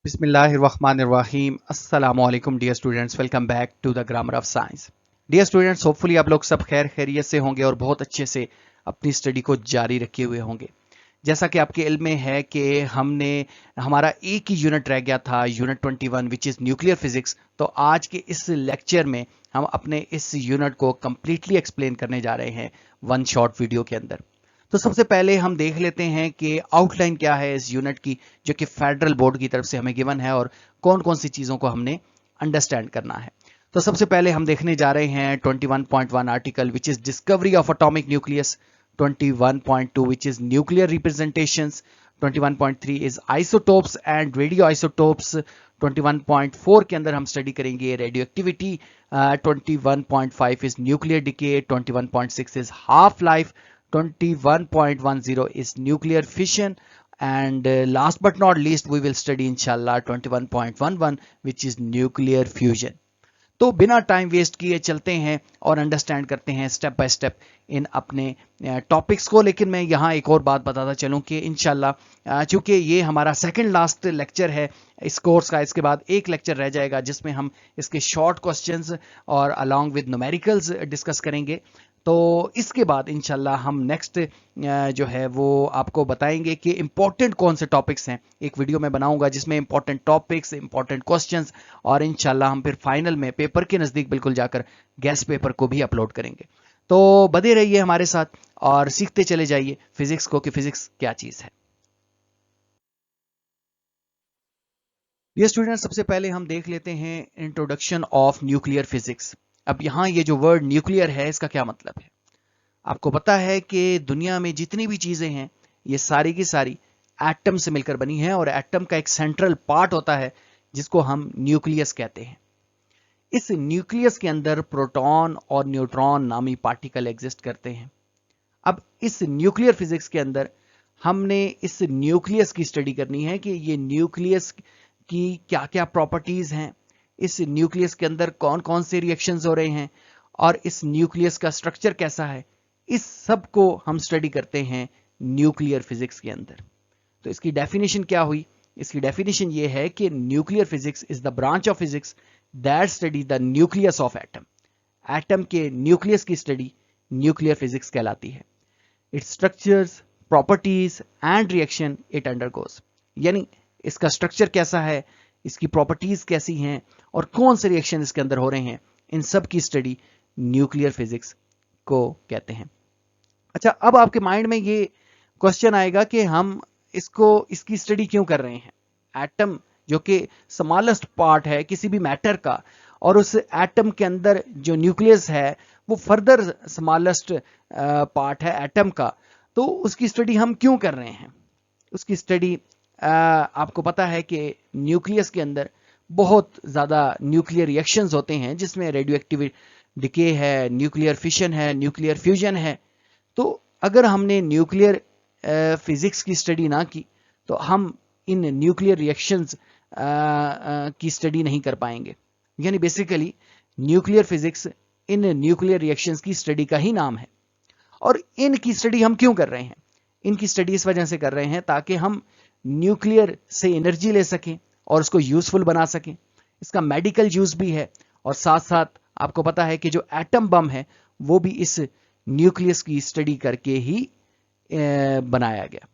बिस्मिल्लाहिर्रहमानिर्रहीम अस्सलामुअलैकुम dear students, welcome back to the grammar of science. Dear students, hopefully आप लोग सब खैर खैरियत से होंगे और बहुत अच्छे से अपनी स्टडी को जारी रखे हुए होंगे। जैसा कि आपके इल्म में है कि हमारा एक ही यूनिट रह गया था, unit 21 which is nuclear physics. तो आज के इस लेक्चर में हम अपने इस यूनिट को कम्प्लीटली एक्सप्लेन करने जा रहे हैं वन शॉर्ट वीडियो के अंदर। तो सबसे पहले हम देख लेते हैं कि आउटलाइन क्या है इस यूनिट की, जो कि फेडरल बोर्ड की तरफ से हमें गिवन है और कौन कौन सी चीज़ों को हमने अंडरस्टैंड करना है। तो सबसे पहले हम देखने जा रहे हैं 21.1 article which is discovery of atomic nucleus, 21.2 which is nuclear representations, 21.3 is isotopes and radioisotopes, 21.4 के अंदर हम स्टडी करेंगे radio activity, 21.5 is nuclear decay, 21.6 is half life, 21.10 is nuclear fission, and last but not least we will study inshallah 21.11 which is nuclear fusion. तो बिना time waste किए चलते हैं और अंडरस्टैंड करते हैं स्टेप बाय स्टेप इन अपने topics को। लेकिन मैं यहाँ एक और बात बताता चलूँ कि इंशाल्लाह चूँकि ये हमारा सेकंड लास्ट लेक्चर है इस कोर्स का, इसके बाद एक लेक्चर रह जाएगा जिसमें हम इसके शॉर्ट क्वेश्चंस और अलॉन्ग विद न्यूमेरिकल्स डिस्कस करेंगे। तो इसके बाद इंशाल्लाह हम नेक्स्ट जो है वो आपको बताएंगे कि इंपॉर्टेंट कौन से टॉपिक्स हैं। एक वीडियो में बनाऊंगा जिसमें इंपॉर्टेंट टॉपिक्स, इंपॉर्टेंट क्वेश्चंस, और इंशाल्लाह हम फिर फाइनल में पेपर के नज़दीक बिल्कुल जाकर गेस्ट पेपर को भी अपलोड करेंगे। तो बने रहिए हमारे साथ और सीखते चले जाइए फिजिक्स को कि फिजिक्स क्या चीज़ है। ये स्टूडेंट, सबसे पहले हम देख लेते हैं इंट्रोडक्शन ऑफ न्यूक्लियर फिजिक्स। अब यहाँ ये जो वर्ड न्यूक्लियर है इसका क्या मतलब है। आपको पता है कि दुनिया में जितनी भी चीजें हैं ये सारी की सारी एटम से मिलकर बनी है और एटम का एक सेंट्रल पार्ट होता है जिसको हम न्यूक्लियस कहते हैं। इस न्यूक्लियस के अंदर प्रोटॉन और न्यूट्रॉन नामी पार्टिकल एग्जिस्ट करते हैं। अब इस न्यूक्लियर फिजिक्स के अंदर हमने इस न्यूक्लियस की स्टडी करनी है कि ये न्यूक्लियस की क्या क्या प्रॉपर्टीज हैं, इस न्यूक्लियस के अंदर कौन कौन से रिएक्शंस हो रहे हैं और इस न्यूक्लियस का स्ट्रक्चर कैसा है। इस सब को हम स्टडी करते हैं न्यूक्लियर फिजिक्स के अंदर। तो इसकी डेफिनेशन क्या हुई? इसकी डेफिनेशन ये है कि nuclear physics is the branch of physics that study the nucleus of atom. Atom के न्यूक्लियस की स्टडी न्यूक्लियर फिजिक्स कहलाती है। It's structures, properties and reaction it undergoes, यानी इसका स्ट्रक्चर कैसा है, इसकी प्रॉपर्टीज कैसी हैं और कौन से रिएक्शन इसके अंदर हो रहे हैं, इन सब की स्टडी न्यूक्लियर फिजिक्स को कहते हैं। अच्छा, अब आपके माइंड में ये क्वेश्चन आएगा कि हम इसकी स्टडी क्यों कर रहे हैं। एटम जो कि स्मॉलेस्ट पार्ट है किसी भी मैटर का, और उस एटम के अंदर जो न्यूक्लियस है वो फर्दर स्मॉलेस्ट पार्ट है एटम का, तो उसकी स्टडी हम क्यों कर रहे हैं। उसकी स्टडी आपको पता है कि न्यूक्लियस के अंदर बहुत ज़्यादा न्यूक्लियर रिएक्शंस होते हैं जिसमें रेडियो एक्टिव डिके है, न्यूक्लियर फिशन है, न्यूक्लियर फ्यूजन है। तो अगर हमने न्यूक्लियर फिजिक्स की स्टडी ना की तो हम इन न्यूक्लियर रिएक्शंस की स्टडी नहीं कर पाएंगे। यानी basically nuclear physics in nuclear reactions की स्टडी का ही नाम है। और इनकी स्टडी हम क्यों कर रहे हैं? इनकी स्टडी इस वजह से कर रहे हैं ताकि हम न्यूक्लियर से एनर्जी ले सकें और उसको यूजफुल बना सकें। इसका मेडिकल यूज भी है और साथ साथ आपको पता है कि जो एटम बम है वो भी इस न्यूक्लियस की स्टडी करके ही बनाया गया।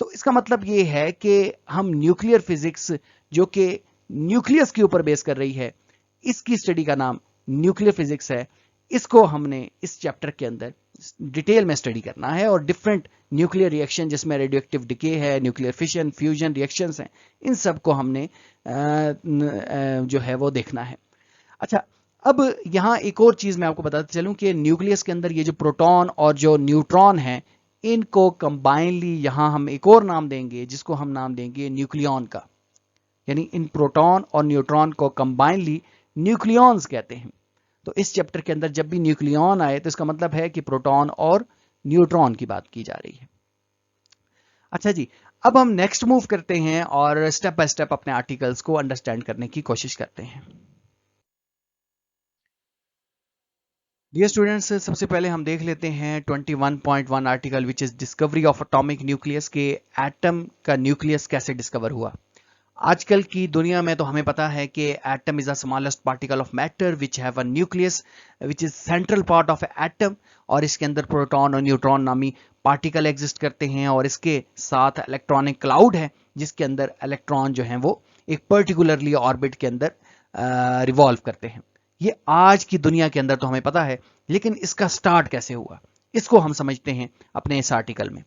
तो इसका मतलब ये है कि हम न्यूक्लियर फिजिक्स जो कि न्यूक्लियस के ऊपर बेस कर रही है, इसकी स्टडी का नाम न्यूक्लियर फिजिक्स है। इसको हमने इस चैप्टर के अंदर डिटेल में स्टडी करना है और डिफरेंट न्यूक्लियर रिएक्शन जिसमें रेडियो एक्टिव डिके है, न्यूक्लियर फिशन, फ्यूजन रिएक्शंस हैं, इन सब को हमने जो है वो देखना है। अच्छा, अब यहाँ एक और चीज़ मैं आपको बताते चलूँ कि न्यूक्लियस के अंदर ये जो प्रोटॉन और जो न्यूट्रॉन हैं, इनको कंबाइनली यहाँ हम एक और नाम देंगे जिसको हम नाम देंगे न्यूक्लियॉन का। यानी इन प्रोटॉन और न्यूट्रॉन को कंबाइनली न्यूक्लियॉन्स कहते हैं। तो इस चैप्टर के अंदर जब भी न्यूक्लियॉन आए तो इसका मतलब है कि प्रोटॉन और न्यूट्रॉन की बात की जा रही है। अच्छा जी, अब हम नेक्स्ट मूव करते हैं और स्टेप बाय स्टेप अपने आर्टिकल्स को अंडरस्टैंड करने की कोशिश करते हैं। डियर स्टूडेंट्स, सबसे पहले हम देख लेते हैं 21.1 article which is discovery of atomic nucleus के एटम का न्यूक्लियस कैसे डिस्कवर हुआ। आजकल की दुनिया में तो हमें पता है कि atom is the smallest particle of matter which have a nucleus which is central part of atom, और इसके अंदर प्रोटॉन और न्यूट्रॉन नामी पार्टिकल एग्जिस्ट करते हैं, और इसके साथ इलेक्ट्रॉनिक क्लाउड है जिसके अंदर इलेक्ट्रॉन जो हैं वो एक पर्टिकुलरली ऑर्बिट के अंदर रिवॉल्व करते हैं। ये आज की दुनिया के अंदर तो हमें पता है, लेकिन इसका स्टार्ट कैसे हुआ इसको हम समझते हैं अपने इस आर्टिकल में।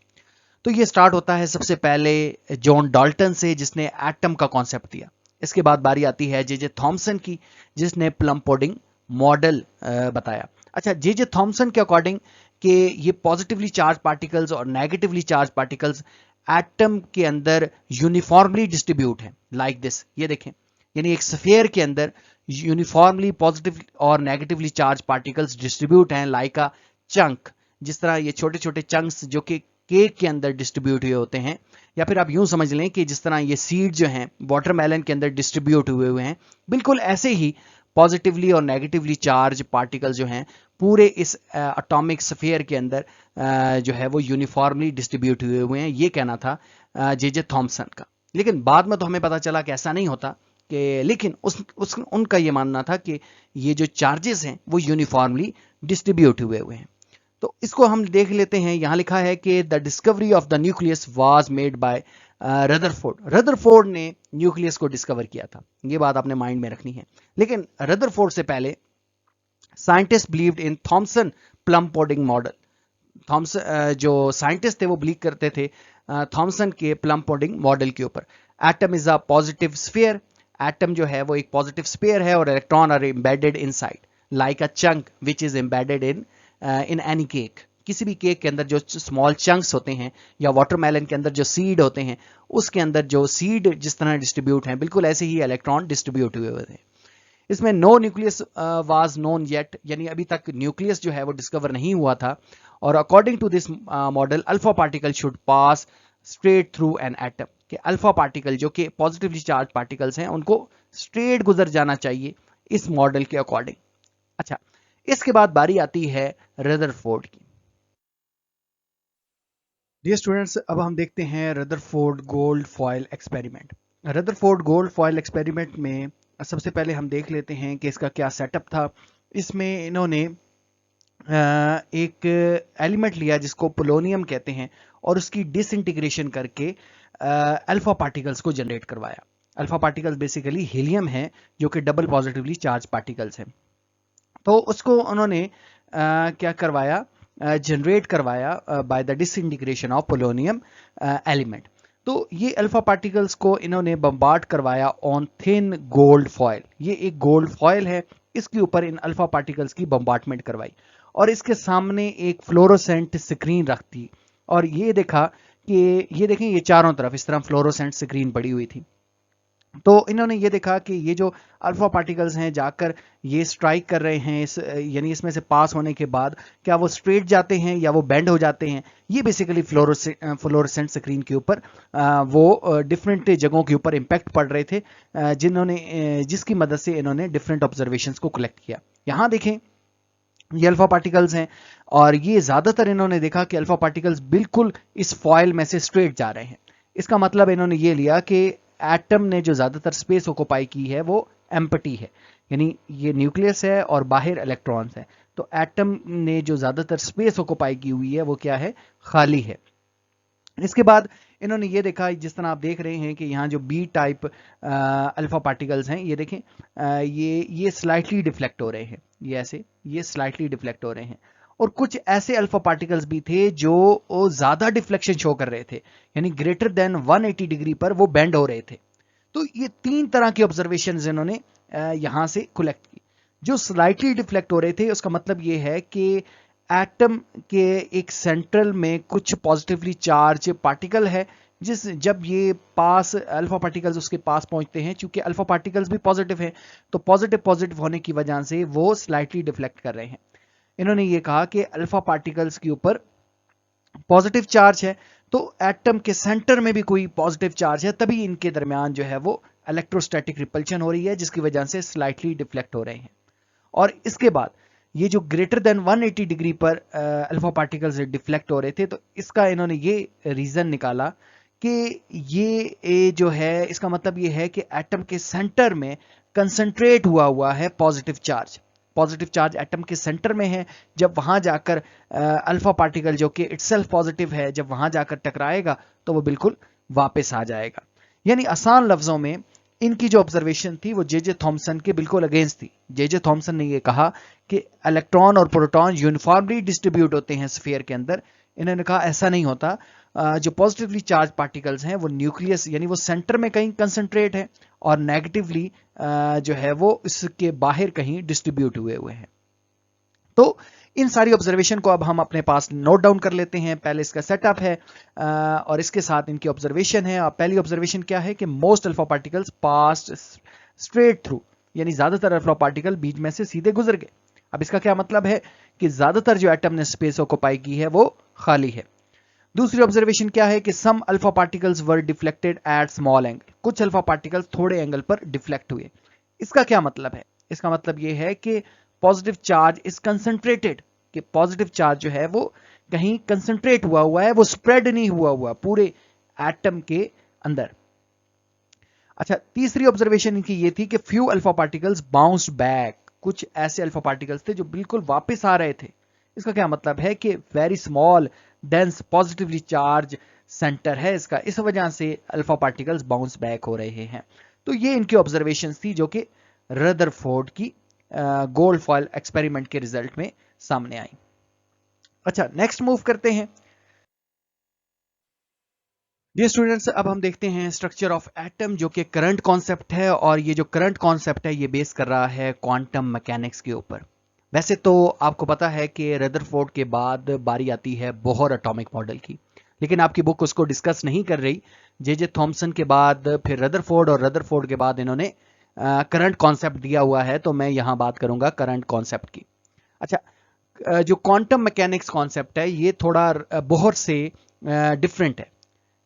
तो ये स्टार्ट होता है सबसे पहले जॉन डाल्टन से, जिसने एटम का कॉन्सेप्ट दिया। इसके बाद बारी आती है जे जे थॉमसन की, जिसने प्लम पुडिंग मॉडल बताया। अच्छा, जे जे थॉमसन के अकॉर्डिंग कि ये पॉजिटिवली चार्ज पार्टिकल्स और नेगेटिवली चार्ज पार्टिकल्स एटम के अंदर यूनिफॉर्मली डिस्ट्रीब्यूट हैं, लाइक दिस। ये देखें, यानी एक स्फीयर के अंदर यूनिफॉर्मली पॉजिटिव और नेगेटिवली चार्ज पार्टिकल्स डिस्ट्रीब्यूट हैं लाइक अ चंक। जिस तरह ये छोटे छोटे चंक्स जो कि केक के अंदर डिस्ट्रीब्यूट हुए होते हैं, या फिर आप यूं समझ लें कि जिस तरह ये सीड जो हैं वाटरमेलन के अंदर डिस्ट्रीब्यूट हुए हैं, बिल्कुल ऐसे ही पॉजिटिवली और नेगेटिवली चार्ज पार्टिकल्स जो हैं पूरे इस एटॉमिक स्फीयर के अंदर जो है वो यूनिफॉर्मली डिस्ट्रीब्यूट हुए हैं। ये कहना था जे जे थॉमसन का। लेकिन बाद में तो हमें पता चला कि ऐसा नहीं होता, कि लेकिन उनका ये मानना था कि ये जो चार्जेस हैं वो यूनिफॉर्मली डिस्ट्रीब्यूट हुए हैं। तो इसको हम देख लेते हैं। यहां लिखा है कि the discovery of the nucleus was made by Rutherford. Rutherford ने न्यूक्लियस को डिस्कवर किया था, ये बात आपने माइंड में रखनी है। लेकिन रदरफोर्ड से पहले scientist believed in Thomson plum pudding model. Thomson जो साइंटिस्ट थे वो बिलीव करते थे थॉमसन के प्लम पुडिंग मॉडल के ऊपर। Atom is a positive sphere. Atom जो है वो एक पॉजिटिव स्फीयर है और electron are embedded inside like a chunk which is embedded in any cake. किसी भी केक के अंदर जो स्मॉल चंक्स होते हैं, या वाटरमेलन के अंदर जो सीड होते हैं, उसके अंदर जो सीड जिस तरह डिस्ट्रीब्यूट हैं, बिल्कुल ऐसे ही इलेक्ट्रॉन डिस्ट्रीब्यूट हुए हैं। इसमें no nucleus was known yet, यानी अभी तक न्यूक्लियस जो है वो डिस्कवर नहीं हुआ था। और according to this model alpha particle should pass straight through an atom, कि अल्फा पार्टिकल जो कि पॉजिटिवली चार्ज पार्टिकल्स हैं उनको स्ट्रेट गुजर जाना चाहिए इस मॉडल के अकॉर्डिंग। अच्छा, इसके बाद बारी आती है रदरफोर्ड की। डियर स्टूडेंट्स, अब हम देखते हैं Rutherford gold foil experiment. Rutherford gold foil experiment में सबसे पहले हम देख लेते हैं कि इसका क्या सेटअप था। इसमें इन्होंने एक एलिमेंट लिया जिसको पोलोनियम कहते हैं, और उसकी डिसइंटीग्रेशन करके अल्फा पार्टिकल्स को जनरेट करवाया। अल्फा पार्टिकल्स बेसिकली हीलियम है, जो कि डबल पॉजिटिवली चार्ज पार्टिकल्स हैं। तो उसको उन्होंने क्या करवाया, जनरेट करवाया by the disintegration of polonium element. तो ये अल्फा पार्टिकल्स को इन्होंने बम्बार्ड करवाया ऑन थिन गोल्ड फॉयल। ये एक गोल्ड फॉयल है, इसके ऊपर इन अल्फा पार्टिकल्स की बम्बार्टमेंट करवाई, और इसके सामने एक फ्लोरोसेंट स्क्रीन रख दी। और ये देखा कि ये देखें, ये चारों तरफ इस तरह फ्लोरोसेंट स्क्रीन पड़ी हुई थी। तो इन्होंने ये देखा कि ये जो अल्फा पार्टिकल्स हैं जाकर ये स्ट्राइक कर रहे हैं यानी इसमें से पास होने के बाद क्या वो स्ट्रेट जाते हैं या वो बेंड हो जाते हैं। ये बेसिकली फ्लोरोसेंट स्क्रीन के ऊपर वो डिफरेंट जगहों के ऊपर इम्पैक्ट पड़ रहे थे, जिसकी मदद से इन्होंने डिफरेंट ऑब्जर्वेशंस को कलेक्ट किया। यहाँ देखें, ये अल्फा पार्टिकल्स हैं, और ये ज़्यादातर इन्होंने देखा कि अल्फा पार्टिकल्स बिल्कुल इस फॉयल में से स्ट्रेट जा रहे हैं। इसका मतलब इन्होंने ये लिया कि एटम ने जो ज़्यादातर स्पेस ऑक्युपाई की है वो एम्प्टी है, यानी ये न्यूक्लियस है और बाहर इलेक्ट्रॉन्स हैं। तो एटम ने जो ज़्यादातर स्पेस ऑक्युपाई की हुई है वो क्या है, खाली है। इसके बाद इन्होंने ये देखा, जिस तरह आप देख रहे हैं कि यहाँ जो बी टाइप अल्फा पार्टिकल्स हैं, ये देखें ये स्लाइटली डिफ्लेक्ट हो रहे हैं, ये ऐसे ये स्लाइटली डिफ्लेक्ट हो रहे हैं। और कुछ ऐसे अल्फा पार्टिकल्स भी थे जो ज़्यादा डिफ्लेक्शन शो कर रहे थे, यानी ग्रेटर देन 180 डिग्री पर वो बेंड हो रहे थे। तो ये तीन तरह के ऑब्जर्वेशन इन्होंने यहाँ से कलेक्ट की। जो स्लाइटली डिफ्लेक्ट हो रहे थे उसका मतलब ये है कि एटम के एक सेंट्रल में कुछ पॉजिटिवली चार्ज पार्टिकल है, जब ये पास अल्फा पार्टिकल्स उसके पास पहुंचते हैं, चूंकि अल्फा पार्टिकल्स भी पॉजिटिव हैं, तो पॉजिटिव होने की वजह से वो स्लाइटली डिफ्लेक्ट कर रहे हैं। इन्होंने ये कहा कि अल्फा पार्टिकल्स के ऊपर पॉजिटिव चार्ज है, तो एटम के सेंटर में भी कोई पॉजिटिव चार्ज है, तभी इनके दरमियान जो है वो इलेक्ट्रोस्टैटिक रिपल्शन हो रही है, जिसकी वजह से स्लाइटली डिफ्लेक्ट हो रहे हैं। और इसके बाद ये जो ग्रेटर देन 180 डिग्री पर अल्फा पार्टिकल्स डिफ्लेक्ट हो रहे थे, तो इसका इन्होंने ये रीजन निकाला कि ये जो है इसका मतलब ये है कि एटम के सेंटर में कंसंट्रेट हुआ है positive charge. Positive charge atom के सेंटर में है। जब वहां जाकर अल्फा पार्टिकल जो कि इटसेल्फ पॉजिटिव है, जब वहां जाकर टकराएगा तो वो बिल्कुल वापस आ जाएगा। यानी आसान लफ्जों में इनकी जो ऑब्जर्वेशन थी वो जे थॉमसन के बिल्कुल अगेंस्ट थी। जे थॉमसन ने ये कहा कि इलेक्ट्रॉन और प्रोटॉन यूनिफॉर्मली डिस्ट्रीब्यूट होते हैं स्फीयर के अंदर। इन्होंने कहा ऐसा नहीं होता। जो पॉजिटिवली चार्ज पार्टिकल्स हैं वो न्यूक्लियस यानी वो सेंटर में कहीं कंसंट्रेट है, और नेगेटिवली जो है वो इसके बाहर कहीं डिस्ट्रीब्यूट हुए हैं। तो इन सारी ऑब्जर्वेशन को अब हम अपने पास नोट डाउन कर लेते हैं। पहले इसका सेटअप है और इसके साथ इनकी ऑब्जर्वेशन है। और पहली ऑब्जर्वेशन क्या है कि most alpha particles passed straight through, यानी ज्यादातर अल्फा पार्टिकल बीच में से सीधे गुजर गए। अब इसका क्या मतलब है कि ज्यादातर जो एटम ने स्पेस ऑक्युपाई की है वो खाली है। दूसरी ऑब्जर्वेशन क्या है कि some alpha particles were deflected at small angle, कुछ अल्फा पार्टिकल्स थोड़े एंगल पर डिफ्लेक्ट हुए। इसका क्या मतलब है? इसका मतलब यह है कि पॉजिटिव चार्ज इज कंसंट्रेटेड, कि पॉजिटिव चार्ज जो है वो कहीं कंसंट्रेट हुआ है, वो स्प्रेड नहीं हुआ पूरे एटम के अंदर। अच्छा, तीसरी ऑब्जर्वेशन इनकी ये थी कि few alpha particles bounced back, कुछ ऐसे अल्फा पार्टिकल्स थे जो बिल्कुल वापस आ रहे थे। इसका क्या मतलब है कि very small dense positively charge centre है इसका, इस वजह से अल्फा पार्टिकल्स बाउंस बैक हो रहे हैं। तो ये इनकी ऑब्जर्वेशन थी जो कि रदरफोर्ड की गोल्ड फॉयल एक्सपेरिमेंट के रिजल्ट में सामने आई। अच्छा, नेक्स्ट मूव करते हैं। डियर स्टूडेंट्स, अब हम देखते हैं स्ट्रक्चर ऑफ एटम, जो कि करंट कॉन्सेप्ट है, और ये जो करंट कॉन्सेप्ट है ये बेस कर रहा है क्वांटम मैकेनिक्स के ऊपर। वैसे तो आपको पता है कि रदरफोर्ड के बाद बारी आती है बोहर एटॉमिक मॉडल की, लेकिन आपकी बुक उसको डिस्कस नहीं कर रही। जे थॉमसन के बाद फिर रदरफोर्ड, और रदरफोर्ड के बाद इन्होंने करंट कॉन्सेप्ट दिया हुआ है, तो मैं यहां बात करूंगा करंट कॉन्सेप्ट की। अच्छा, जो क्वांटम मैकेनिक्स कॉन्सेप्ट है ये थोड़ा बोहर से डिफरेंट है।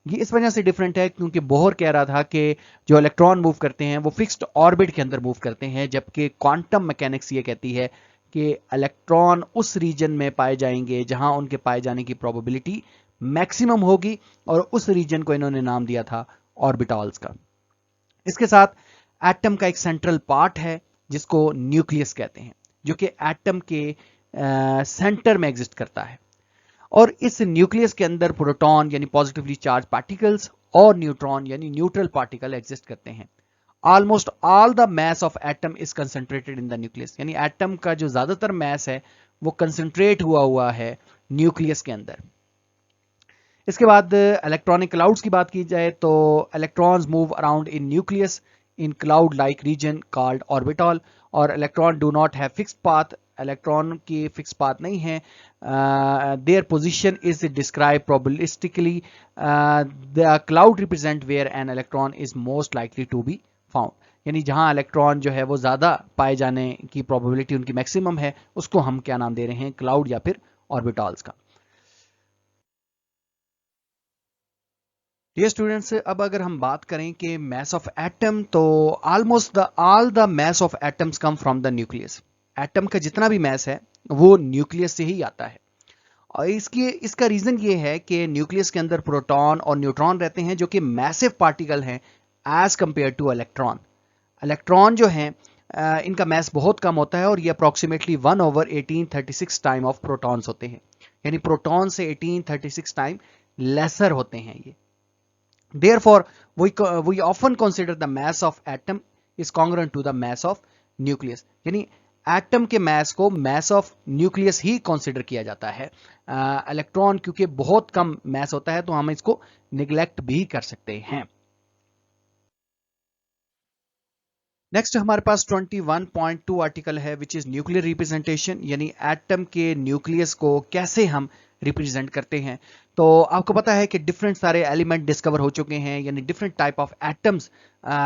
ये इस वजह से डिफरेंट है क्योंकि बोहर कह रहा था कि जो इलेक्ट्रॉन मूव करते हैं वो फिक्स्ड ऑर्बिट के अंदर मूव करते हैं, जबकि क्वांटम मैकेनिक्स ये कहती है कि इलेक्ट्रॉन उस रीजन में पाए जाएंगे जहां उनके पाए जाने की प्रोबेबिलिटी मैक्सिमम होगी, और उस रीजन को इन्होंने नाम दिया था ऑर्बिटॉल्स का। इसके साथ एटम का एक सेंट्रल पार्ट है जिसको न्यूक्लियस कहते हैं, जो कि एटम के सेंटर में एग्जिस्ट करता है, और इस न्यूक्लियस के अंदर प्रोटॉन यानी पॉजिटिवली चार्ज पार्टिकल्स और न्यूट्रॉन यानी न्यूट्रल पार्टिकल एग्जिस्ट करते हैं। Almost all the mass of atom is concentrated in the nucleus, यानी एटम का जो ज्यादातर मैस है वो कंसंट्रेट हुआ है न्यूक्लियस के अंदर। इसके बाद इलेक्ट्रॉनिक क्लाउड्स की बात की जाए तो electrons move around in nucleus in cloud like region called orbital, और electron do not have fixed path, electron की फिक्स पाथ नहीं है। Their position is describe probabilistically, the cloud represent where an electron is most likely to be found, यानी जहां electron जो है वो ज्यादा पाए जाने की प्रोबेबिलिटी उनकी मैक्सिमम है, उसको हम क्या नाम दे रहे हैं? क्लाउड या फिर ऑर्बिटल्स का। डियर स्टूडेंट्स, अब अगर हम बात करें कि मैस ऑफ एटम, तो almost all the mass of atoms come from the nucleus. Atom का जितना भी मैस है वो न्यूक्लियस से ही आता है, और इसका रीजन ये है कि न्यूक्लियस के अंदर प्रोटॉन और न्यूट्रॉन रहते हैं जो कि मैसिव पार्टिकल हैं as compare to electron. Electron जो हैं इनका मैस बहुत कम होता है, और ये अप्रॉक्सीमेटली 1/1836 टाइम ऑफ प्रोटॉन्स होते हैं, यानी प्रोटॉन से 1836 टाइम लेसर होते हैं ये। Therefore, we often consider the mass of atom is congruent to the mass of nucleus, यानी एटम के मैस को mass of nucleus he consider किया जाता है। इलेक्ट्रॉन क्योंकि बहुत कम मैस होता है तो हम इसको निग्लेक्ट भी कर सकते हैं। नेक्स्ट हमारे पास 21.2 आर्टिकल है विच इज न्यूक्लियर रिप्रेजेंटेशन, यानी एटम के न्यूक्लियस को कैसे हम रिप्रेजेंट करते हैं। तो आपको पता है कि डिफरेंट सारे एलिमेंट डिस्कवर हो चुके हैं, यानी different type of atoms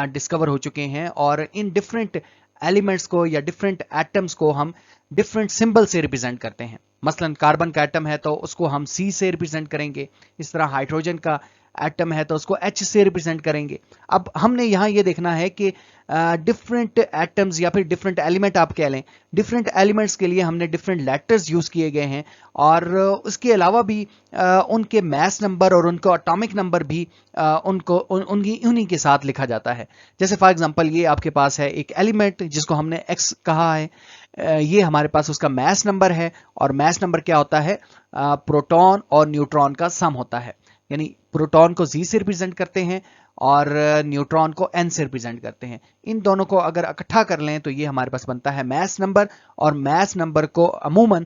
discover हो चुके हैं, और इन डिफरेंट एलिमेंट्स को या डिफरेंट एटम्स को हम डिफरेंट सिंबल से रिप्रेजेंट करते हैं। मसलन कार्बन का एटम है तो उसको हम सी से रिप्रेजेंट करेंगे, इस तरह हाइड्रोजन का एटम है तो उसको H से रिप्रेजेंट करेंगे। अब हमने यहाँ ये देखना है कि डिफरेंट एटम्स या फिर डिफरेंट एलिमेंट आप कह लें, डिफरेंट एलिमेंट्स के लिए हमने डिफरेंट लेटर्स यूज किए गए हैं, और उसके अलावा भी उनके मैस नंबर और उनको एटॉमिक नंबर भी उनको उन्हीं के साथ लिखा जाता है। जैसे फॉर एग्जांपल ये आपके पास है एक एलिमेंट जिसको हमने X कहा है, ये हमारे पास उसका मैस नंबर है, और मैस नंबर क्या होता है, प्रोटॉन और न्यूट्रॉन का सम होता है। यानी प्रोटॉन को Z से रिप्रेजेंट करते हैं और न्यूट्रॉन को N से रिप्रेजेंट करते हैं। इन दोनों को अगर इकट्ठा कर लें तो ये हमारे पास बनता है मैस नंबर, और मैस नंबर को अमूमन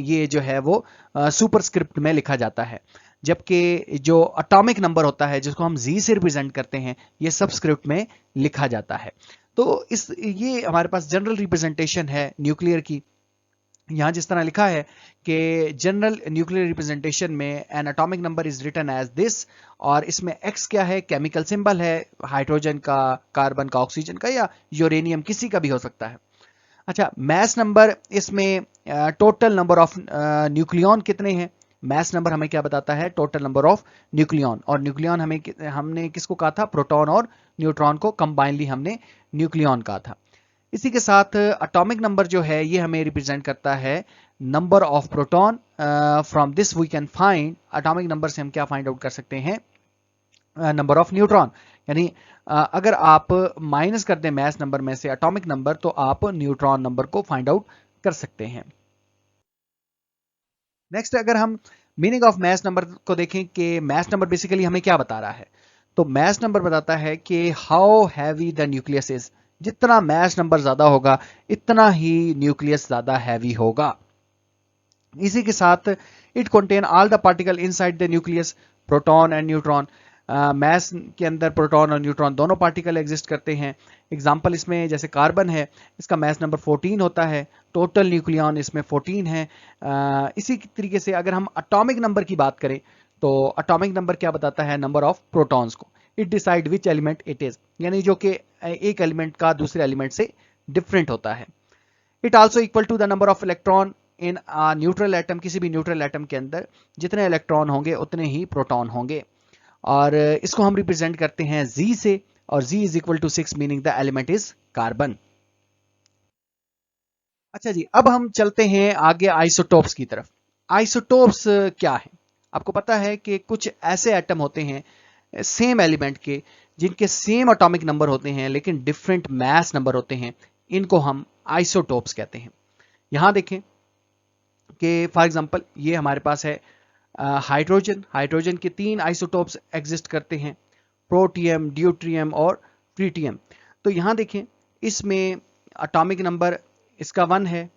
ये जो है वो सुपरस्क्रिप्ट में लिखा जाता है, जबकि जो एटॉमिक नंबर होता है जिसको हम Z से रिप्रेजेंट करते हैं ये सबस्क्रिप्ट में लिखा जाता है। तो ये हमारे पास जनरल रिप्रेजेंटेशन है न्यूक्लियर की। यहां जिस तरह लिखा है कि जनरल न्यूक्लियर रिप्रेजेंटेशन में an atomic number is written as this, और इसमें X क्या है, केमिकल सिंबल है, हाइड्रोजन का, कार्बन का, ऑक्सीजन का या यूरेनियम किसी का भी हो सकता है। अच्छा, मैस नंबर, इसमें टोटल नंबर ऑफ न्यूक्लियॉन कितने हैं। मैस नंबर हमें क्या बताता है, टोटल नंबर ऑफ न्यूक्लियॉन, और न्यूक्लियॉन हमने किसको कहा था, प्रोटॉन और न्यूट्रॉन को कंबाइनली हमने न्यूक्लियॉन कहा था। इसी के साथ एटॉमिक नंबर जो है ये हमें रिप्रेजेंट करता है number of proton. From this we can find, atomic number से हम क्या फाइंड आउट कर सकते हैं, नंबर ऑफ न्यूट्रॉन। यानी अगर आप माइनस कर दें मैस नंबर में से एटॉमिक नंबर तो आप न्यूट्रॉन नंबर को फाइंड आउट कर सकते हैं। नेक्स्ट, अगर हम मीनिंग ऑफ मैस नंबर को देखें कि मैस नंबर बेसिकली हमें क्या बता रहा है, तो मैस नंबर बताता है कि how heavy the nucleus is. जितना मैस नंबर ज्यादा होगा इतना ही न्यूक्लियस ज्यादा हैवी होगा। इसी के साथ it contain all the particle inside the nucleus, proton and neutron. Mass के अंदर प्रोटॉन और न्यूट्रॉन दोनों पार्टिकल एग्जिस्ट करते हैं। एग्जाम्पल इसमें जैसे कार्बन है, इसका मैस नंबर 14 होता है, टोटल न्यूक्लियॉन इसमें 14 है। इसी तरीके से अगर हम एटॉमिक नंबर की बात करें तो एटॉमिक नंबर क्या बताता है, नंबर ऑफ प्रोटॉन्स को। It decide which element it is, यानी जो कि एक एलिमेंट का दूसरे एलिमेंट से डिफरेंट होता है। It also equal to the number of electron in neutral atom. किसी भी न्यूट्रल एटम के अंदर जितने इलेक्ट्रॉन होंगे उतने ही प्रोटॉन होंगे, और इसको हम रिप्रेजेंट करते हैं Z से, और Z is equal to 6 meaning the element is carbon. अच्छा जी, अब हम चलते हैं आगे आइसोटोप्स की तरफ। आइसोटोप्स क्या है, आपको पता है कि कुछ ऐसे एटम होते हैं सेम एलिमेंट के जिनके सेम एटॉमिक नंबर होते हैं लेकिन डिफरेंट मैस नंबर होते हैं, इनको हम आइसोटोप्स कहते हैं। यहां देखें कि फॉर एग्जांपल ये हमारे पास है हाइड्रोजन। हाइड्रोजन के 3 आइसोटोप्स एग्जिस्ट करते हैं, प्रोटियम, ड्यूट्रियम और ट्रिटियम। तो यहां देखें इसमें एटॉमिक नंबर इसका 1 है,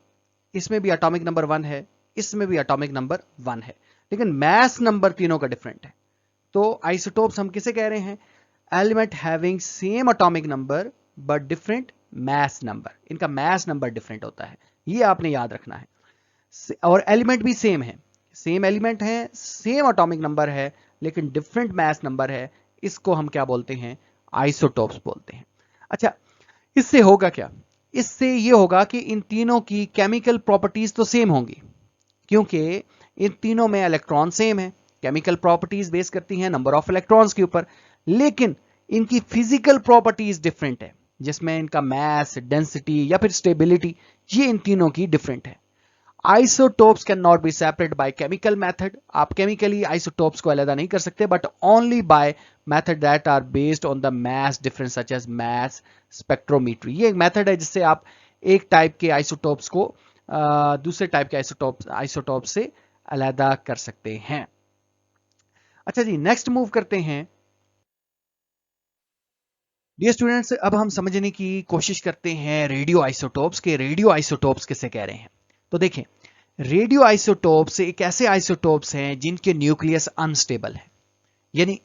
इसमें भी एटॉमिक नंबर 1 है, इसमें भी एटॉमिक नंबर 1 है, लेकिन मैस नंबर तीनों का डिफरेंट है। तो आइसोटोप्स हम किसे कह रहे हैं, element having same atomic number but different mass number. इनका मैस नंबर डिफरेंट होता है, ये आपने याद रखना है। और एलिमेंट भी सेम है, सेम एलिमेंट है, सेम एटॉमिक नंबर है, लेकिन डिफरेंट मैस नंबर है। इसको हम क्या बोलते हैं, आइसोटोप्स बोलते हैं। अच्छा, इससे होगा क्या, इससे ये होगा कि इन तीनों की केमिकल प्रॉपर्टीज तो सेम होंगी, क्योंकि इन तीनों में इलेक्ट्रॉन सेम है। केमिकल प्रॉपर्टीज बेस करती हैं नंबर ऑफ इलेक्ट्रॉन्स के ऊपर, लेकिन इनकी फिजिकल प्रॉपर्टीज डिफरेंट है, जिसमें इनका मैस, डेंसिटी या फिर स्टेबिलिटी, ये इन तीनों की डिफरेंट है। Isotopes can not be separate by chemical method. आप केमिकली आइसोटोप्स को अलग नहीं कर सकते, but only by method that are based on the mass difference such as mass spectrometry. ये एक मेथड है जिससे आप एक टाइप के आइसोटोप्स को दूसरे टाइप के आइसोटोप से अलग कर सकते हैं। अच्छा जी, नेक्स्ट मूव करते हैं। डियर स्टूडेंट्स, अब हम समझने की कोशिश करते हैं रेडियो आइसोटोप्स के। रेडियो आइसोटोप्स किसे कह रहे हैं, तो देखें, रेडियो आइसोटोप्स एक ऐसे आइसोटोप्स हैं जिनके न्यूक्लियस अनस्टेबल है। यानी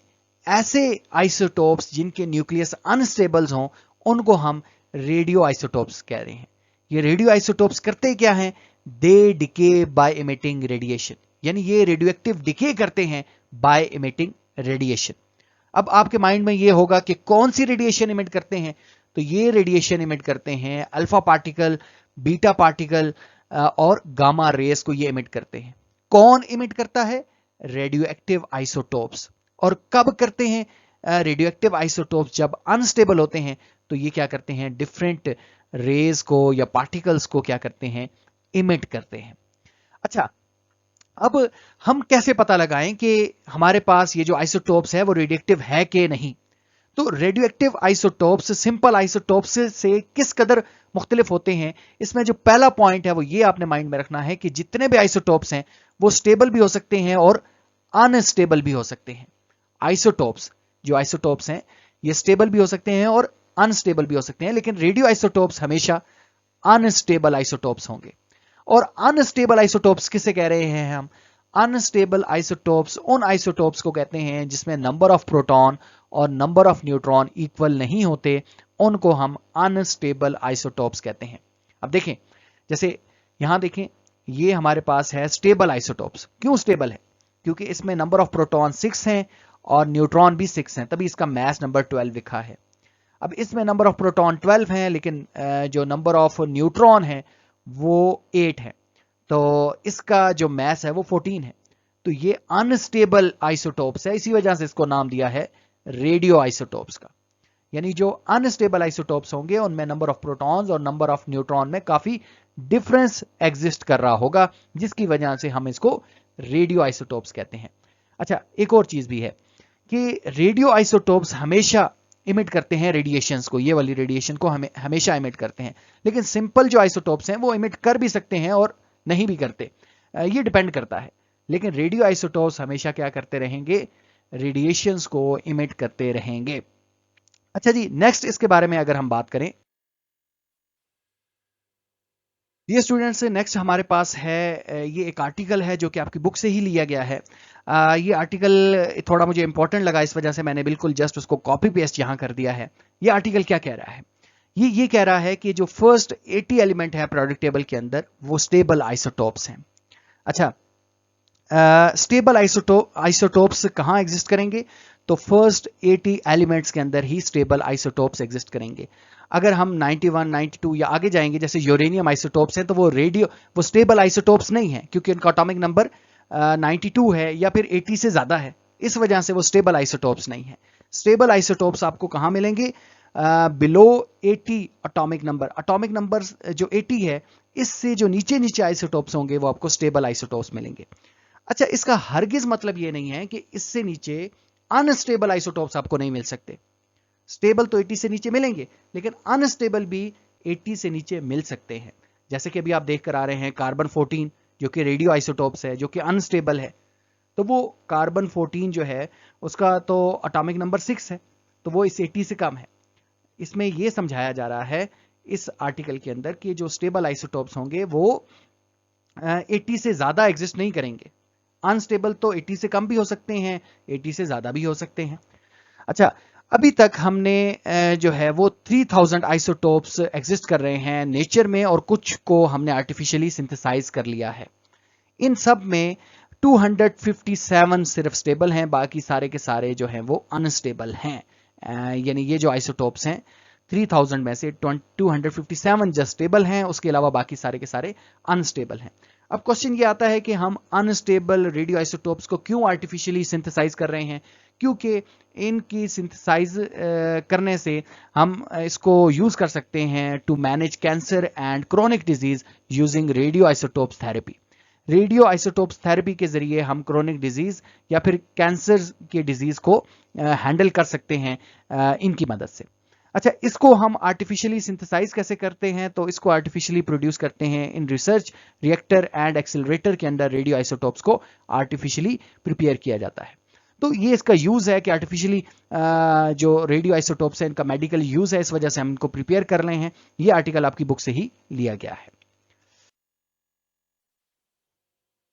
ऐसे आइसोटोप्स जिनके न्यूक्लियस अनस्टेबल्स हों उनको हम रेडियो आइसोटोप्स कह रहे हैं। ये रेडियो आइसोटोप्स करते क्या हैं, दे डिके बाय इमिटिंग रेडिएशन। यानी ये रेडियोएक्टिव डिके करते हैं बाय इमिटिंग रेडिएशन। अब आपके माइंड में ये होगा कि कौन सी रेडिएशन इमिट करते हैं, तो ये रेडिएशन इमिट करते हैं अल्फा पार्टिकल, बीटा पार्टिकल और गामा रेस को ये इमिट करते हैं। कौन इमिट करता है, रेडियोएक्टिव आइसोटोप्स। और कब करते हैं रेडियो एक्टिव आइसोटोप्स? जब अनस्टेबल होते हैं तो ये क्या करते हैं, डिफरेंट रेज को या पार्टिकल्स को क्या करते हैं, इमिट करते हैं। अच्छा, अब हम कैसे पता लगाएं कि हमारे पास ये जो आइसोटोप्स है वो रेडियोएक्टिव है कि नहीं? तो रेडियोएक्टिव आइसोटोप्स सिंपल आइसोटोप्स से किस कदर मुख्तलिफ होते हैं, इसमें जो पहला पॉइंट है वो ये आपने माइंड में रखना है कि जितने भी आइसोटोप्स हैं वो स्टेबल भी हो सकते हैं और अनस्टेबल भी हो सकते हैं। आइसोटोप्स, जो आइसोटोप्स हैं ये स्टेबल भी हो सकते हैं और अनस्टेबल भी हो सकते हैं, लेकिन रेडियो आइसोटोप्स हमेशा अनस्टेबल आइसोटोप्स होंगे। और अनस्टेबल आइसोटोप्स किसे कह रहे हैं हम? अनस्टेबल आइसोटोप्स उन आइसोटोप्स को कहते हैं जिसमें नंबर ऑफ प्रोटॉन और नंबर ऑफ न्यूट्रॉन इक्वल नहीं होते, उनको हम अनस्टेबल आइसोटोप्स कहते हैं। अब देखें, जैसे यहां देखें, ये हमारे पास है स्टेबल आइसोटोप्स। क्यों स्टेबल है? क्योंकि इसमें नंबर ऑफ प्रोटॉन 6 हैं और न्यूट्रॉन भी 6 हैं, तभी इसका मास नंबर 12 लिखा है। अब इसमें नंबर ऑफ प्रोटॉन 12 हैं, लेकिन जो नंबर ऑफ न्यूट्रॉन है वो 8 है, तो इसका जो मास है वो 14 है। तो ये अनस्टेबल आइसोटोप्स है, इसी वजह से इसको नाम दिया है रेडियो आइसोटोप्स का। यानी जो अनस्टेबल आइसोटोप्स होंगे उनमें नंबर ऑफ प्रोटॉन्स और नंबर ऑफ न्यूट्रॉन में काफी डिफरेंस एग्जिस्ट कर रहा होगा, जिसकी वजह से हम इसको रेडियो आइसोटोप्स कहते हैं। अच्छा, एक और चीज भी है कि रेडियो आइसोटोप्स हमेशा इमिट करते हैं रेडिएशंस को, ये वाली रेडिएशन को हमें हमेशा इमिट करते हैं। लेकिन सिंपल जो आइसोटोप्स हैं वो इमिट कर भी सकते हैं और नहीं भी करते, ये डिपेंड करता है। लेकिन रेडियो आइसोटोप्स हमेशा क्या करते रहेंगे, रेडिएशंस को इमिट करते रहेंगे। अच्छा जी, नेक्स्ट इसके बारे में अगर हम बात करें, ये स्टूडेंट्स, नेक्स्ट हमारे पास है, ये एक आर्टिकल है जो कि आपकी बुक से ही लिया गया है। ये आर्टिकल थोड़ा मुझे इंपॉर्टेंट लगा, इस वजह से मैंने बिल्कुल जस्ट उसको कॉपी पेस्ट यहां कर दिया है। ये आर्टिकल क्या कह रहा है? ये कह रहा है कि जो फर्स्ट 80 एलिमेंट है प्रोडक्ट टेबल के अंदर वो स्टेबल आइसोटोप्स हैं। अच्छा, स्टेबल आइसोटोप्स कहां एग्जिस्ट करेंगे? तो फर्स्ट 80 एलिमेंट्स के अंदर ही स्टेबल आइसोटोप्स एग्जिस्ट करेंगे। अगर हम 91, 92 या आगे जाएंगे, जैसे यूरेनियम आइसोटोप्स हैं, तो वो स्टेबल आइसोटोप्स नहीं है, क्योंकि उनका एटॉमिक नंबर 92 है या फिर 80 से ज्यादा है, इस वजह से वो स्टेबल आइसोटोप्स नहीं है। स्टेबल आइसोटोप्स आपको कहां मिलेंगे? बिलो 80 एटॉमिक नंबर जो 80 है, इससे जो नीचे नीचे आइसोटोप्स होंगे वो आपको स्टेबल आइसोटोप्स मिलेंगे। अच्छा, इसका हरगिज मतलब ये नहीं है कि इससे नीचे अनस्टेबल आइसोटोप्स आपको नहीं मिल सकते। स्टेबल तो 80 से नीचे मिलेंगे, लेकिन अनस्टेबल भी 80 से नीचे मिल सकते हैं। जैसे कि अभी आप देख कर आ रहे हैं कार्बन 14 जो कि रेडियो आइसोटोप्स है, जो कि अनस्टेबल है। तो वो कार्बन 14 जो है उसका तो एटॉमिक नंबर 6 है, तो वो इस 80 से कम है। इसमें यह समझाया जा रहा है इस आर्टिकल के अंदर कि जो स्टेबल आइसोटोप्स होंगे वो 80 से ज्यादा एग्जिस्ट नहीं करेंगे। अनस्टेबल तो 80 से कम भी हो सकते हैं, 80 से ज्यादा भी हो सकते हैं। अच्छा, अभी तक हमने जो है वो 3000 आइसोटोप्स एग्जिस्ट कर रहे हैं नेचर में, और कुछ को हमने आर्टिफिशियली सिंथेसाइज कर लिया है। इन सब में 257 सिर्फ स्टेबल हैं, बाकी सारे के सारे जो हैं वो अनस्टेबल हैं। यानी ये जो आइसोटोप्स हैं 3000 में से 257 जस्ट स्टेबल हैं, उसके अलावा बाकी सारे के सारे अनस्टेबल हैं। अब क्वेश्चन ये आता है कि हम अनस्टेबल रेडियो आइसोटोप्स को क्यों आर्टिफिशियली सिंथेसाइज कर रहे हैं? क्योंकि इनकी सिंथेसाइज करने से हम इसको यूज कर सकते हैं to manage cancer and chronic disease using radio isotopes therapy. Radio isotopes therapy के जरिए हम क्रोनिक डिजीज या फिर कैंसर के डिजीज को हैंडल कर सकते हैं इनकी मदद से। अच्छा, इसको हम आर्टिफिशियली सिंथेसाइज कैसे करते हैं? तो इसको आर्टिफिशियली प्रोड्यूस करते हैं in research reactor and accelerator के अंदर। रेडियो आइसोटोप्स को आर्टिफिशियली प्रिपेयर किया जाता है। तो ये इसका यूज है कि आर्टिफिशियली जो रेडियो आइसोटोप्स है इनका मेडिकल यूज है, इस वजह से हम इनको प्रिपेयर कर रहे हैं। ये आर्टिकल आपकी बुक से ही लिया गया है।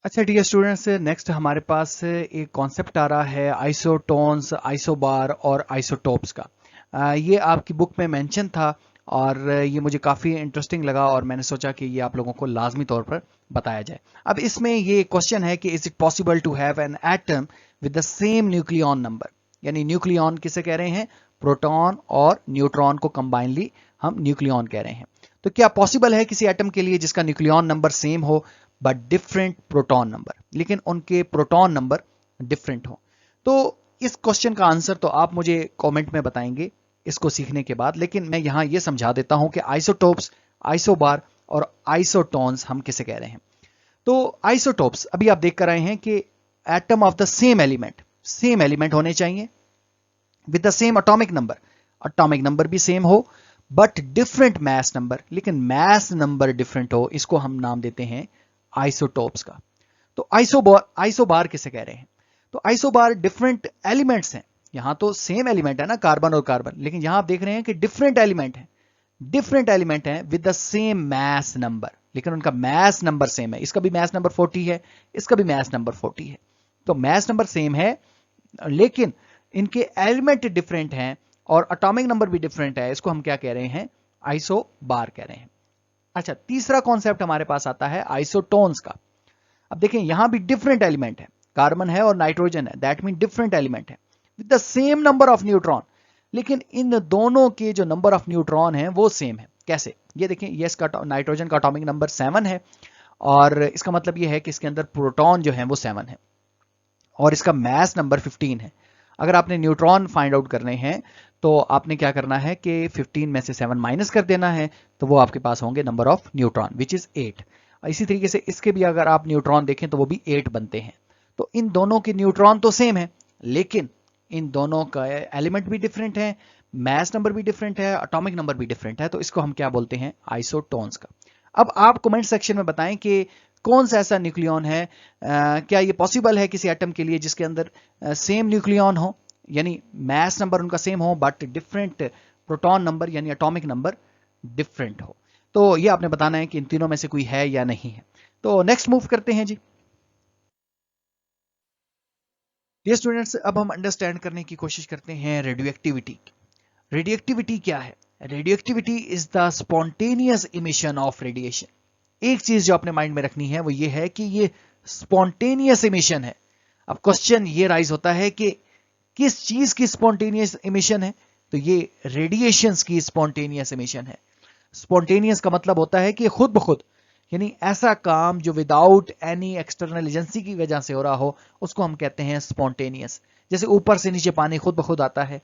अच्छा डियर स्टूडेंट्स, नेक्स्ट हमारे पास एक कॉन्सेप्ट आ रहा है आइसोटोन्स, आइसोबार और आइसोटोप्स का। ये आपकी बुक में मेंशन था और ये मुझे काफ़ी इंटरेस्टिंग लगा और मैंने सोचा कि ये आप लोगों को लाजमी तौर पर बताया जाए। अब इसमें ये क्वेश्चन है कि is it possible to have an atom with the same nucleon number? यानी न्यूक्लियॉन किसे कह रहे हैं? प्रोटॉन और न्यूट्रॉन को कंबाइनली हम न्यूक्लियॉन कह रहे हैं। तो क्या पॉसिबल है किसी एटम के लिए जिसका न्यूक्लियॉन नंबर सेम हो बट डिफरेंट प्रोटॉन नंबर, लेकिन उनके प्रोटॉन नंबर डिफरेंट हो? तो इस क्वेश्चन का आंसर तो आप मुझे कमेंट में बताएंगे इसको सीखने के बाद, लेकिन मैं यहां ये समझा देता हूं कि आइसोटोप्स, आइसोबार और आइसोटोन्स हम किसे कह रहे हैं। तो आइसोटोप्स अभी आप देख कर आए हैं कि atom of the same element होने चाहिए with the same atomic number भी सेम हो बट डिफरेंट मैस नंबर, लेकिन मैस नंबर डिफरेंट हो, इसको हम नाम देते हैं आइसोटोप्स का। तो आइसोबार किसे कह रहे हैं? तो आइसोबार डिफरेंट एलिमेंट्स हैं। यहां तो सेम एलिमेंट है ना, कार्बन और कार्बन, लेकिन यहां आप देख रहे हैं कि डिफरेंट एलिमेंट हैं with the same mass number, लेकिन उनका मैस नंबर सेम है। इसका भी मैस नंबर 40 है, इसका भी मैस नंबर 40 है। तो मैस नंबर सेम है लेकिन इनके एलिमेंट डिफरेंट हैं और एटॉमिक नंबर भी डिफरेंट है। इसको हम क्या कह रहे हैं? आइसोबार कह रहे हैं। अच्छा, तीसरा कॉन्सेप्ट हमारे पास आता है आइसोटोन्स का। अब देखें, यहां भी डिफरेंट एलिमेंट है, कार्बन है और नाइट्रोजन है, दैट मीन डिफरेंट एलिमेंट है with the same number of neutron, लेकिन इन दोनों के जो नंबर ऑफ न्यूट्रॉन है वो सेम है। कैसे? ये देखें, ये इसका नाइट्रोजन का एटॉमिक नंबर 7 है और इसका मतलब ये है कि इसके अंदर प्रोटॉन जो है वो 7 है और इसका मैस नंबर 15 है। अगर आपने न्यूट्रॉन फाइंड आउट करने हैं तो आपने क्या करना है कि 15 में से 7 माइनस कर देना है, तो वो आपके पास होंगे number of neutron which is 8। इसी तरीके से इसके भी अगर आप न्यूट्रॉन देखें तो वो भी 8 बनते हैं। तो इन दोनों के न्यूट्रॉन तो सेम है लेकिन इन दोनों का एलिमेंट भी डिफरेंट है, मैस नंबर भी डिफरेंट है, एटॉमिक नंबर भी डिफरेंट है। तो इसको हम क्या बोलते हैं? आइसोटोन्स का। अब आप कमेंट सेक्शन में बताएं कि कौन सा ऐसा न्यूक्लियन है, क्या ये पॉसिबल है किसी एटम के लिए जिसके अंदर सेम न्यूक्लियन हो, यानी मैस नंबर उनका सेम हो बट डिफरेंट प्रोटॉन नंबर यानी एटॉमिक नंबर डिफरेंट हो। तो ये आपने बताना है कि इन तीनों में से कोई है या नहीं है। तो नेक्स्ट मूव करते हैं जी। डियर स्टूडेंट्स, अब हम अंडरस्टैंड करने की कोशिश करते हैं रेडियो एक्टिविटी। रेडियो एक्टिविटी क्या है? Radio activity is the spontaneous emission of radiation. एक चीज जो अपने माइंड में रखनी है वो ये है कि ये स्पॉन्टेनियस इमिशन है। अब क्वेश्चन ये राइज होता है कि किस चीज की स्पॉन्टेनियस इमिशन है? तो ये रेडिएशंस की स्पॉन्टेनियस इमिशन है। स्पॉन्टेनियस का मतलब होता है कि खुद ब खुद, यानी ऐसा काम जो विदाउट एनी एक्सटर्नल एजेंसी की वजह से हो रहा हो, उसको हम कहते हैं स्पॉन्टेनियस। जैसे ऊपर से नीचे पानी खुद ब खुद आता है,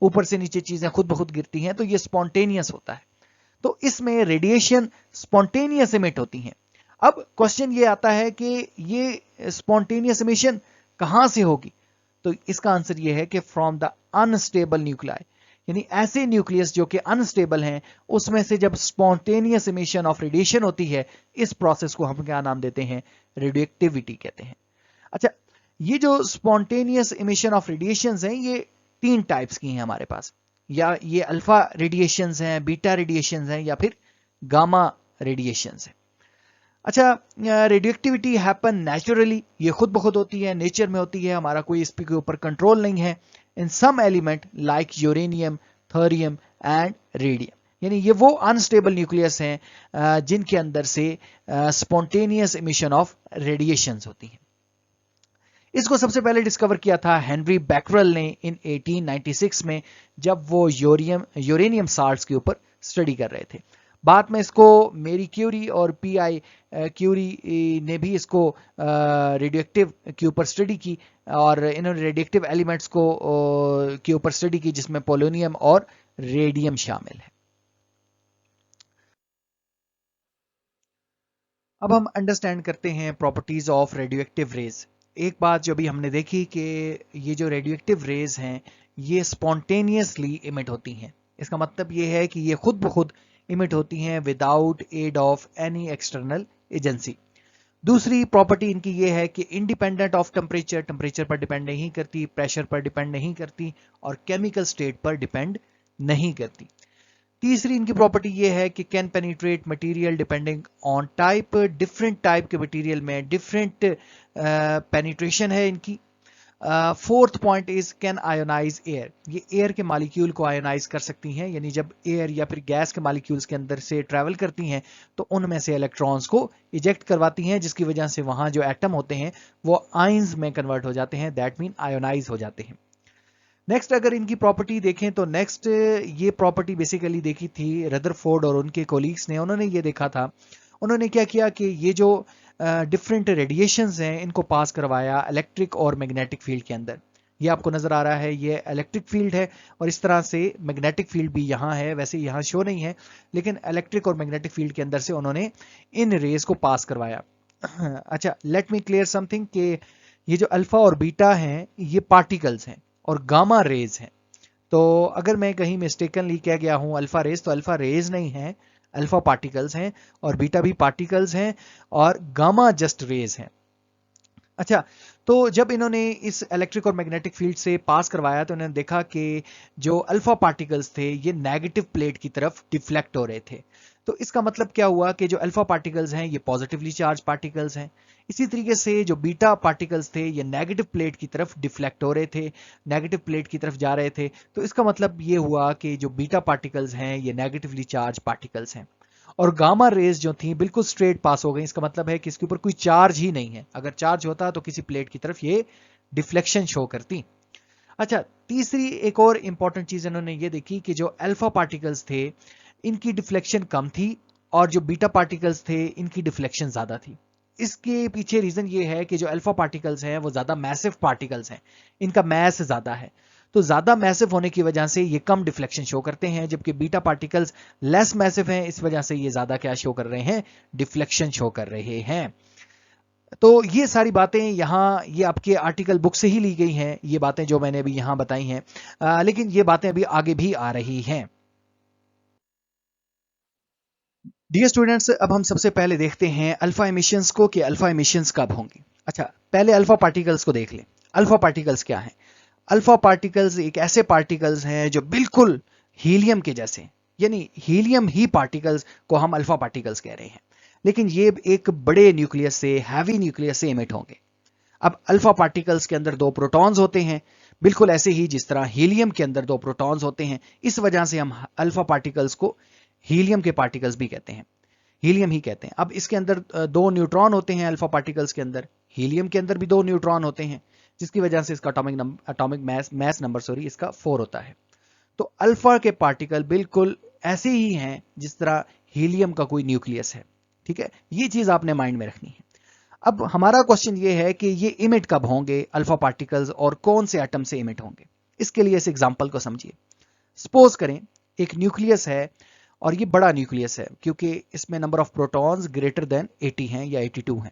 ऊपर से नीचे चीजें खुद ब खुद गिरती हैं, तो ये स्पॉन्टेनियस होता है। तो इसमें रेडिएशन स्पॉन्टेनियस इमिट होती हैं। अब क्वेश्चन ये आता है कि ये स्पॉन्टेनियस इमिशन कहां से होगी? तो इसका आंसर ये है कि फ्रॉम द अनस्टेबल न्यूक्लियाई, यानी ऐसे न्यूक्लियस जो कि अनस्टेबल हैं, उसमें से जब स्पॉन्टेनियस इमिशन ऑफ रेडिएशन होती है, इस प्रोसेस को हम क्या नाम देते हैं? रेडियोएक्टिविटी कहते हैं। अच्छा, ये जो स्पॉन्टेनियस इमिशन ऑफ रेडिएशंस हैं, ये 3 टाइप्स की हैं हमारे पास। या ये अल्फा रेडिएशंस हैं, बीटा रेडिएशंस हैं, या फिर गामा रेडिएशंस हैं। अच्छा, रेडियोएक्टिविटी हैपन नेचुरली, ये खुद ब खुद होती है, नेचर में होती है, हमारा कोई इसके ऊपर कंट्रोल नहीं है। In some element like uranium, thorium and radium, यानी ये वो अनस्टेबल न्यूक्लियस हैं जिनके अंदर से स्पॉन्टेनियस इमिशन ऑफ रेडिएशंस होती हैं। इसको सबसे पहले डिस्कवर किया था हेनरी बैकरल ने इन 1896 में, जब वो यूरेनियम साल्ट्स के ऊपर स्टडी कर रहे थे। बाद में इसको मेरी क्यूरी और पीआई क्यूरी ने भी इसको रेडियोएक्टिव के ऊपर स्टडी की और इन्होंने रेडियोएक्टिव एलिमेंट्स को के ऊपर स्टडी की जिसमें पोलोनियम और रेडियम शामिल है। अब हम अंडरस्टैंड करते हैं प्रॉपर्टीज ऑफ रेडियोएक्टिव रेज। एक बात जो भी हमने देखी कि ये जो रेडियोएक्टिव रेज हैं ये स्पॉन्टेनियसली इमिट होती हैं। इसका मतलब ये है कि ये खुद ब खुद इमिट होती हैं without aid of any external agency. दूसरी प्रॉपर्टी इनकी ये है कि इंडिपेंडेंट ऑफ टेम्परेचर पर डिपेंड नहीं करती, प्रेशर पर डिपेंड नहीं करती और केमिकल स्टेट पर डिपेंड नहीं करती। तीसरी इनकी प्रॉपर्टी ये है कि can penetrate material depending on type, different type के मटेरियल में डिफरेंट पेनिट्रेशन है इनकी। Fourth point is can ionize air, ये एयर के मॉलिक्यूल को आयोनाइज कर सकती हैं, यानी जब एयर या फिर गैस के मॉलिक्यूल्स के अंदर से ट्रैवल करती हैं तो उनमें से इलेक्ट्रॉन्स को इजेक्ट करवाती हैं, जिसकी वजह से वहां जो एटम होते हैं वो आयंस में कन्वर्ट हो जाते हैं, दैट मीन आयोनाइज हो जाते हैं। नेक्स्ट अगर इनकी प्रॉपर्टी देखें तो नेक्स्ट ये प्रॉपर्टी बेसिकली देखी थी रदरफोर्ड और उनके कोलीग्स ने। उन्होंने ये देखा था, उन्होंने क्या किया कि ये जो डिफरेंट रेडिएशंस हैं इनको पास करवाया इलेक्ट्रिक और मैग्नेटिक फील्ड के अंदर। ये आपको नजर आ रहा है, ये इलेक्ट्रिक फील्ड है, और इस तरह से मैग्नेटिक फील्ड भी यहाँ है। वैसे यहाँ शो नहीं है, लेकिन इलेक्ट्रिक और मैग्नेटिक फील्ड के अंदर से उन्होंने इन रेज को पास करवाया। अच्छा, लेट मी क्लियर समथिंग कि ये जो अल्फा और बीटा हैं ये पार्टिकल्स हैं और गामा रेज हैं। तो अगर मैं कहीं मिस्टेकनली कह गया हूं अल्फा रेज, तो अल्फा रेज नहीं है, अल्फा पार्टिकल्स हैं, और बीटा भी पार्टिकल्स हैं, और गामा जस्ट रेज हैं। अच्छा, तो जब इन्होंने इस इलेक्ट्रिक और मैग्नेटिक फील्ड से पास करवाया तो इन्होंने देखा कि जो अल्फा पार्टिकल्स थे ये नेगेटिव प्लेट की तरफ डिफ्लेक्ट हो रहे थे। तो इसका मतलब क्या हुआ कि जो अल्फा पार्टिकल्स हैं ये पॉजिटिवली चार्ज पार्टिकल्स हैं। इसी तरीके से जो बीटा पार्टिकल्स थे ये नेगेटिव प्लेट की तरफ डिफ्लेक्ट हो रहे थे, नेगेटिव प्लेट की तरफ जा रहे थे। तो इसका मतलब ये हुआ कि जो बीटा पार्टिकल्स हैं ये नेगेटिवली चार्ज पार्टिकल्स हैं, और गामा रेज जो थी बिल्कुल स्ट्रेट पास हो गई। इसका मतलब है कि इसके ऊपर कोई चार्ज ही नहीं है, अगर चार्ज होता तो किसी प्लेट की तरफ ये डिफ्लेक्शन शो करती। अच्छा, तीसरी एक और इंपॉर्टेंट चीज इन्होंने ये देखी कि जो अल्फा पार्टिकल्स थे इनकी डिफ्लेक्शन कम थी, और जो बीटा पार्टिकल्स थे इनकी डिफ्लेक्शन ज्यादा थी। इसके पीछे रीजन ये है कि जो अल्फा पार्टिकल्स हैं वो ज्यादा मैसिव पार्टिकल्स हैं, इनका मैस ज्यादा है, तो ज्यादा मैसिव होने की वजह से ये कम डिफ्लेक्शन शो करते हैं, जबकि बीटा पार्टिकल्स लेस मैसिव हैं, इस वजह से ये ज्यादा क्या शो कर रहे हैं, डिफ्लेक्शन शो कर रहे हैं। तो ये सारी बातें यहाँ ये आपके आर्टिकल बुक से ही ली गई हैं, ये बातें जो मैंने अभी यहाँ बताई हैं, लेकिन ये बातें अभी आगे भी आ रही हैं। डियर स्टूडेंट्स, अब हम सबसे पहले देखते हैं अल्फा एमिशंस को कि अल्फा एमिशंस कब होंगी। अच्छा, पहले अल्फा पार्टिकल्स को देख लें। अल्फा पार्टिकल्स क्या हैं? अल्फा पार्टिकल्स एक ऐसे पार्टिकल्स हैं जो बिल्कुल हीलियम के जैसे, यानी हीलियम ही पार्टिकल्स को हम अल्फा पार्टिकल्स कह रहे हैं, लेकिन ये एक बड़े न्यूक्लियस से, हैवी न्यूक्लियस से इमिट होंगे। अब अल्फा पार्टिकल्स के अंदर दो प्रोटॉन्स होते हैं, बिल्कुल ऐसे ही जिस तरह हीलियम के अंदर दो प्रोटॉन्स होते हैं। इस वजह से हम अल्फा पार्टिकल्स को हीलियम के पार्टिकल्स भी कहते हैं, हीलियम ही कहते हैं। अब इसके अंदर दो न्यूट्रॉन होते हैं अल्फा पार्टिकल्स के अंदर, हीलियम के अंदर भी दो न्यूट्रॉन होते हैं, जिसकी वजह से इसका एटॉमिक मैस नंबर इसका 4 होता है। तो अल्फा के पार्टिकल बिल्कुल ऐसे ही हैं जिस तरह हीलियम का कोई न्यूक्लियस है। ठीक है, ये चीज आपने माइंड में रखनी है। अब हमारा क्वेश्चन ये है कि ये इमिट कब होंगे अल्फा पार्टिकल्स, और कौन से एटम से इमिट होंगे। इसके लिए इस एग्जांपल को समझिए। सपोज करें एक न्यूक्लियस है, और ये बड़ा न्यूक्लियस है क्योंकि इसमें number of protons greater than 80 हैं या 82 हैं।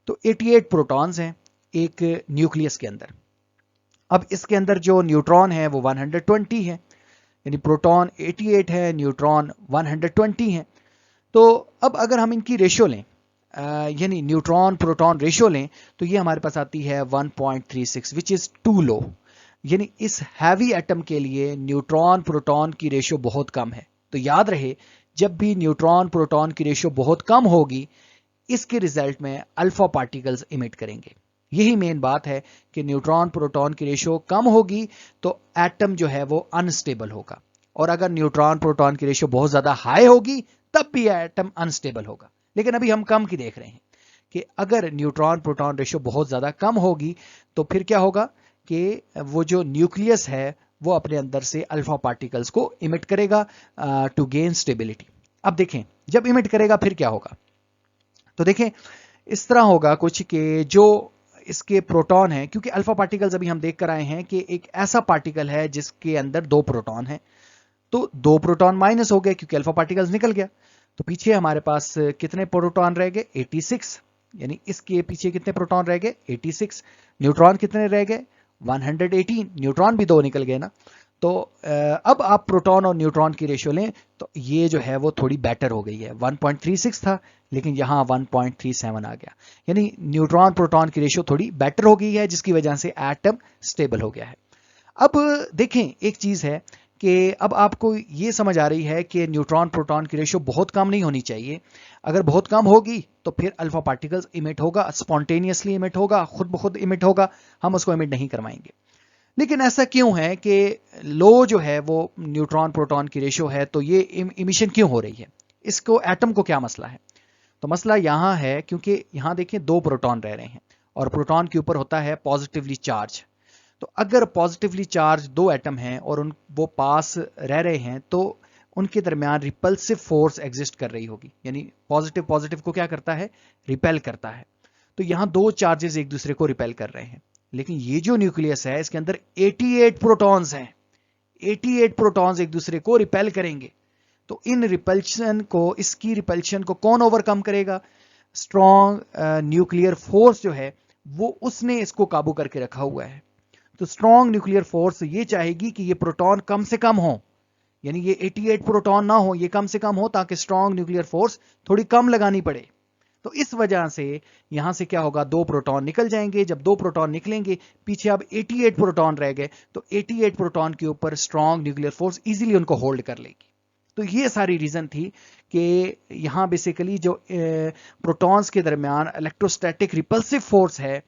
तो 88 प्रोटॉन्स हैं एक न्यूक्लियस के अंदर। अब इसके अंदर जो न्यूट्रॉन है वो 120 है, यानी प्रोटॉन 88 है, न्यूट्रॉन 120 है। तो अब अगर हम इनकी रेशियो लें, यानी न्यूट्रॉन प्रोटॉन रेशियो लें, तो ये हमारे पास आती है 1.36, विच इज टू लो। यानी इस हैवी एटम के लिए न्यूट्रॉन प्रोटॉन की रेशियो बहुत कम है। तो याद रहे, जब भी न्यूट्रॉन प्रोटॉन की रेशियो बहुत कम होगी, इसके रिजल्ट में अल्फा पार्टिकल्स इमिट करेंगे। यही मेन बात है कि न्यूट्रॉन प्रोटॉन की रेशियो कम होगी तो एटम जो है वो अनस्टेबल होगा, और अगर न्यूट्रॉन प्रोटॉन की रेशियो बहुत ज्यादा हाई होगी तब भी एटम अनस्टेबल होगा। लेकिन अभी हम कम की देख रहे हैं कि अगर न्यूट्रॉन प्रोटॉन रेशियो बहुत ज्यादा कम होगी तो फिर क्या होगा कि वो जो न्यूक्लियस है वो अपने अंदर से अल्फा पार्टिकल्स को इमिट करेगा टू गेन स्टेबिलिटी। अब देखें, जब इमिट करेगा फिर क्या होगा। तो देखें, इस तरह होगा कुछ कि जो इसके प्रोटॉन है, क्योंकि अल्फा पार्टिकल्स अभी हम देख कर आए हैं कि एक ऐसा पार्टिकल है जिसके अंदर दो प्रोटॉन है, तो दो प्रोटॉन माइनस हो गए क्योंकि अल्फा पार्टिकल्स निकल गया। तो पीछे हमारे पास कितने प्रोटॉन रह गए, 86, यानी इसके पीछे कितने प्रोटॉन रह गए, 86। न्यूट्रॉन कितने रह गए, 118, न्यूट्रॉन भी दो निकल गए ना। तो अब आप प्रोटॉन और न्यूट्रॉन की रेशियो लें तो ये जो है वो थोड़ी बेटर हो गई है। 1.36 था लेकिन यहाँ 1.37 आ गया, यानी न्यूट्रॉन प्रोटॉन की रेशियो थोड़ी बेटर हो गई है, जिसकी वजह से एटम स्टेबल हो गया है। अब देखें, एक चीज है कि अब आपको ये समझ आ रही है कि न्यूट्रॉन प्रोटॉन की रेशियो बहुत कम नहीं होनी चाहिए। अगर बहुत कम होगी तो फिर अल्फा पार्टिकल्स इमिट होगा, स्पॉन्टेनियसली इमिट होगा, खुद ब खुद इमिट होगा, हम उसको इमिट नहीं करवाएंगे। लेकिन ऐसा क्यों है कि लो जो है वो न्यूट्रॉन प्रोटॉन की रेशियो है, तो ये इमिशन क्यों हो रही है, इसको एटम को क्या मसला है। तो मसला यहाँ है क्योंकि यहाँ देखिए दो प्रोटॉन रह रहे हैं और प्रोटॉन के ऊपर होता है पॉजिटिवली चार्ज। तो अगर पॉजिटिवली चार्ज दो एटम हैं और वो पास रह रहे हैं तो उनके दरमियान रिपल्सिव फोर्स एग्जिस्ट कर रही होगी, यानी पॉजिटिव पॉजिटिव को क्या करता है, रिपेल करता है। तो यहाँ दो चार्जेस एक दूसरे को रिपेल कर रहे हैं। लेकिन ये जो न्यूक्लियस है इसके अंदर 88 प्रोटॉन्स हैं। 88 प्रोटॉन्स एक दूसरे को रिपेल करेंगे। तो इन रिपल्शन को, इसकी रिपल्शन को कौन ओवरकम करेगा? स्ट्रॉन्ग न्यूक्लियर फोर्स जो है वो उसने इसको काबू करके रखा हुआ है। तो स्ट्रॉन्ग न्यूक्लियर फोर्स ये चाहेगी कि ये प्रोटॉन कम से कम हो, यानी ये 88 प्रोटॉन ना हो, ये कम से कम हो, ताकि स्ट्रॉन्ग न्यूक्लियर फोर्स थोड़ी कम लगानी पड़े। तो इस वजह से यहां से क्या होगा, 2 प्रोटॉन निकल जाएंगे। जब 2 प्रोटॉन निकलेंगे, पीछे अब 88 प्रोटॉन रह गए, तो 88 प्रोटॉन के ऊपर स्ट्रॉन्ग न्यूक्लियर फोर्स इजीली उनको होल्ड कर लेगी। तो ये सारी रीजन थी कि यहां बेसिकली जो प्रोटॉन्स के दरमियान इलेक्ट्रोस्टैटिक रिपल्सिव फोर्स है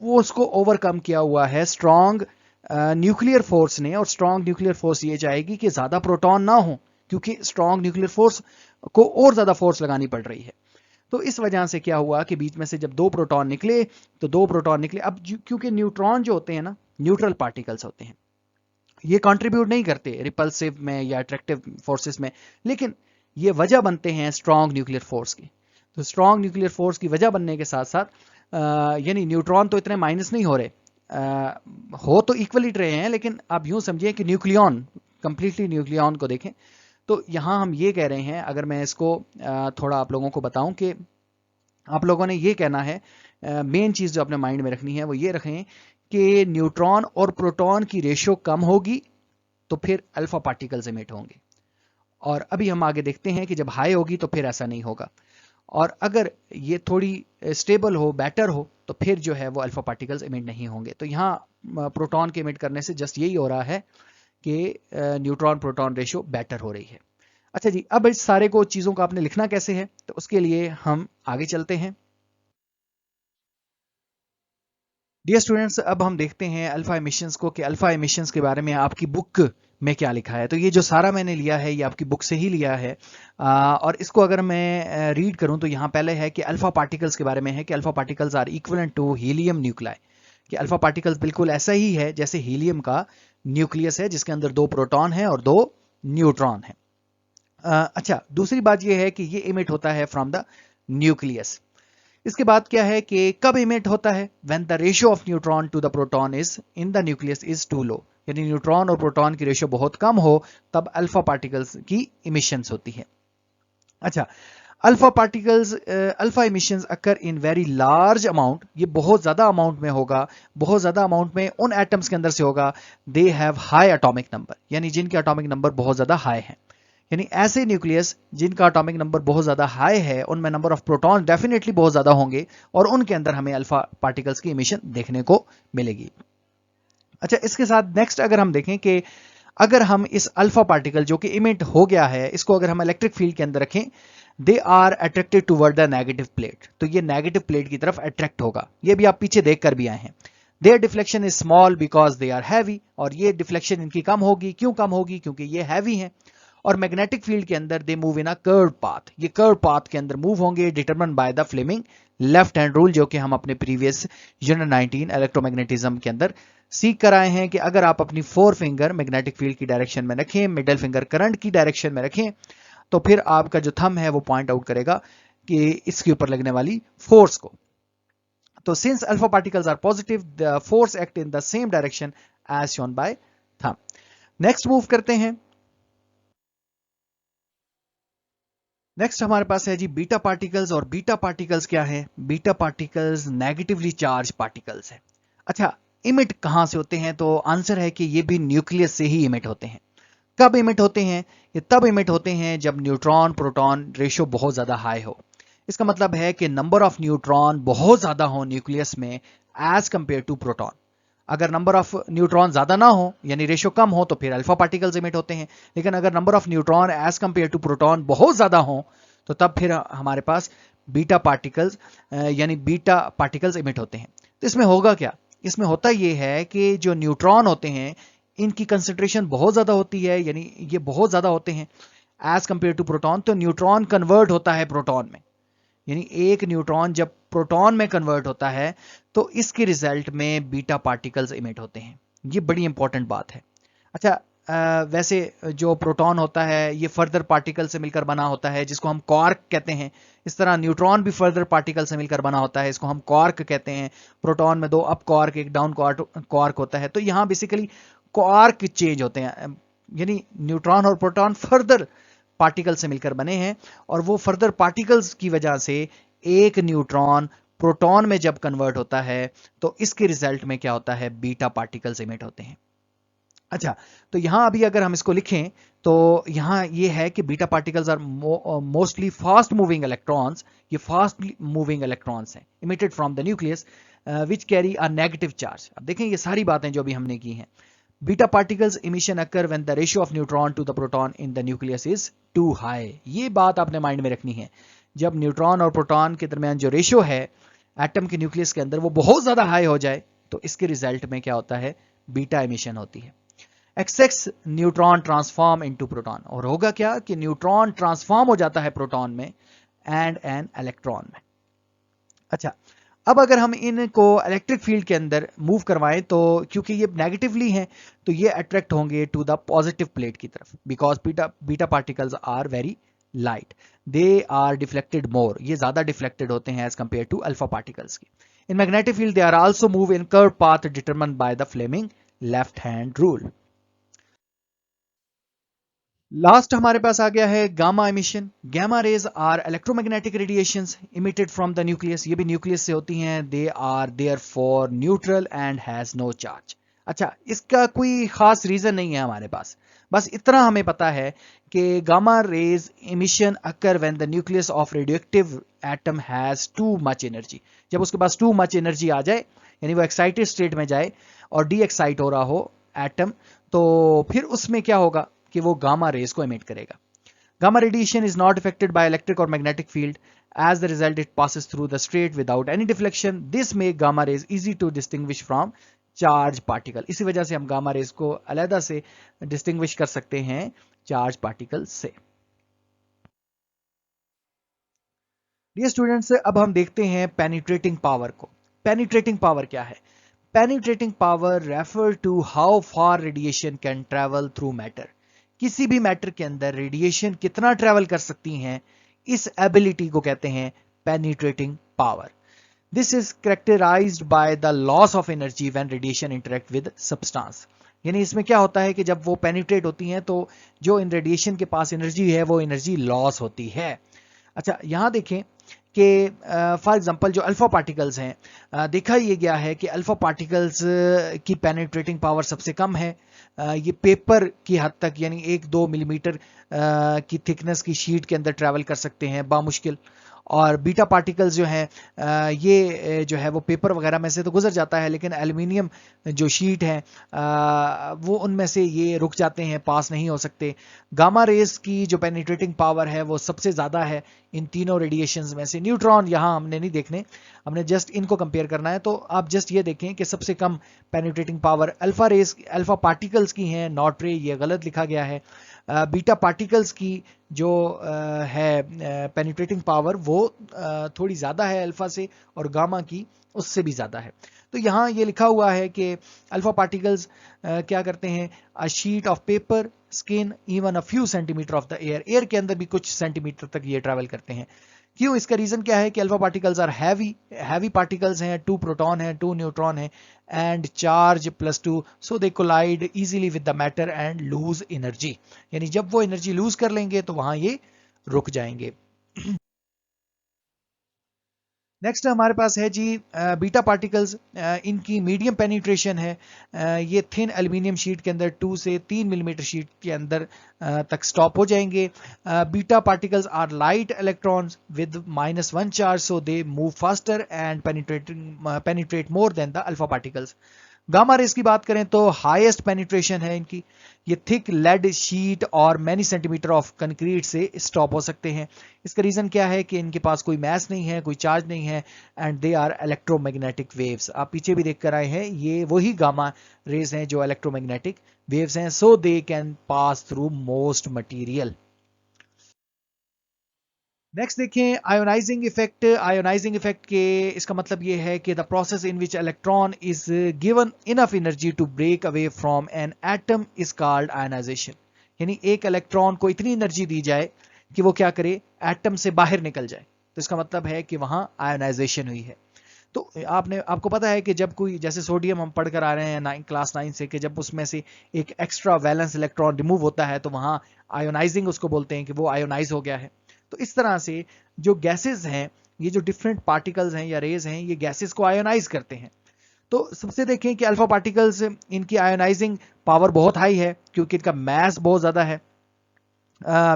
वो उसको ओवरकम किया हुआ है स्ट्रॉन्ग न्यूक्लियर फोर्स ने। और स्ट्रॉन्ग न्यूक्लियर फोर्स ये चाहेगी कि ज्यादा प्रोटॉन ना हो, क्योंकि स्ट्रॉन्ग न्यूक्लियर फोर्स को और ज्यादा फोर्स लगानी पड़ रही है। तो इस वजह से क्या हुआ कि बीच में से जब 2 प्रोटॉन निकले, तो 2 प्रोटॉन निकले। अब क्योंकि न्यूट्रॉन जो होते हैं ना, न्यूट्रल पार्टिकल्स होते हैं, ये कंट्रीब्यूट नहीं करते रिपल्सिव में या अट्रैक्टिव फोर्सेस में, लेकिन ये वजह बनते हैं स्ट्रॉन्ग न्यूक्लियर फोर्स की। तो स्ट्रॉन्ग न्यूक्लियर फोर्स की वजह बनने के साथ साथ यानी न्यूट्रॉन तो इतने माइनस नहीं हो रहे, हो तो इक्वली रहे हैं, लेकिन आप यूं समझिए कि न्यूक्लियन, कंप्लीटली न्यूक्लियन को देखें तो यहां हम ये कह रहे हैं, अगर मैं इसको थोड़ा आप लोगों को बताऊं कि आप लोगों ने ये कहना है, मेन चीज जो अपने माइंड में रखनी है वो ये रखें कि न्यूट्रॉन और प्रोटॉन की रेशियो कम होगी तो फिर अल्फा पार्टिकल्स एमिट होंगे, और अभी हम आगे देखते हैं कि जब हाई होगी तो फिर ऐसा नहीं होगा। और अगर ये थोड़ी स्टेबल हो, बेटर हो, तो फिर जो है वो अल्फा पार्टिकल्स एमिट नहीं होंगे। तो यहाँ प्रोटॉन के एमिट करने से जस्ट यही हो रहा है कि न्यूट्रॉन प्रोटॉन रेशियो बेटर हो रही है। अच्छा जी, अब इस सारे को चीजों को आपने लिखना कैसे है, तो उसके लिए हम आगे चलते हैं। डियर स्टूडेंट्स, अब हम देखते हैं अल्फा एमिशंस को, कि अल्फा एमिशंस के बारे में आपकी बुक में क्या लिखा है। तो ये जो सारा मैंने लिया है ये आपकी बुक से ही लिया है, और इसको अगर मैं रीड करूं तो यहाँ पहले है कि अल्फा पार्टिकल्स के बारे में है कि alpha particles are equivalent to helium nuclei, कि अल्फा पार्टिकल्स बिल्कुल ऐसा ही है जैसे हीलियम का न्यूक्लियस है जिसके अंदर 2 प्रोटॉन है और 2 न्यूट्रॉन है। अच्छा, दूसरी बात यह है कि ये इमिट होता है फ्रॉम द न्यूक्लियस। इसके बाद क्या है कि कब इमिट होता है, when the ratio of neutron to the proton is in the nucleus is too low, यानी न्यूट्रॉन और प्रोटॉन की रेशियो बहुत कम हो, तब अल्फा पार्टिकल्स की इमिशंस होती है। अच्छा, alpha particles, alpha emissions occur in very large amount, ये बहुत ज्यादा अमाउंट में होगा, बहुत ज्यादा अमाउंट में उन एटम्स के अंदर से होगा। They have high atomic number, यानी जिनके एटॉमिक नंबर बहुत ज्यादा हाई है, यानी ऐसे न्यूक्लियस जिनका एटॉमिक नंबर बहुत ज्यादा हाई है, उनमें नंबर ऑफ प्रोटॉन डेफिनेटली बहुत ज्यादा होंगे और उनके अंदर हमें अल्फा पार्टिकल्स की इमिशन देखने को मिलेगी। अच्छा, इसके साथ नेक्स्ट अगर हम देखें कि अगर हम इस अल्फा पार्टिकल जो कि इमिट हो गया है, इसको अगर हम इलेक्ट्रिक फील्ड के अंदर रखें, they are attracted toward the negative plate, तो ये नेगेटिव प्लेट की तरफ अट्रैक्ट होगा। ये भी आप पीछे देख कर भी आए हैं। Their deflection is small because they are heavy, और ये डिफ्लेक्शन इनकी कम होगी, क्यों कम होगी, क्योंकि ये हैवी है। और मैग्नेटिक फील्ड के अंदर they move in a curve path, ये कर्व पाथ के अंदर मूव होंगे, determined by the Fleming left hand rule, जो कि हम अपने प्रीवियस यूनिट 19 इलेक्ट्रोमैग्नेटिज्म के अंदर सीख कर आए हैं कि अगर आप अपनी 4 फिंगर मैग्नेटिक फील्ड की डायरेक्शन में रखें, मिडिल फिंगर करंट की डायरेक्शन में रखें, तो फिर आपका जो थंब है वो पॉइंट आउट करेगा कि इसके ऊपर लगने वाली फोर्स को। तो since alpha particles are positive, the force act in the same direction as shown by thumb. Next move करते हैं। नेक्स्ट हमारे पास है जी बीटा पार्टिकल्स, और बीटा पार्टिकल्स क्या है? Beta particles negatively charge particles है। अच्छा, इमिट कहां से होते हैं? तो आंसर है कि ये भी न्यूक्लियस से ही इमिट होते हैं। कब इमिट होते हैं? ये तब इमिट होते हैं जब न्यूट्रॉन प्रोटॉन रेशियो बहुत ज्यादा हाई हो। इसका मतलब है कि नंबर ऑफ न्यूट्रॉन बहुत ज्यादा हो न्यूक्लियस में एज कंपेयर टू प्रोटॉन। अगर नंबर ऑफ न्यूट्रॉन ज्यादा ना हो, यानी रेशियो कम हो, तो फिर अल्फा पार्टिकल्स इमिट होते हैं। लेकिन अगर number of neutron as compare to proton बहुत ज्यादा हो, तो तब फिर हमारे पास बीटा पार्टिकल्स यानी बीटा पार्टिकल्स इमिट होते हैं। तो इसमें होगा क्या? इसमें होता यह है कि जो न्यूट्रॉन होते हैं इनकी कंसेंट्रेशन बहुत ज्यादा होती है, यानी ये बहुत ज्यादा होते हैं एज कंपेयर टू प्रोटॉन। तो न्यूट्रॉन कन्वर्ट होता है प्रोटॉन में, यानी एक न्यूट्रॉन जब प्रोटॉन में कन्वर्ट होता है तो इसके रिजल्ट में बीटा पार्टिकल्स इमिट होते हैं। ये बड़ी इंपॉर्टेंट बात है। अच्छा, वैसे जो प्रोटॉन होता है ये फर्दर पार्टिकल से मिलकर बना होता है जिसको हम क्वार्क कहते हैं। इस तरह न्यूट्रॉन भी फर्दर पार्टिकल से मिलकर बना होता है, इसको हम क्वार्क कहते हैं। प्रोटॉन में 2 अप क्वार्क एक डाउन क्वार्क होता है। तो यहाँ बेसिकली क्वार्क चेंज होते हैं, यानी न्यूट्रॉन और प्रोटॉन फर्दर पार्टिकल से मिलकर बने हैं, और वो फर्दर पार्टिकल्स की वजह से एक न्यूट्रॉन प्रोटॉन में जब कन्वर्ट होता है तो इसके रिजल्ट में क्या होता है, बीटा पार्टिकल्स इमिट होते हैं। अच्छा, तो यहां अभी अगर हम इसको लिखें तो यहां ये है कि beta particles are mostly fast moving electrons. ये फास्ट मूविंग इलेक्ट्रॉन्स हैं emitted from the nucleus which carry a negative charge. अब देखें ये सारी बातें जो अभी हमने की हैं। Beta particles emission occur when the ratio of neutron to the proton in the nucleus is too high. ये बात आपने माइंड में रखनी है। जब न्यूट्रॉन और प्रोटॉन के दरमियान जो रेशियो है एटम के न्यूक्लियस के अंदर वो बहुत ज्यादा हाई हो जाए तो इसके रिजल्ट में क्या होता है, बीटा इमिशन होती है। Excess neutron transform into proton, और होगा क्या कि न्यूट्रॉन ट्रांसफॉर्म हो जाता है प्रोटॉन में एंड एन इलेक्ट्रॉन में। अच्छा, अब अगर हम इनको इलेक्ट्रिक फील्ड के अंदर मूव करवाएं तो क्योंकि ये नेगेटिवली हैं तो ये अट्रैक्ट होंगे टू द पॉजिटिव प्लेट की तरफ, because beta particles are very light, they are deflected more, ये ज्यादा डिफ्लेक्टेड होते हैं as compare to alpha particles की। In magnetic field they are also move in curve path determined by the Fleming left hand rule. Last हमारे पास आ गया है gamma emission. Gamma rays are electromagnetic radiations emitted from the nucleus. ये भी nucleus से होती हैं। They are therefore neutral and has no charge. अच्छा, इसका कोई खास रीजन नहीं है हमारे पास, बस इतना हमें पता है कि gamma rays emission occur when the nucleus of radioactive atom has too much energy. जब उसके पास टू मच एनर्जी आ जाए, यानी वो एक्साइटेड स्टेट में जाए और डी एक्साइट हो रहा हो एटम, तो फिर उसमें क्या होगा कि वो गामा रेज को एमिट करेगा। Gamma radiation is not affected by electric और magnetic field, as the result it passes through the straight without any deflection. This make gamma rays easy to distinguish from charge particle. इसी वजह से हम gamma rays को अलग से distinguish कर सकते हैं चार्ज पार्टिकल से। डियर स्टूडेंट्स, अब हम देखते हैं पेनिट्रेटिंग पावर को। पेनिट्रेटिंग पावर क्या है? Penetrating power refer to how far radiation can travel through matter. किसी भी मैटर के अंदर रेडिएशन कितना ट्रेवल कर सकती हैं, इस एबिलिटी को कहते हैं penetrating power. This is characterized by the loss of energy when radiation interact with substance. यानी इसमें क्या होता है कि जब वो पेनिट्रेट होती हैं तो जो इन रेडिएशन के पास एनर्जी है वो एनर्जी लॉस होती है। अच्छा, यहां देखें कि फॉर एग्जांपल जो अल्फा पार्टिकल्स हैं, देखा ये गया है कि अल्फा पार्टिकल्स की पेनिट्रेटिंग पावर सबसे कम है। ये पेपर की हद तक, यानी 1-2 मिलीमीटर की थिकनेस की शीट के अंदर ट्रैवल कर सकते हैं बामुश्किल। और बीटा पार्टिकल्स जो हैं ये जो है वो पेपर वगैरह में से तो गुजर जाता है, लेकिन एल्युमिनियम जो शीट है वो उनमें से ये रुक जाते हैं, पास नहीं हो सकते। गामा रेज की जो पेनिट्रेटिंग पावर है वो सबसे ज़्यादा है इन तीनों रेडिएशंस में से। न्यूट्रॉन यहाँ हमने नहीं देखने, हमने जस्ट इनको कंपेयर करना है। तो आप जस्ट ये देखें कि सबसे कम पेनिट्रेटिंग पावर अल्फा पार्टिकल्स की हैं, नॉट रे, ये गलत लिखा गया है। बीटा पार्टिकल्स की जो है पेनिट्रेटिंग पावर वो थोड़ी ज़्यादा है अल्फा से, और गामा की उससे भी ज़्यादा है। तो यहाँ ये लिखा हुआ है कि अल्फा पार्टिकल्स क्या करते हैं, a sheet of paper, skin, even a few centimetre of the air. Air के अंदर भी कुछ सेंटीमीटर तक ये ट्रैवल करते हैं। क्यों? इसका रीजन क्या है कि alpha particles are heavy particles हैं, 2 प्रोटॉन हैं, 2 न्यूट्रॉन हैं and charge +2, so they collide easily with the matter and lose energy. यानी जब वो एनर्जी लूज कर लेंगे तो वहां ये रुक जाएंगे। नेक्स्ट हमारे पास है जी बीटा पार्टिकल्स। इनकी मीडियम पेनिट्रेशन है। ये थिन एल्यूमिनियम शीट के अंदर 2 से 3 मिलीमीटर शीट के अंदर तक स्टॉप हो जाएंगे। Beta particles are light electrons with -1 charge, so they move faster and penetrate more than the alpha particles. Gamma rays की बात करें तो हाईएस्ट पेनिट्रेशन है इनकी। ये थिक लेड शीट और मैनी सेंटीमीटर ऑफ कंक्रीट से स्टॉप हो सकते हैं। इसका रीजन क्या है कि इनके पास कोई मैस नहीं है, कोई चार्ज नहीं है, and they are electromagnetic waves. आप पीछे भी देख कर आए हैं, ये वही गामा रेज हैं जो इलेक्ट्रोमैग्नेटिक वेव्स हैं। So they can pass through most material. Next देखें आयोनाइजिंग इफेक्ट। आयोनाइजिंग इफेक्ट के इसका मतलब ये है कि the process in which electron is given enough energy to break away from an atom is called ionisation. यानी एक इलेक्ट्रॉन को इतनी एनर्जी दी जाए कि वो क्या करे, एटम से बाहर निकल जाए, तो इसका मतलब है कि वहां आयोनाइजेशन हुई है। तो आपको पता है कि जब कोई, जैसे सोडियम हम पढ़कर आ रहे हैं क्लास 9 से, कि जब उसमें से एक एक्स्ट्रा वैलेंस इलेक्ट्रॉन रिमूव होता है तो वहां आयोनाइजिंग उसको बोलते हैं कि वो आयोनाइज हो गया है। तो इस तरह से जो गैसेस हैं, ये जो डिफरेंट पार्टिकल्स हैं या रेज हैं, ये गैसेस को आयोनाइज करते हैं। तो सबसे देखें कि अल्फा पार्टिकल्स, इनकी आयोनाइजिंग पावर बहुत हाई है क्योंकि इनका मास बहुत ज्यादा है।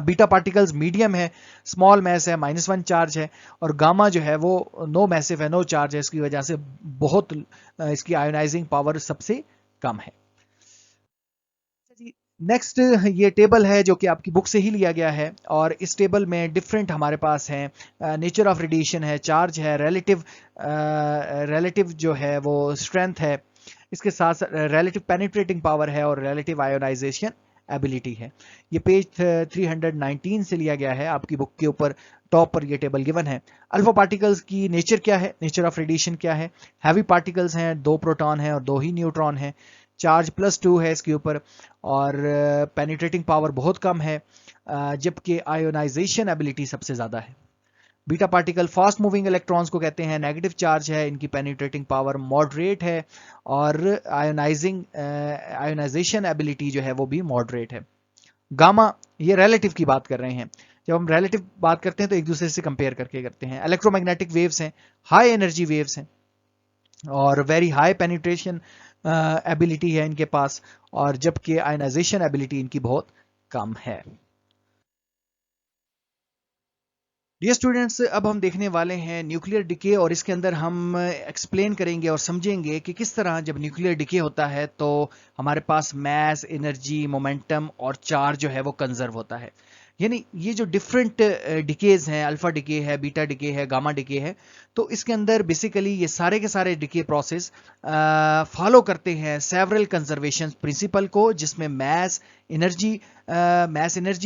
बीटा पार्टिकल्स मीडियम है, स्मॉल मैस है, -1 चार्ज है, और गामा जो है वो नो मैसिव है, नो चार्ज है, इसकी वजह से बहुत इसकी आयोनाइजिंग पावर सबसे कम है। नेक्स्ट ये टेबल है जो कि आपकी बुक से ही लिया गया है, और इस टेबल में डिफरेंट हमारे पास हैं, नेचर ऑफ रेडिएशन है, चार्ज है, रिलेटिव जो है वो स्ट्रेंथ है, इसके साथ रिलेटिव पेनिट्रेटिंग पावर है, और रिलेटिव आयोनाइजेशन एबिलिटी है। ये पेज 319 से लिया गया है, आपकी बुक के ऊपर टॉप पर ये टेबल गिवन है। अल्फा पार्टिकल्स की नेचर क्या है, नेचर ऑफ रेडिएशन क्या है। हैवी पार्टिकल्स हैं, 2 प्रोटॉन हैं और 2 ही न्यूट्रॉन हैं, चार्ज +2 है इसके ऊपर, और पेनिट्रेटिंग पावर बहुत कम है, जबकि आयोनाइजेशन एबिलिटी सबसे ज्यादा है। Beta particle fast moving electrons को कहते हैं, नेगेटिव चार्ज है, इनकी पेनिट्रेटिंग पावर मॉडरेट है, और आयोनाइजेशन एबिलिटी जो है वो भी मॉडरेट है। गामा, ये रिलेटिव की बात कर रहे हैं। जब हम रिलेटिव बात करते हैं तो एक दूसरे से कंपेयर करके करते हैं। इलेक्ट्रोमैग्नेटिक वेव्स हैं, हाई एनर्जी वेव्स हैं, और वेरी हाई पेनिट्रेशन एबिलिटी है इनके पास, और जबकि आयनाइजेशन एबिलिटी इनकी बहुत कम है। डियर स्टूडेंट्स, अब हम देखने वाले हैं न्यूक्लियर डिके, और इसके अंदर हम एक्सप्लेन करेंगे और समझेंगे कि किस तरह जब न्यूक्लियर डिके होता है तो हमारे पास मैस, एनर्जी, मोमेंटम और चार्ज जो है वो कंजर्व होता है। यानी ये जो डिफरेंट डिकेज हैं, अल्फा डिके है, बीटा डिके है, गामा डिके है, तो इसके अंदर बेसिकली ये सारे के सारे डिके प्रोसेस फॉलो करते हैं सेवरल कंजर्वेशन प्रिंसिपल को, जिसमें मैस एनर्जी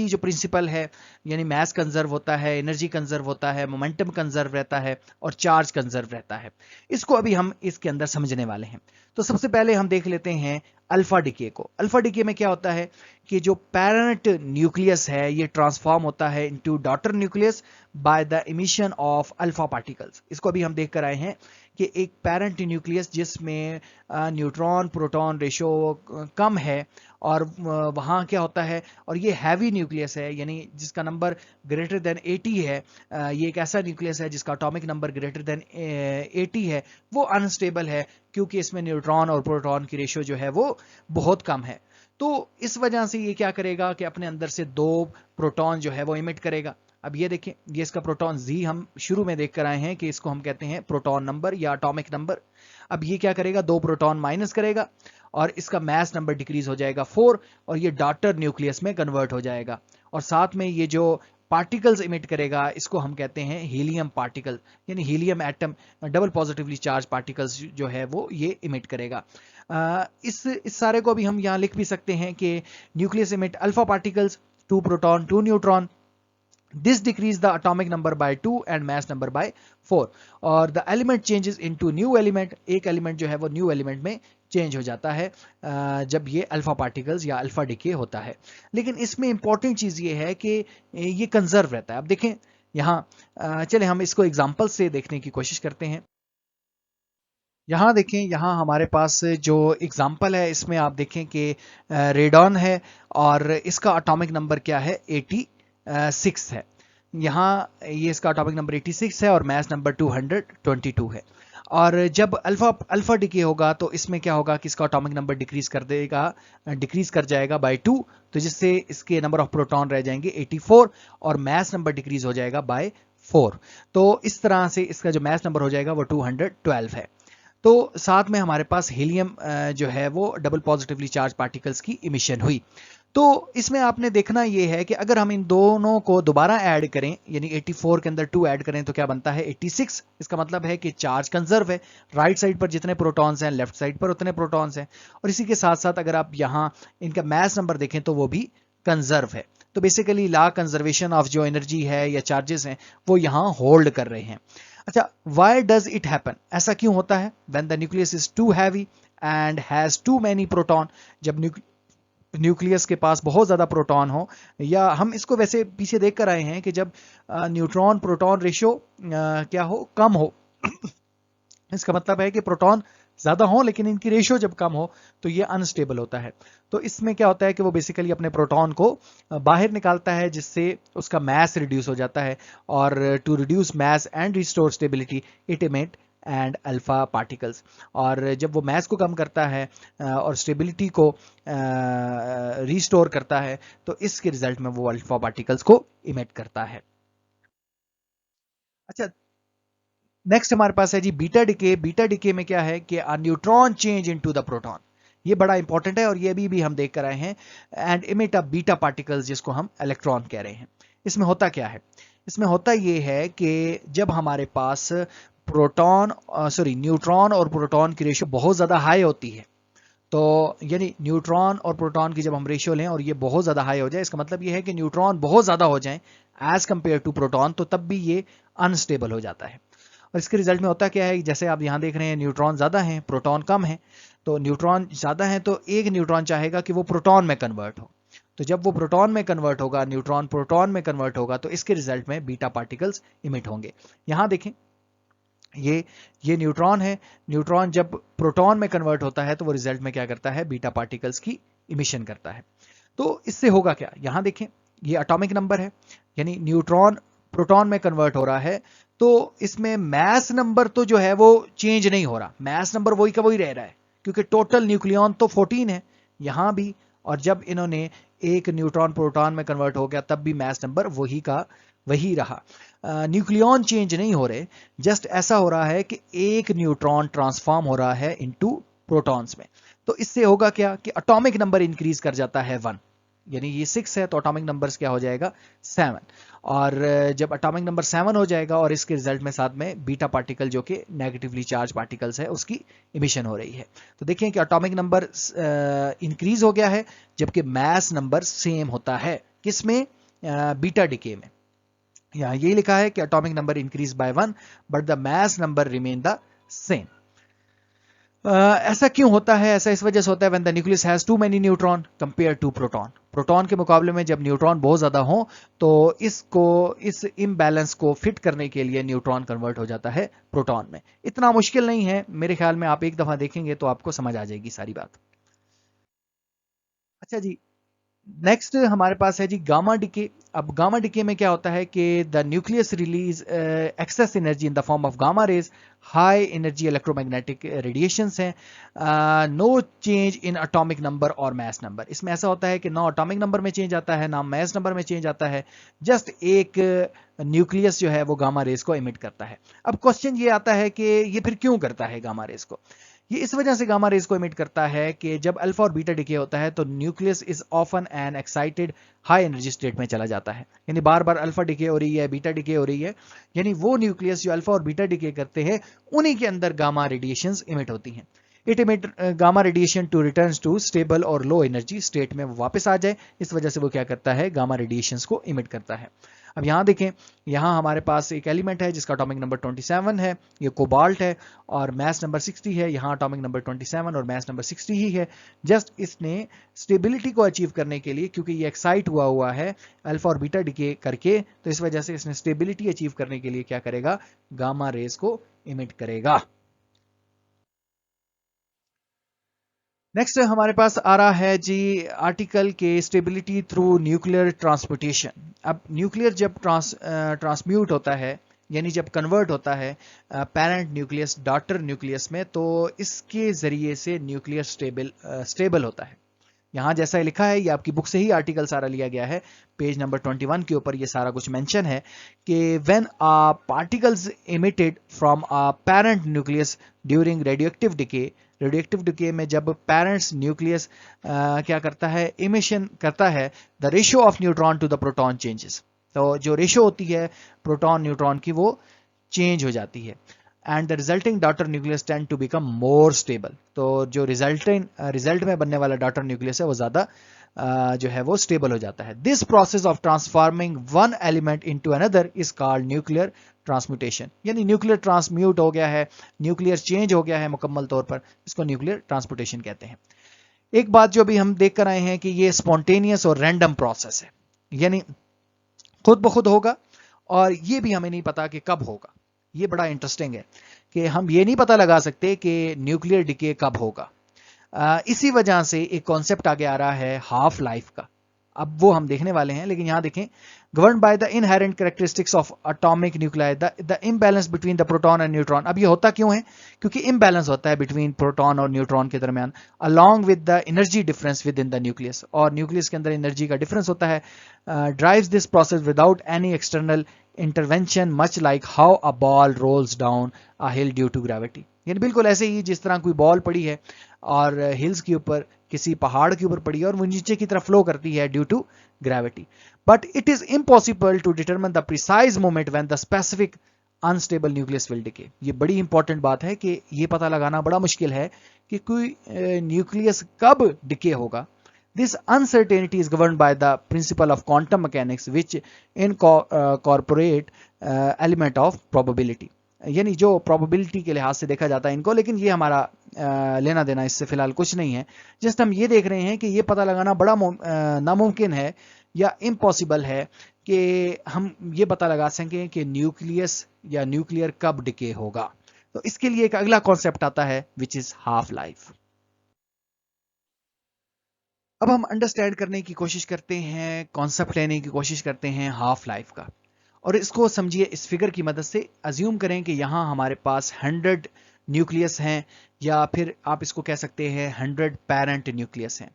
जो प्रिंसिपल है, यानी मैस कंजर्व होता है, एनर्जी कंजर्व होता है, मोमेंटम कंजर्व रहता है, और चार्ज कंजर्व रहता है। इसको अभी हम इसके अंदर समझने वाले हैं। तो सबसे पहले हम देख लेते हैं अल्फा डिके को। अल्फा डिके में क्या होता है कि जो पैरेंट न्यूक्लियस है ये ट्रांसफॉर्म होता है into daughter nucleus by the emission of alpha particles. इसको अभी हम देख कर आए हैं कि एक पैरेंट न्यूक्लियस जिसमें न्यूट्रॉन प्रोटॉन रेशो कम है, और वहाँ क्या होता है, और ये हैवी न्यूक्लियस है, यानी जिसका नंबर ग्रेटर देन 80 है। ये एक ऐसा न्यूक्लियस है जिसका एटॉमिक नंबर ग्रेटर देन 80 है, वो अनस्टेबल है क्योंकि इसमें न्यूट्रॉन और प्रोटॉन की रेशो जो है वो बहुत कम है। तो इस वजह से ये क्या करेगा कि अपने अंदर से 2 प्रोटॉन जो है वो इमिट करेगा। अब ये देखें, ये इसका प्रोटॉन Z हम शुरू में देख कर आए हैं कि इसको हम कहते हैं प्रोटॉन नंबर या एटॉमिक नंबर। अब ये क्या करेगा, 2 प्रोटॉन माइनस करेगा, और इसका मास नंबर डिक्रीज हो जाएगा 4, और ये डॉटर न्यूक्लियस में कन्वर्ट हो जाएगा। और साथ में ये जो पार्टिकल्स इमिट करेगा इसको हम कहते हैं हीलियम पार्टिकल, यानी helium atom double positively charge particles जो है वो ये इमिट करेगा। इस सारे को भी हम यहाँ लिख भी सकते हैं कि nucleus emit alpha particles, 2 proton 2 neutron, this decrease the atomic number by 2 and mass number by 4, और the element changes into new element, एक element जो है वो new element में चेंज हो जाता है जब ये अल्फा पार्टिकल्स या अल्फा डिके होता है। लेकिन इसमें इंपॉर्टेंट चीज ये है कि ये कंजर्व रहता है। अब देखें यहाँ, चले हम इसको एग्जांपल से देखने की कोशिश करते हैं। यहाँ देखें, यहाँ हमारे पास जो एग्जाम्पल है इसमें आप देखें कि रेडॉन है, और इसका एटॉमिक नंबर क्या है, 86 है। यहाँ ये इसका एटॉमिक नंबर 86 है और मास नंबर 222 है। और जब अल्फा डिके होगा तो इसमें क्या होगा कि इसका एटॉमिक नंबर डिक्रीज कर जाएगा बाय 2, तो जिससे इसके नंबर ऑफ प्रोटॉन रह जाएंगे 84, और मास नंबर डिक्रीज हो जाएगा बाय 4। तो इस तरह से इसका जो मास नंबर हो जाएगा वो 212 है। तो साथ में हमारे पास हीलियम जो है वो डबल पॉजिटिवली चार्ज पार्टिकल्स की इमिशन हुई। तो इसमें आपने देखना ये है कि अगर हम इन दोनों को दोबारा ऐड करें, यानी 84 के अंदर 2 ऐड करें तो क्या बनता है, 86। इसका मतलब है कि चार्ज कंजर्व है, राइट साइड पर जितने प्रोटॉन्स हैं लेफ्ट साइड पर उतने प्रोटॉन्स हैं। और इसी के साथ साथ अगर आप यहाँ इनका मास नंबर देखें तो वो भी कंजर्व है। तो बेसिकली लॉ कंजर्वेशन ऑफ जो एनर्जी है या चार्जेस हैं वो यहाँ होल्ड कर रहे हैं। अच्छा, व्हाई डज इट हैपन, ऐसा क्यों होता है? When the nucleus is too heavy and has too many proton, जब न्यूक्लियस के पास बहुत ज़्यादा प्रोटॉन हो, या हम इसको वैसे पीछे देख कर आए हैं कि जब न्यूट्रॉन प्रोटॉन रेशियो क्या हो, कम हो इसका मतलब है कि प्रोटॉन ज़्यादा हो लेकिन इनकी रेशियो जब कम हो तो ये अनस्टेबल होता है। तो इसमें क्या होता है कि वो बेसिकली अपने प्रोटॉन को बाहर निकालता है, जिससे उसका मास रिड्यूस हो जाता है, और to reduce mass and restore stability it emit and alpha particles. और जब वो मास को कम करता है और स्टेबिलिटी को रिस्टोर करता है तो इसके रिजल्ट में वो अल्फा पार्टिकल्स को इमिट करता है। अच्छा, नेक्स्ट हमारे पास है जी बीटा डिके। बीटा डिके में क्या है कि a neutron change into the proton, ये बड़ा इंपॉर्टेंट है और ये भी हम देख कर आए हैं, and emit a beta particles जिसको हम इलेक्ट्रॉन कह रहे हैं। इसमें होता क्या है? इसमें होता ये है कि जब हमारे पास न्यूट्रॉन और प्रोटॉन की रेशियो बहुत ज़्यादा हाई होती है, तो यानी न्यूट्रॉन और प्रोटॉन की जब हम रेशियो लें और ये बहुत ज़्यादा हाई हो जाए, इसका मतलब ये है कि न्यूट्रॉन बहुत ज़्यादा हो जाए एज कंपेयर टू प्रोटॉन, तो तब भी ये अनस्टेबल हो जाता है। और इसके रिजल्ट में होता क्या है, जैसे आप यहाँ देख रहे हैं न्यूट्रॉन ज़्यादा हैं, प्रोटॉन कम है। तो न्यूट्रॉन ज़्यादा है तो एक न्यूट्रॉन चाहेगा कि वो प्रोटॉन में कन्वर्ट हो, तो जब वो प्रोटॉन में कन्वर्ट होगा, न्यूट्रॉन प्रोटॉन में कन्वर्ट होगा, तो इसके रिजल्ट में बीटा पार्टिकल्स इमिट होंगे। यहाँ देखें, ये न्यूट्रॉन है, न्यूट्रॉन जब प्रोटॉन में कन्वर्ट होता है तो वो रिजल्ट में क्या करता है, बीटा पार्टिकल्स की इमिशन करता है। तो इससे होगा क्या, यहाँ देखें, ये एटॉमिक नंबर है, यानी न्यूट्रॉन प्रोटॉन में कन्वर्ट हो रहा है, तो इसमें मास नंबर तो जो है वो चेंज नहीं हो रहा, मास नंबर वही का वही रह रहा है, क्योंकि टोटल न्यूक्लियॉन तो 14 है यहाँ भी, और जब इन्होंने एक न्यूट्रॉन प्रोटॉन में कन्वर्ट हो गया तब भी मास नंबर वही का वही रहा। न्यूक्लियॉन चेंज नहीं हो रहे, जस्ट ऐसा हो रहा है कि एक न्यूट्रॉन ट्रांसफॉर्म हो रहा है इनटू प्रोटॉन्स में। तो इससे होगा क्या कि एटॉमिक नंबर इंक्रीज कर जाता है 1, यानी ये 6 है तो एटॉमिक नंबर क्या हो जाएगा, 7। और जब एटॉमिक नंबर 7 हो जाएगा और इसके रिजल्ट में साथ में बीटा पार्टिकल जो कि नेगेटिवली चार्ज पार्टिकल्स है उसकी इमिशन हो रही है। तो देखें कि एटॉमिक नंबर इंक्रीज हो गया है जबकि मास नंबर सेम होता है, किसमें, बीटा डिके में। यहाँ ये लिखा है कि atomic number increase by 1 but the mass number remain the same. ऐसा क्यों होता है? ऐसा इस वजह से होता है when the nucleus has too many neutron compare to proton. Proton के मुकाबले में जब न्यूट्रॉन बहुत ज्यादा हो तो इस इम्बैलेंस को फिट करने के लिए न्यूट्रॉन कन्वर्ट हो जाता है प्रोटॉन में। इतना मुश्किल नहीं है, मेरे ख्याल में आप एक दफा देखेंगे तो आपको समझ आ जाएगी सारी बात। अच्छा जी, नेक्स्ट हमारे पास है जी गामा डिके। अब गामा डिके में क्या होता है कि the nucleus release excess energy in the form of gamma rays, high energy electromagnetic radiations हैं, no change in atomic number और मास नंबर। इसमें ऐसा होता है कि ना एटॉमिक नंबर में चेंज आता है ना मास नंबर में चेंज आता है, जस्ट एक न्यूक्लियस जो है वो गामा रेज को इमिट करता है। अब क्वेश्चन ये आता है कि ये फिर क्यों करता है गामा रेज को? ये इस वजह से गामा रेज को इमिट करता है कि जब अल्फा और बीटा डिके होता है तो nucleus is often N excited high energy state में चला जाता है, यानी बार बार अल्फा डिके हो रही है, बीटा डिके हो रही है, यानी वो न्यूक्लियस जो अल्फा और बीटा डिके करते हैं उन्हीं के अंदर गामा रेडिएशंस इमिट होती हैं। It emit gamma radiation to returns to stable और लो एनर्जी स्टेट में वो वापस आ जाए, इस वजह से वो क्या करता है, गामा रेडिएशंस को इमिट करता है। अब यहाँ देखें, यहाँ हमारे पास एक एलिमेंट है जिसका एटॉमिक नंबर 27 है, ये कोबाल्ट है और मास नंबर 60 है। यहाँ एटॉमिक नंबर 27 और मास नंबर 60 ही है। जस्ट इसने स्टेबिलिटी को अचीव करने के लिए, क्योंकि ये एक्साइट हुआ है अल्फा और बीटा डिके करके, तो इस वजह से इसने स्टेबिलिटी अचीव करने के लिए क्या करेगा, गामा रेज को इमिट करेगा। नेक्स्ट हमारे पास आ रहा है जी आर्टिकल के स्टेबिलिटी थ्रू न्यूक्लियर ट्रांसम्यूटेशन। अब न्यूक्लियर जब ट्रांसम्यूट होता है, यानी जब कन्वर्ट होता है पेरेंट न्यूक्लियस डॉटर न्यूक्लियस में, तो इसके जरिए से न्यूक्लियर स्टेबल होता है। यहाँ जैसा लिखा है, ये आपकी बुक से ही आर्टिकल सारा लिया गया है, पेज नंबर 21 के ऊपर ये सारा कुछ मेंशन है कि when a particles emitted from a parent nucleus during radioactive decay में जब पेरेंट्स न्यूक्लियस क्या करता है, इमिशन करता है, the ratio of neutron to the proton changes. तो जो रेशियो होती है प्रोटॉन न्यूट्रॉन की वो चेंज हो जाती है, and the resulting daughter nucleus tend to become more stable. तो जो रिजल्ट में बनने वाला डॉटर न्यूक्लियस है वो ज्यादा जो है वो स्टेबल हो जाता है। This process of transforming one element into another is called nuclear transmutation. यानी न्यूक्लियर ट्रांसम्यूट हो गया है, न्यूक्लियर चेंज हो गया है मुकम्मल तौर पर, इसको न्यूक्लियर ट्रांसम्यूटेशन कहते हैं। एक बात जो भी हम देख कर आए हैं कि ये स्पॉन्टेनियस और रैंडम प्रोसेस है, यानी खुद ब खुद होगा और ये भी हमें नहीं पता कि कब होगा। ये बड़ा इंटरेस्टिंग है कि हम ये नहीं पता लगा सकते कि न्यूक्लियर डिके कब होगा। इसी वजह से एक कॉन्सेप्ट आगे आ रहा है हाफ लाइफ का। अब वो हम देखने वाले हैं, लेकिन यहां देखें, govern by the inherent characteristics of atomic nuclei, the imbalance between the proton and neutron. अब ये होता क्यों है? क्योंकि इम्बैलेंस होता है बिटवीन प्रोटॉन और न्यूट्रॉन के दरमियान, along with the energy difference within the nucleus, और न्यूक्लियस के अंदर एनर्जी का डिफरेंस होता है। Drives this process without any external intervention, much like how a ball rolls down a hill due to gravity. यानी बिल्कुल ऐसे ही जिस तरह कोई बॉल पड़ी है और हिल्स के ऊपर, किसी पहाड़ के ऊपर पड़ी है और वो नीचे की तरफ फ्लो करती है due to gravity. But it is impossible to determine the precise moment when the specific unstable nucleus will decay. ये बड़ी इंपॉर्टेंट बात है कि ये पता लगाना बड़ा मुश्किल है कि कोई न्यूक्लियस कब डिके होगा। This uncertainty is governed by the principle of quantum mechanics, which incorporate element of probability। यानी जो probability के लिहाज से देखा जाता है इनको, लेकिन ये हमारा लेना देना इससे फिलहाल कुछ नहीं है। जस्ट हम ये देख रहे हैं कि ये पता लगाना बड़ा नामुमकिन है या इम्पॉसिबल है कि हम ये पता लगा सकें कि न्यूक्लियस या न्यूक्लियर कब डिके होगा। तो इसके लिए एक अगला कॉन्सेप्ट आता है विच इज हाफ लाइफ। अब हम अंडरस्टैंड करने की कोशिश करते हैं, कॉन्सेप्ट लेने की कोशिश करते हैं हाफ लाइफ का, और इसको समझिए इस फिगर की मदद से। अज्यूम करें कि यहाँ हमारे पास 100 न्यूक्लियस हैं, या फिर आप इसको कह सकते हैं 100 पेरेंट न्यूक्लियस हैं।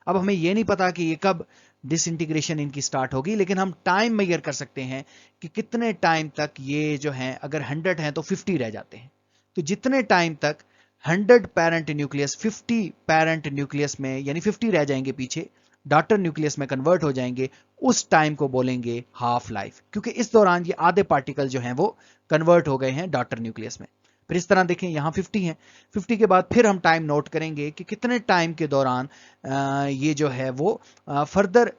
अब हमें यह नहीं पता कि ये कब डिसइंटीग्रेशन इनकी स्टार्ट होगी, लेकिन हम टाइम मेजर कर सकते हैं कि कितने टाइम तक ये जो हैं, अगर 100 हैं तो 50 रह जाते हैं। तो जितने टाइम तक 100 पेरेंट न्यूक्लियस 50 पेरेंट न्यूक्लियस में, यानी 50 रह जाएंगे पीछे, डॉटर न्यूक्लियस में कन्वर्ट हो जाएंगे, उस टाइम को बोलेंगे हाफ लाइफ, क्योंकि इस दौरान ये आधे पार्टिकल जो हैं वो कन्वर्ट हो गए हैं डॉटर न्यूक्लियस में। फिर इस तरह देखें, यहाँ 50 हैं, 50 के बाद फिर हम टाइम नोट करेंगे कि कितने टाइम के दौरान ये जो है वो फर्दर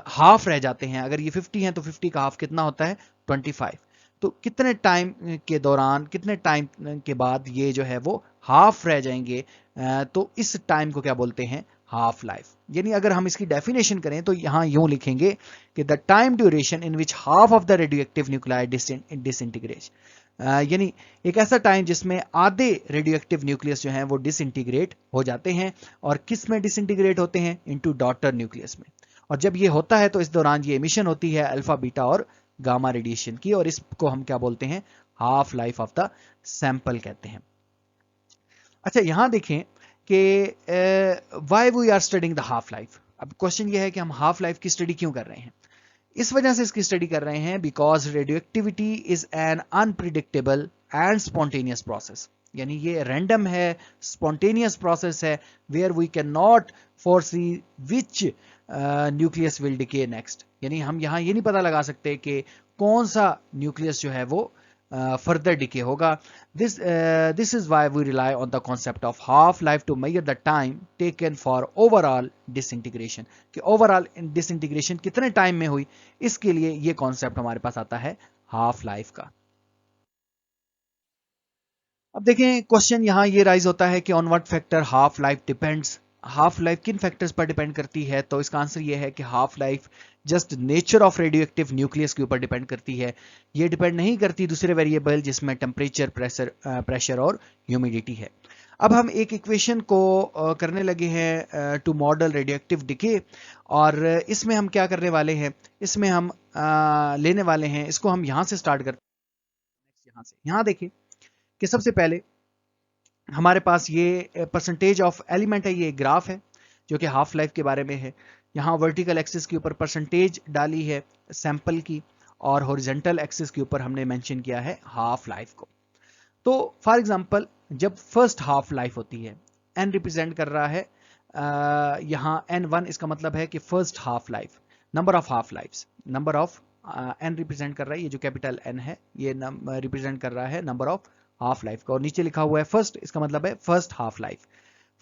हाफ रह जाते हैं। अगर ये 50 हैं तो 50 का हाफ कितना होता है? 25। तो कितने टाइम के दौरान, कितने टाइम के बाद ये जो है वो हाफ रह जाएंगे, तो इस टाइम को क्या बोलते हैं? Half life. यानी अगर हम इसकी डेफिनेशन करें तो यहां यूं लिखेंगे कि the time duration in which half of the radioactive nuclei disintegrate, यानी एक ऐसा टाइम जिसमें आधे रेडियोएक्टिव न्यूक्लियस जो हैं वो डिसइंटीग्रेट हो जाते हैं। और किस में डिसइंटीग्रेट होते हैं? इनटू डॉटर न्यूक्लियस में। और जब ये होता है तो इस दौरान ये एमिशन होती है अल्फा, बीटा और गामा रेडिएशन की, और इसको हम क्या बोलते हैं? Half life of the sample कहते हैं। अच्छा, यहां देखें कि why we are studying the half life. अब क्वेश्चन ये है कि हम हाफ लाइफ की स्टडी क्यों कर रहे हैं? इस वजह से इसकी स्टडी कर रहे हैं because radioactivity is an unpredictable and spontaneous process. यानी ये रैंडम है, स्पॉन्टेनियस प्रोसेस है, where we can not foresee which nucleus will decay next. यानी हम यहाँ ये नहीं पता लगा सकते कि कौन सा न्यूक्लियस जो है वो फर्दर डिके होगा। This is why we rely on the concept of half life to measure the time taken for overall disintegration, कि overall disintegration कितने टाइम में हुई, इसके लिए ये कॉन्सेप्ट हमारे पास आता है हाफ लाइफ का। अब देखें, क्वेश्चन यहां ये राइज होता है कि on what factor half life depends. Half life किन फैक्टर्स पर डिपेंड करती है? तो इसका आंसर ये है कि half life just nature of radioactive nucleus के ऊपर डिपेंड करती है। ये डिपेंड नहीं करती दूसरे वेरिएबल जिसमें टेम्परेचर, प्रेशर और ह्यूमिडिटी है। अब हम एक इक्वेशन को करने लगे हैं टू मॉडल रेडियोएक्टिव डिके, और इसमें हम क्या करने वाले हैं? इसमें हम लेने वाले हैं, इसको हम यहां से स्टार्ट करते हैं। यहां देखिए कि सबसे पहले हमारे पास ये परसेंटेज ऑफ एलिमेंट है, ये ग्राफ है जो कि हाफ लाइफ के बारे में है। यहाँ वर्टिकल एक्सिस के ऊपर परसेंटेज डाली है सैंपल की, और हॉरिजॉन्टल एक्सिस के ऊपर हमने मेंशन किया है हाफ लाइफ को। तो फॉर एग्जांपल, जब फर्स्ट हाफ लाइफ होती है, n रिप्रेजेंट कर रहा है यहाँ n1, इसका मतलब है कि first half life, number of half lifes, number of n represent कर रहा है, ये जो कैपिटल N है ये रिप्रेजेंट कर रहा है नंबर ऑफ हाफ लाइफ का, और नीचे लिखा हुआ है फर्स्ट, इसका मतलब है first half life.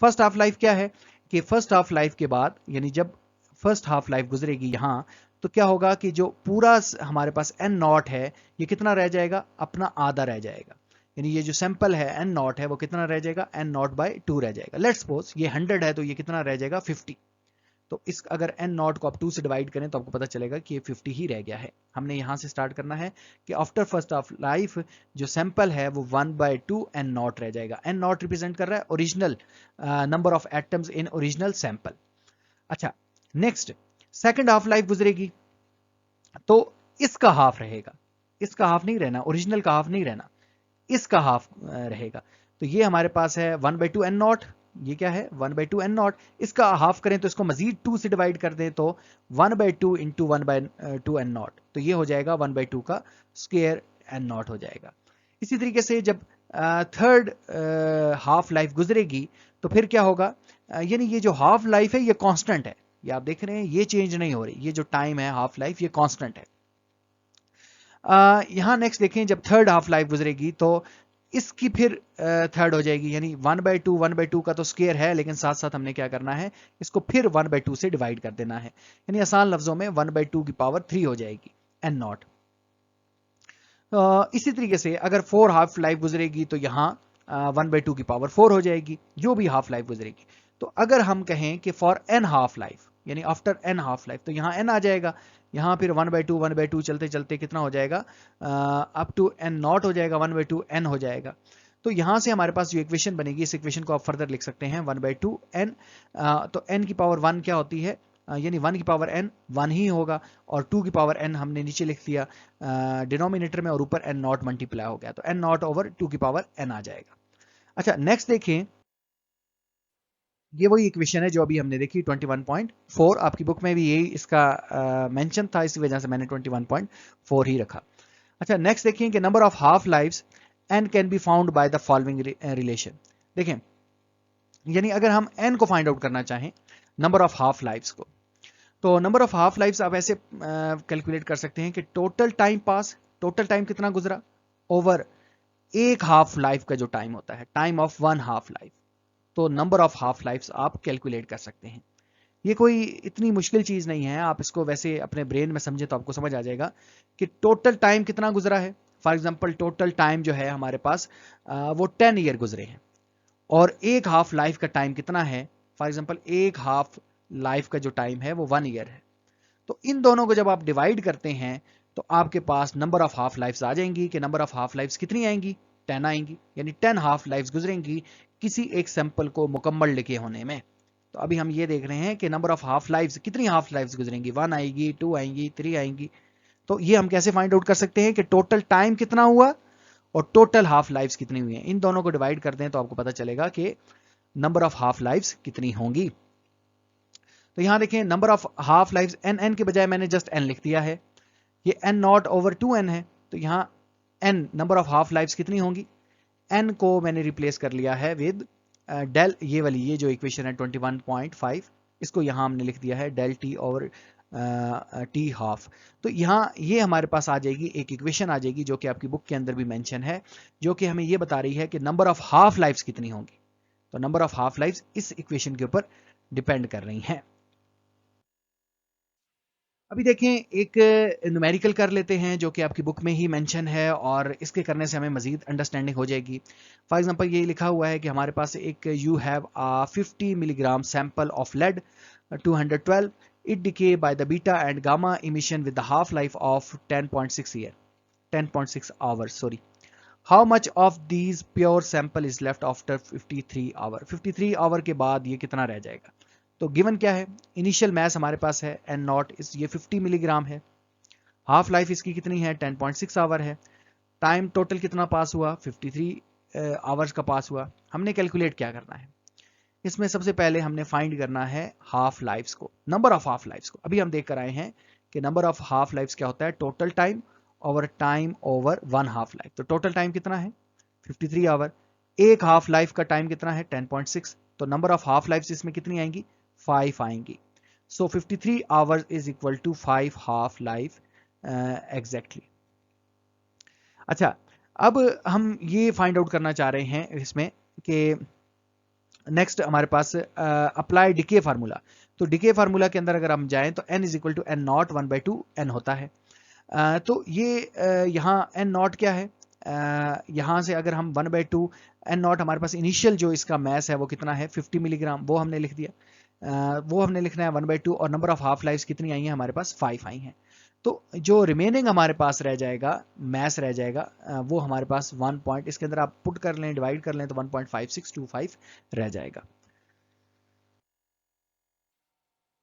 First half life क्या है कि फर्स्ट हाफ लाइफ के बाद, यानी जब फर्स्ट हाफ लाइफ गुजरेगी यहाँ, तो क्या होगा कि जो पूरा हमारे पास एन नॉट है ये कितना रह जाएगा, अपना आधा रह जाएगा। यानी ये जो सैंपल है एन नॉट है वो कितना रह जाएगा, एन नॉट बाई 2 रह जाएगा। लेट्स सपोज ये 100 है तो ये कितना रह जाएगा, 50। तो इस अगर एन नॉट को आप 2 से डिवाइड करें तो आपको पता चलेगा कि ये 50 ही रह गया है। हमने यहां से स्टार्ट करना है कि आफ्टर फर्स्ट ऑफ लाइफ जो सैंपल है वो 1/2 एन नॉट रह जाएगा। एन नॉट रिप्रेजेंट कर रहा है original number of atoms in original sample. अच्छा, नेक्स्ट सेकंड हाफ लाइफ गुजरेगी तो इसका हाफ रहेगा, इसका हाफ नहीं रहना, ओरिजिनल का हाफ नहीं रहना, इसका हाफ रहेगा। तो ये हमारे पास है 1/2 एन नॉट, ये क्या है 1/2 एन नॉट। इसका हाफ करें तो इसको मजीद 2 से डिवाइड कर दें तो 1/2 इंटू 1/2 एन नॉट, तो ये हो जाएगा 1/2 का स्क्वायर एन नॉट हो जाएगा। इसी तरीके से जब थर्ड हाफ लाइफ गुजरेगी तो फिर क्या होगा, यानी ये जो हाफ लाइफ है ये कांस्टेंट है, ये आप देख रहे हैं ये चेंज नहीं हो रही, ये जो टाइम है हाफ लाइफ ये कांस्टेंट है। यहां नेक्स्ट देखें जब थर्ड हाफ लाइफ गुजरेगी तो इसकी फिर थर्ड हो जाएगी, यानी 1/2 का तो स्क्वायर है लेकिन साथ साथ हमने क्या करना है, इसको फिर 1/2 से डिवाइड कर देना है, यानी आसान लफ्जों में 1/2 की पावर 3 हो जाएगी एन नॉट। इसी तरीके से अगर 4 हाफ लाइफ गुजरेगी तो यहाँ 1/2 की पावर 4 हो जाएगी जो भी हाफ लाइफ गुजरेगी। तो अगर हम कहें कि फॉर एन हाफ लाइफ यानी आफ्टर एन हाफ लाइफ, तो यहाँ एन आ जाएगा, यहाँ फिर 1/2 चलते चलते कितना हो जाएगा, अप टू एन नॉट हो जाएगा, 1/2 एन हो जाएगा। तो यहाँ से हमारे पास जो इक्वेशन बनेगी इस इक्वेशन को आप फर्दर लिख सकते हैं 1/2 एन। तो एन की पावर 1 क्या होती है, यानी 1 की पावर एन 1 ही होगा, और 2 की पावर एन हमने नीचे लिख दिया डिनोमिनेटर में, और ऊपर एन नॉट मल्टीप्लाई हो गया, तो एन नॉट ओवर 2 की पावर एन आ जाएगा। अच्छा, नेक्स्ट देखें, ये वही इक्वेशन है जो अभी हमने देखी 21.4, आपकी बुक में भी यही इसका मेंशन था, इसी वजह से मैंने 21.4 ही रखा। अच्छा, नेक्स्ट देखिए कि number of half lives n can be found by the following relation. देखें, यानी अगर हम एन को फाइंड आउट करना चाहें नंबर ऑफ हाफ लाइव्स को, तो नंबर ऑफ हाफ लाइव्स आप ऐसे कैलकुलेट कर सकते हैं कि total time pass, total time कितना गुजरा ओवर एक हाफ लाइफ का जो टाइम होता है, टाइम ऑफ 1 हाफ लाइफ, तो नंबर ऑफ हाफ लाइफ्स आप कैलकुलेट कर सकते हैं। ये कोई इतनी मुश्किल चीज नहीं है, आप इसको वैसे अपने ब्रेन में समझे तो आपको समझ आ जाएगा कि टोटल टाइम कितना गुजरा है। फॉर एग्जांपल टोटल टाइम जो है हमारे पास वो 10 ईयर गुजरे हैं, और एक हाफ लाइफ का टाइम कितना है, फॉर एग्जांपल एक हाफ लाइफ का जो टाइम है वो 1 ईयर है। तो इन दोनों को जब आप डिवाइड करते हैं तो आपके पास नंबर ऑफ हाफ लाइफ्स आ जाएंगी कि नंबर ऑफ हाफ लाइफ्स कितनी आएंगी, 10 आएंगी, यानी 10 हाफ लाइफ्स गुजरेंगी किसी एक सैंपल को मुकम्मल लिखे होने में। तो अभी हम ये देख रहे हैं कि नंबर ऑफ हाफ लाइफ्स, कितनी हाफ लाइफ्स गुजरेंगी, 1 आएगी, 2 आएंगी, 3 आएंगी। तो ये हम कैसे फाइंड आउट कर सकते हैं कि टोटल टाइम कितना हुआ और टोटल हाफ लाइफ्स कितनी हुई हैं, इन दोनों को डिवाइड कर दें तो आपको पता चलेगा कि नंबर ऑफ हाफ लाइफ्स कितनी होंगी। तो यहां देखें number of half lifes n, n के बजाय मैंने जस्ट एन लिख दिया है, ये एन नॉट ओवर 2n है, तो यहां n number of half lifes कितनी होंगी, एन को मैंने रिप्लेस कर लिया है विद डेल, ये वाली ये जो इक्वेशन है 21.5, इसको यहां हमने लिख दिया है del t over t half. तो यहाँ ये हमारे पास आ जाएगी एक इक्वेशन आ जाएगी जो कि आपकी बुक के अंदर भी मेंशन है, जो कि हमें ये बता रही है कि नंबर ऑफ हाफ लाइफ्स कितनी होंगी। तो नंबर ऑफ हाफ लाइफ्स इस इक्वेशन के ऊपर डिपेंड कर रही हैं। अभी देखें एक न्यूमेरिकल कर लेते हैं जो कि आपकी बुक में ही मेंशन है, और इसके करने से हमें मजीद अंडरस्टैंडिंग हो जाएगी। फॉर एग्जांपल ये लिखा हुआ है कि हमारे पास एक you have a 50 milligram sample of lead 212, it decay by the beta and gamma emission with the half life of 10.6 hours sorry. How much of these pure sample is left after 53 hour, 53 hour के बाद ये कितना रह जाएगा। तो given क्या है, initial mass हमारे पास है एन नॉट, इस ये 50 मिलीग्राम है, हाफ लाइफ इसकी कितनी है 10.6 आवर है, टाइम टोटल कितना पास हुआ 53 आवर्स का पास हुआ। हमने कैलकुलेट क्या करना है, इसमें सबसे पहले हमने फाइंड करना है हाफ लाइफ्स को, नंबर ऑफ हाफ लाइफ्स को। अभी हम देख कर आए हैं कि नंबर ऑफ हाफ लाइफ्स क्या होता है, total time over time over 1 half life. तो टोटल टाइम कितना है 53 आवर, एक हाफ लाइफ का टाइम कितना है 10.6, तो नंबर ऑफ हाफ लाइफ्स इसमें कितनी आएंगी 5 आएंगी। So 53 hours is equal to 5 half life exactly. अच्छा, अब हम ये फाइंड आउट करना चाह रहे हैं इसमें कि नेक्स्ट हमारे पास अप्लाई डिके फार्मूला। तो डिके फार्मूला के अंदर अगर हम जाएं तो n is equal to n naught 1/2 n होता है। तो ये यहाँ एन नॉट क्या है, यहाँ से अगर हम 1/2 एन नॉट, हमारे पास इनिशियल जो इसका मैस है वो कितना है 50 मिलीग्राम, वो हमने लिख दिया। वो हमने लिखना है 1/2, और नंबर ऑफ हाफ लाइफ कितनी आई हैं हमारे पास 5 आई हैं। तो जो रिमेनिंग हमारे पास रह जाएगा, मैस रह जाएगा, वो हमारे पास 1 पॉइंट, इसके अंदर आप पुट कर लें, डिवाइड कर लें तो 1.5625 रह जाएगा।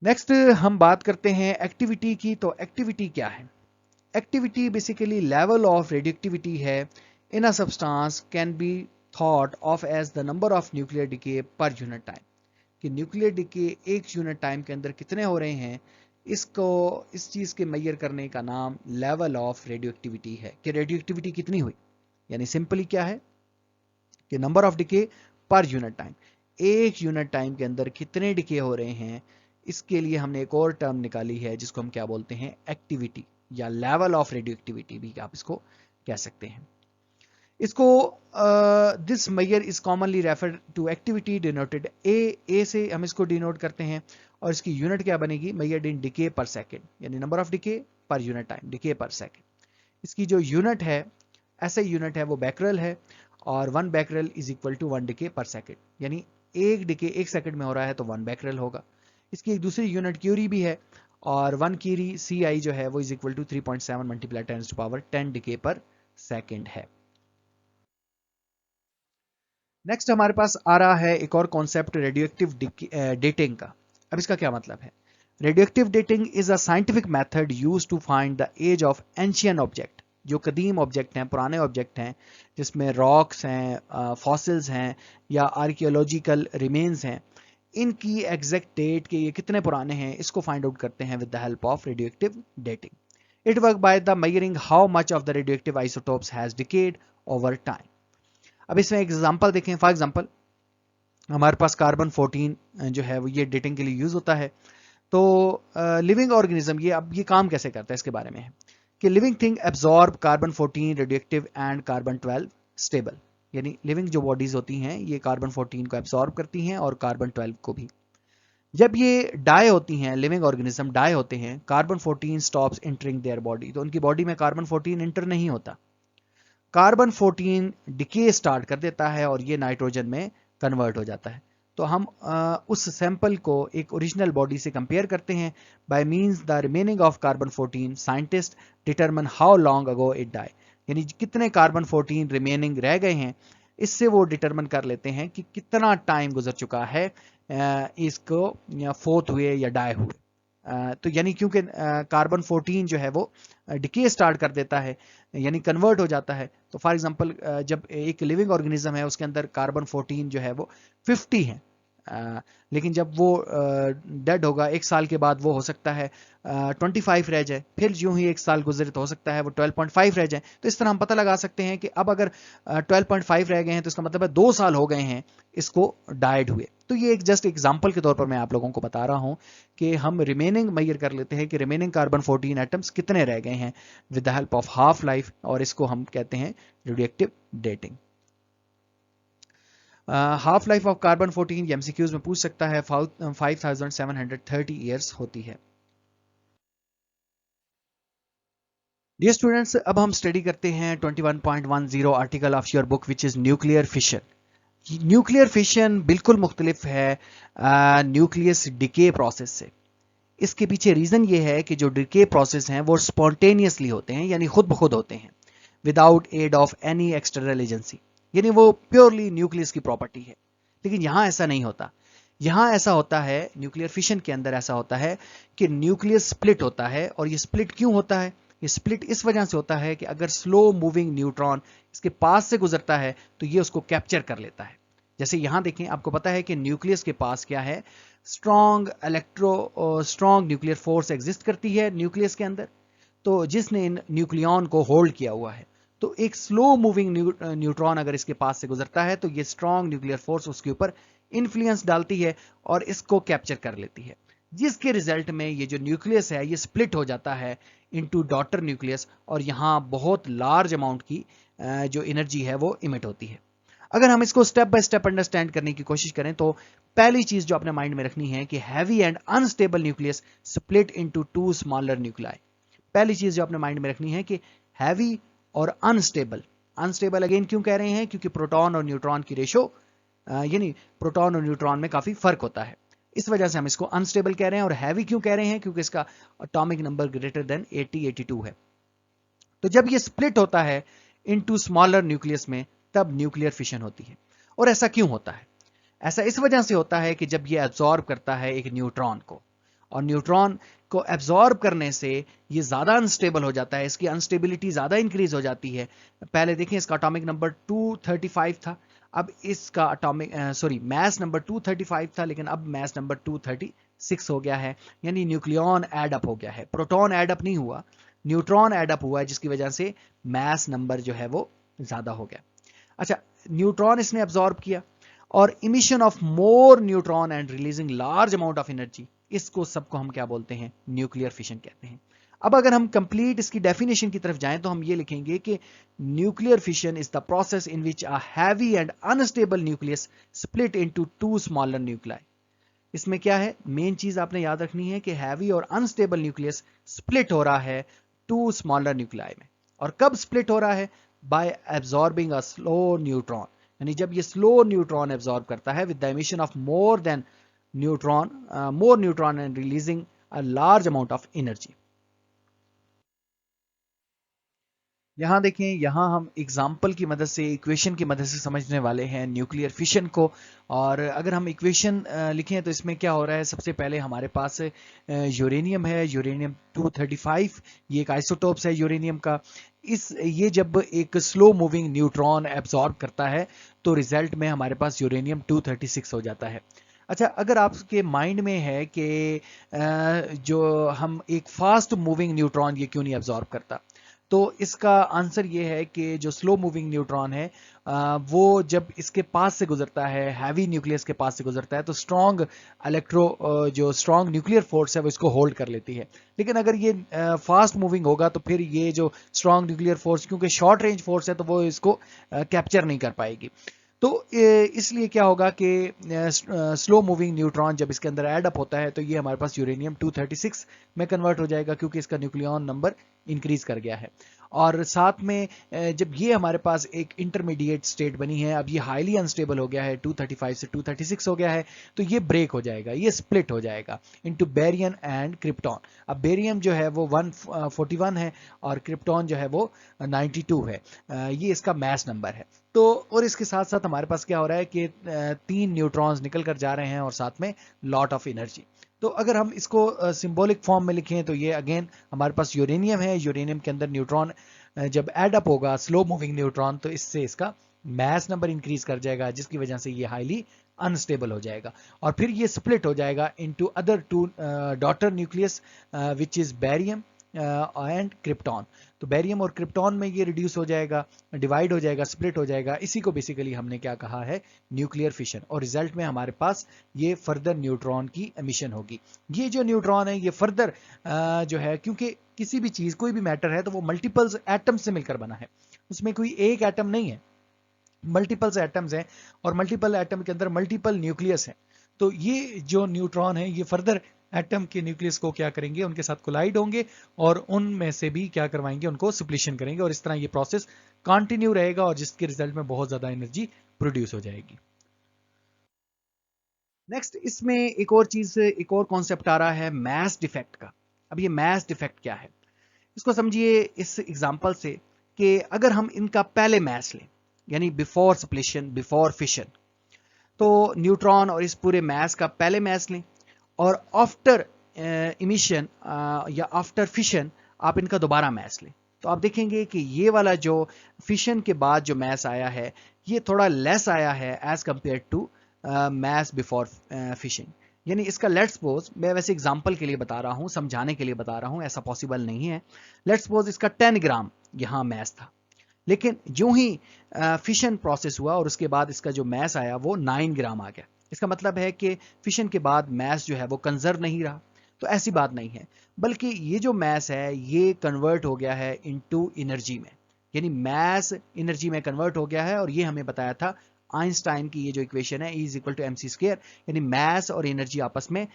नेक्स्ट हम बात करते हैं एक्टिविटी की। तो एक्टिविटी क्या है? Activity basically level of radioactivity है in a substance can be thought of as the number of nuclear decay per unit time, कि न्यूक्लियर डिके एक यूनिट टाइम के अंदर कितने हो रहे हैं, इसको इस चीज के मेजर करने का नाम लेवल ऑफ रेडियोएक्टिविटी है, कि रेडियोएक्टिविटी कितनी हुई। यानी सिंपली क्या है कि number of decay per unit time, एक यूनिट टाइम के अंदर कितने डिके हो रहे हैं, इसके लिए हमने एक और टर्म निकाली है जिसको हम क्या बोलते हैं, एक्टिविटी, या लेवल ऑफ रेडियोएक्टिविटी भी आप इसको कह सकते हैं। इसको this measure is commonly referred to activity denoted A से हम इसको डिनोट करते हैं, और इसकी यूनिट क्या बनेगी, measured in decay per second, यानी number of decay per unit time, decay per second. इसकी जो यूनिट है, ऐसे यूनिट है, वो बैकरल है, और 1 becquerel is equal to 1 decay per second, यानी एक डिके 1 सेकेंड में हो रहा है तो 1 बैकरल होगा। इसकी एक दूसरी यूनिट क्यूरी भी है, और 1 क्यूरी CI जो है वो is equal to 3.7 multiply 10 decay per second है। नेक्स्ट हमारे पास आ रहा है एक और कॉन्सेप्ट, रेडियोएक्टिव डेटिंग का। अब इसका क्या मतलब है? Radioactive dating is a scientific method used to find the age of ancient object, जो कदीम ऑब्जेक्ट हैं, पुराने ऑब्जेक्ट हैं, जिसमें रॉक्स हैं, फॉसिल्स हैं, या आर्कियोलॉजिकल रिमेन्स हैं, इनकी एग्जैक्ट डेट के ये कितने पुराने हैं, इसको फाइंड आउट करते हैं with the help of radioactive dating. It work by the measuring how much of the radioactive isotopes has decade over time. अब इसमें एग्जांपल देखें। फॉर एग्जांपल हमारे पास कार्बन 14 जो है वो ये डेटिंग के लिए यूज होता है। तो लिविंग ऑर्गेनिज्म ये, अब ये काम कैसे करता है इसके बारे में है कि living thing absorb carbon 14 radioactive and carbon 12 stable, यानी लिविंग जो बॉडीज होती हैं ये कार्बन 14 को एब्जॉर्ब करती हैं और कार्बन 12 को भी। जब ये डाई होती हैं, लिविंग ऑर्गेनिज्म डाई होते हैं, carbon 14 stops entering their body, तो उनकी बॉडी में कार्बन 14 एंटर नहीं होता। कार्बन 14 डिके स्टार्ट कर देता है और ये नाइट्रोजन में कन्वर्ट हो जाता है। तो हम उस सैंपल को एक ओरिजिनल बॉडी से कंपेयर करते हैं। By means the remaining of carbon 14 scientist determine how long ago it die, यानी कितने कार्बन 14 रिमेनिंग रह गए हैं, इससे वो डिटरमिन कर लेते हैं कि कितना टाइम गुजर चुका है इसको फोर्थ हुए या डाई हुए। तो यानी क्योंकि कार्बन 14 जो है वो डिके स्टार्ट कर देता है, यानी कन्वर्ट हो जाता है। तो फॉर एग्जांपल जब एक लिविंग ऑर्गेनिज्म है उसके अंदर कार्बन 14 जो है वो 50 है, लेकिन जब वो डेड होगा 1 साल के बाद वो हो सकता है 25 रह जाए, फिर यूं ही 1 साल गुजरे तो हो सकता है वो 12.5 रह जाए। तो इस तरह हम पता लगा सकते हैं कि अब अगर 12.5 रह गए हैं तो इसका मतलब है 2 साल हो गए हैं इसको डाइड हुए। तो ये एक जस्ट एग्जांपल के तौर पर मैं आप लोगों को बता रहा हूं कि हम रिमेनिंग मेजर कर लेते हैं कि रिमेनिंग कार्बन 14 एटम्स कितने रह गए हैं with the help of half life, और इसको हम कहते हैं radioactive dating. Half life of carbon 14 MCQs में पूछ सकता है 5730 ईयर्स होती है। डियर स्टूडेंट्स, अब हम स्टडी करते हैं 21.10 article of your book which is nuclear fission. Nuclear fission बिल्कुल मुख्तलिफ है न्यूक्लियस डिके प्रोसेस से। इसके पीछे रीजन ये है कि जो डिके प्रोसेस हैं वो स्पॉन्टेनियसली होते हैं, यानी खुद ब खुद होते हैं, without aid of any external agency, यानी वो प्योरली न्यूक्लियस की प्रॉपर्टी है। लेकिन यहां ऐसा नहीं होता। यहां ऐसा होता है, न्यूक्लियर फिशन के अंदर ऐसा होता है कि न्यूक्लियस स्प्लिट होता है। और ये स्प्लिट क्यों होता है? ये स्प्लिट इस वजह से होता है कि अगर स्लो मूविंग न्यूट्रॉन इसके पास से गुजरता है तो ये उसको कैप्चर कर लेता है। जैसे यहां देखें, आपको पता है कि न्यूक्लियस के पास क्या है, स्ट्रॉन्ग न्यूक्लियर फोर्स एग्जिस्ट करती है न्यूक्लियस के अंदर, तो जिसने इन न्यूक्लियॉन को होल्ड किया हुआ है। तो एक स्लो मूविंग न्यूट्रॉन अगर इसके पास से गुजरता है तो ये स्ट्रॉन्ग न्यूक्लियर फोर्स उसके ऊपर इन्फ्लुएंस डालती है और इसको कैप्चर कर लेती है, जिसके रिजल्ट में ये जो न्यूक्लियस है ये स्प्लिट हो जाता है इनटू डॉटर न्यूक्लियस, और यहाँ बहुत लार्ज अमाउंट की जो एनर्जी है वो इमिट होती है। अगर हम इसको स्टेप बाय स्टेप अंडरस्टैंड करने की कोशिश करें तो पहली चीज जो अपने माइंड में रखनी है कि heavy and unstable nucleus split into two smaller nuclei. पहली चीज जो अपने माइंड में रखनी है कि हैवी और अनस्टेबल। अनस्टेबल अगेन क्यों कह रहे हैं? क्योंकि प्रोटॉन और न्यूट्रॉन की रेशो यानी प्रोटॉन और न्यूट्रॉन में काफी फर्क होता है, इस वजह से हम इसको अनस्टेबल कह रहे हैं। और हैवी क्यों कह रहे हैं? क्योंकि इसका एटॉमिक नंबर ग्रेटर देन 80-82 है। तो जब ये स्प्लिट होता है इनटू स्मॉलर न्यूक्लियस में तब न्यूक्लियर फिशन होती है। और ऐसा क्यों होता है? ऐसा इस वजह से होता है कि जब ये एब्जॉर्ब करता है एक न्यूट्रॉन को, और न्यूट्रॉन को एब्जॉर्ब करने से ये ज्यादा अनस्टेबल हो जाता है, इसकी अनस्टेबिलिटी ज्यादा इंक्रीज हो जाती है। पहले देखें इसका एटॉमिक नंबर 235 था, अब इसका मैस नंबर 235 था, लेकिन अब मैस नंबर 236 हो गया है। यानी न्यूक्लियॉन एड अप हो गया है, प्रोटॉन एड अप नहीं हुआ, न्यूट्रॉन एड अप हुआ है, जिसकी वजह से मैस नंबर जो है वो ज्यादा हो गया। अच्छा, न्यूट्रॉन इसने एब्जॉर्ब किया और emission of more neutron and releasing large amount of energy, इसको सबको हम क्या बोलते हैं? न्यूक्लियर फिशन कहते हैं। अब अगर हम कंप्लीट इसकी डेफिनेशन की तरफ जाएं तो हम ये लिखेंगे कि nuclear fission is the process in which a heavy and unstable nucleus split into two smaller nuclei. इसमें क्या है? मेन चीज आपने याद रखनी है कि हैवी और अनस्टेबल न्यूक्लियस स्प्लिट हो रहा है टू स्मॉलर न्यूक्लियाई में। और कब स्प्लिट हो रहा है? Bye absorbing a slow neutron, यानी जब ये स्लो न्यूट्रॉन एब्जॉर्ब करता है with the emission of more neutron and releasing a large amount of energy. यहां देखें, यहां हम एग्जाम्पल की मदद से, इक्वेशन की मदद से समझने वाले हैं न्यूक्लियर फिशन को। और अगर हम इक्वेशन लिखें तो इसमें क्या हो रहा है? सबसे पहले हमारे पास यूरेनियम है, यूरेनियम 235, ये एक आइसोटोप्स है यूरेनियम का। ये जब एक स्लो मूविंग न्यूट्रॉन एब्जॉर्ब करता है तो रिजल्ट में हमारे पास यूरेनियम 236 हो जाता है। अच्छा, अगर आपके माइंड में है कि जो हम एक फास्ट मूविंग न्यूट्रॉन ये क्यों नहीं एब्जॉर्ब करता, तो इसका आंसर ये है कि जो स्लो मूविंग न्यूट्रॉन है वो जब इसके पास से गुजरता है, हैवी न्यूक्लियस के पास से गुजरता है, तो जो स्ट्रॉन्ग न्यूक्लियर फोर्स है वो इसको होल्ड कर लेती है। लेकिन अगर ये फास्ट मूविंग होगा तो फिर ये जो स्ट्रॉन्ग न्यूक्लियर फोर्स, क्योंकि शॉर्ट रेंज फोर्स है, तो वो इसको कैप्चर नहीं कर पाएगी। तो इसलिए क्या होगा कि स्लो मूविंग न्यूट्रॉन जब इसके अंदर ऐड अप होता है तो ये हमारे पास यूरेनियम 236 में कन्वर्ट हो जाएगा, क्योंकि इसका न्यूक्लियॉन नंबर इंक्रीज कर गया है। और साथ में जब ये हमारे पास एक इंटरमीडिएट स्टेट बनी है, अब ये हाईली अनस्टेबल हो गया है, 235 से 236 हो गया है, तो ये ब्रेक हो जाएगा, ये स्प्लिट हो जाएगा इनटू बेरियम एंड क्रिप्टॉन। अब बेरियम जो है वो 141 है और क्रिप्टॉन जो है वो 92 है। ये इसका मैस नंबर है। तो और इसके साथ साथ हमारे पास क्या हो रहा है कि 3 न्यूट्रॉन्स निकल कर जा रहे हैं और साथ में लॉट ऑफ एनर्जी। तो अगर हम इसको सिंबॉलिक फॉर्म में लिखें तो ये अगेन हमारे पास यूरेनियम है, यूरेनियम के अंदर न्यूट्रॉन जब एड अप होगा स्लो मूविंग न्यूट्रॉन, तो इससे इसका मैस नंबर इंक्रीज कर जाएगा, जिसकी वजह से ये हाईली अनस्टेबल हो जाएगा। और फिर ये स्प्लिट हो जाएगा into other two daughter nucleus which is barium and krypton. तो बेरियम और क्रिप्टॉन में ये रिड्यूस हो जाएगा, डिवाइड हो जाएगा, स्प्लिट हो जाएगा। इसी को बेसिकली हमने क्या कहा है? Nuclear fission. और रिजल्ट में हमारे पास ये फर्दर न्यूट्रॉन की एमिशन होगी। ये जो न्यूट्रॉन है ये फर्दर जो है, क्योंकि किसी भी चीज, कोई भी मैटर है तो वो मल्टीपल्स एटम से मिलकर बना है, उसमें कोई एक एटम नहीं है, मल्टीपल्स एटम्स हैं और मल्टीपल एटम के अंदर मल्टीपल न्यूक्लियस है। तो ये जो न्यूट्रॉन है ये फर्दर एटम के न्यूक्लियस को क्या करेंगे? उनके साथ कोलाइड होंगे और उनमें से भी क्या करवाएंगे? उनको सप्लीशन करेंगे, और इस तरह ये प्रोसेस कंटिन्यू रहेगा और जिसके रिजल्ट में बहुत ज्यादा एनर्जी प्रोड्यूस हो जाएगी। नेक्स्ट इसमें एक और कॉन्सेप्ट आ रहा है मैस डिफेक्ट का। अब ये मैस डिफेक्ट क्या है? इसको समझिए इस एग्जांपल से कि अगर हम इनका पहले मैस लें, यानी बिफोर सप्लीशन, बिफोर फिशन, तो न्यूट्रॉन और इस पूरे मैस का पहले मैस लें और आफ्टर इमिशन या आफ्टर फिशन आप इनका दोबारा मैस लें, तो आप देखेंगे कि ये वाला जो फिशन के बाद जो मैस आया है ये थोड़ा लेस आया है as compare to mass before fission. यानी इसका लेट्स सपोज, मैं वैसे एग्जांपल के लिए बता रहा हूं, समझाने के लिए बता रहा हूं, ऐसा पॉसिबल नहीं है। लेट्स सपोज इसका 10 ग्राम यहां मैस था, लेकिन जो ही फिशन प्रोसेस हुआ और उसके बाद इसका जो मैस आया वो 9 ग्राम आ गया। इसका मतलब है कि फिशन के बाद मैस जो है वो कंजर्व नहीं रहा। तो ऐसी बात नहीं है, बल्कि ये जो मैस है ये कन्वर्ट हो गया है इनटू एनर्जी में, यानी मैस एनर्जी में कन्वर्ट हो गया है। और ये हमें बताया था आइंस्टाइन की ये जो इक्वेशन है, E is equal to mc², यानी मैस और एनर्जी आपस में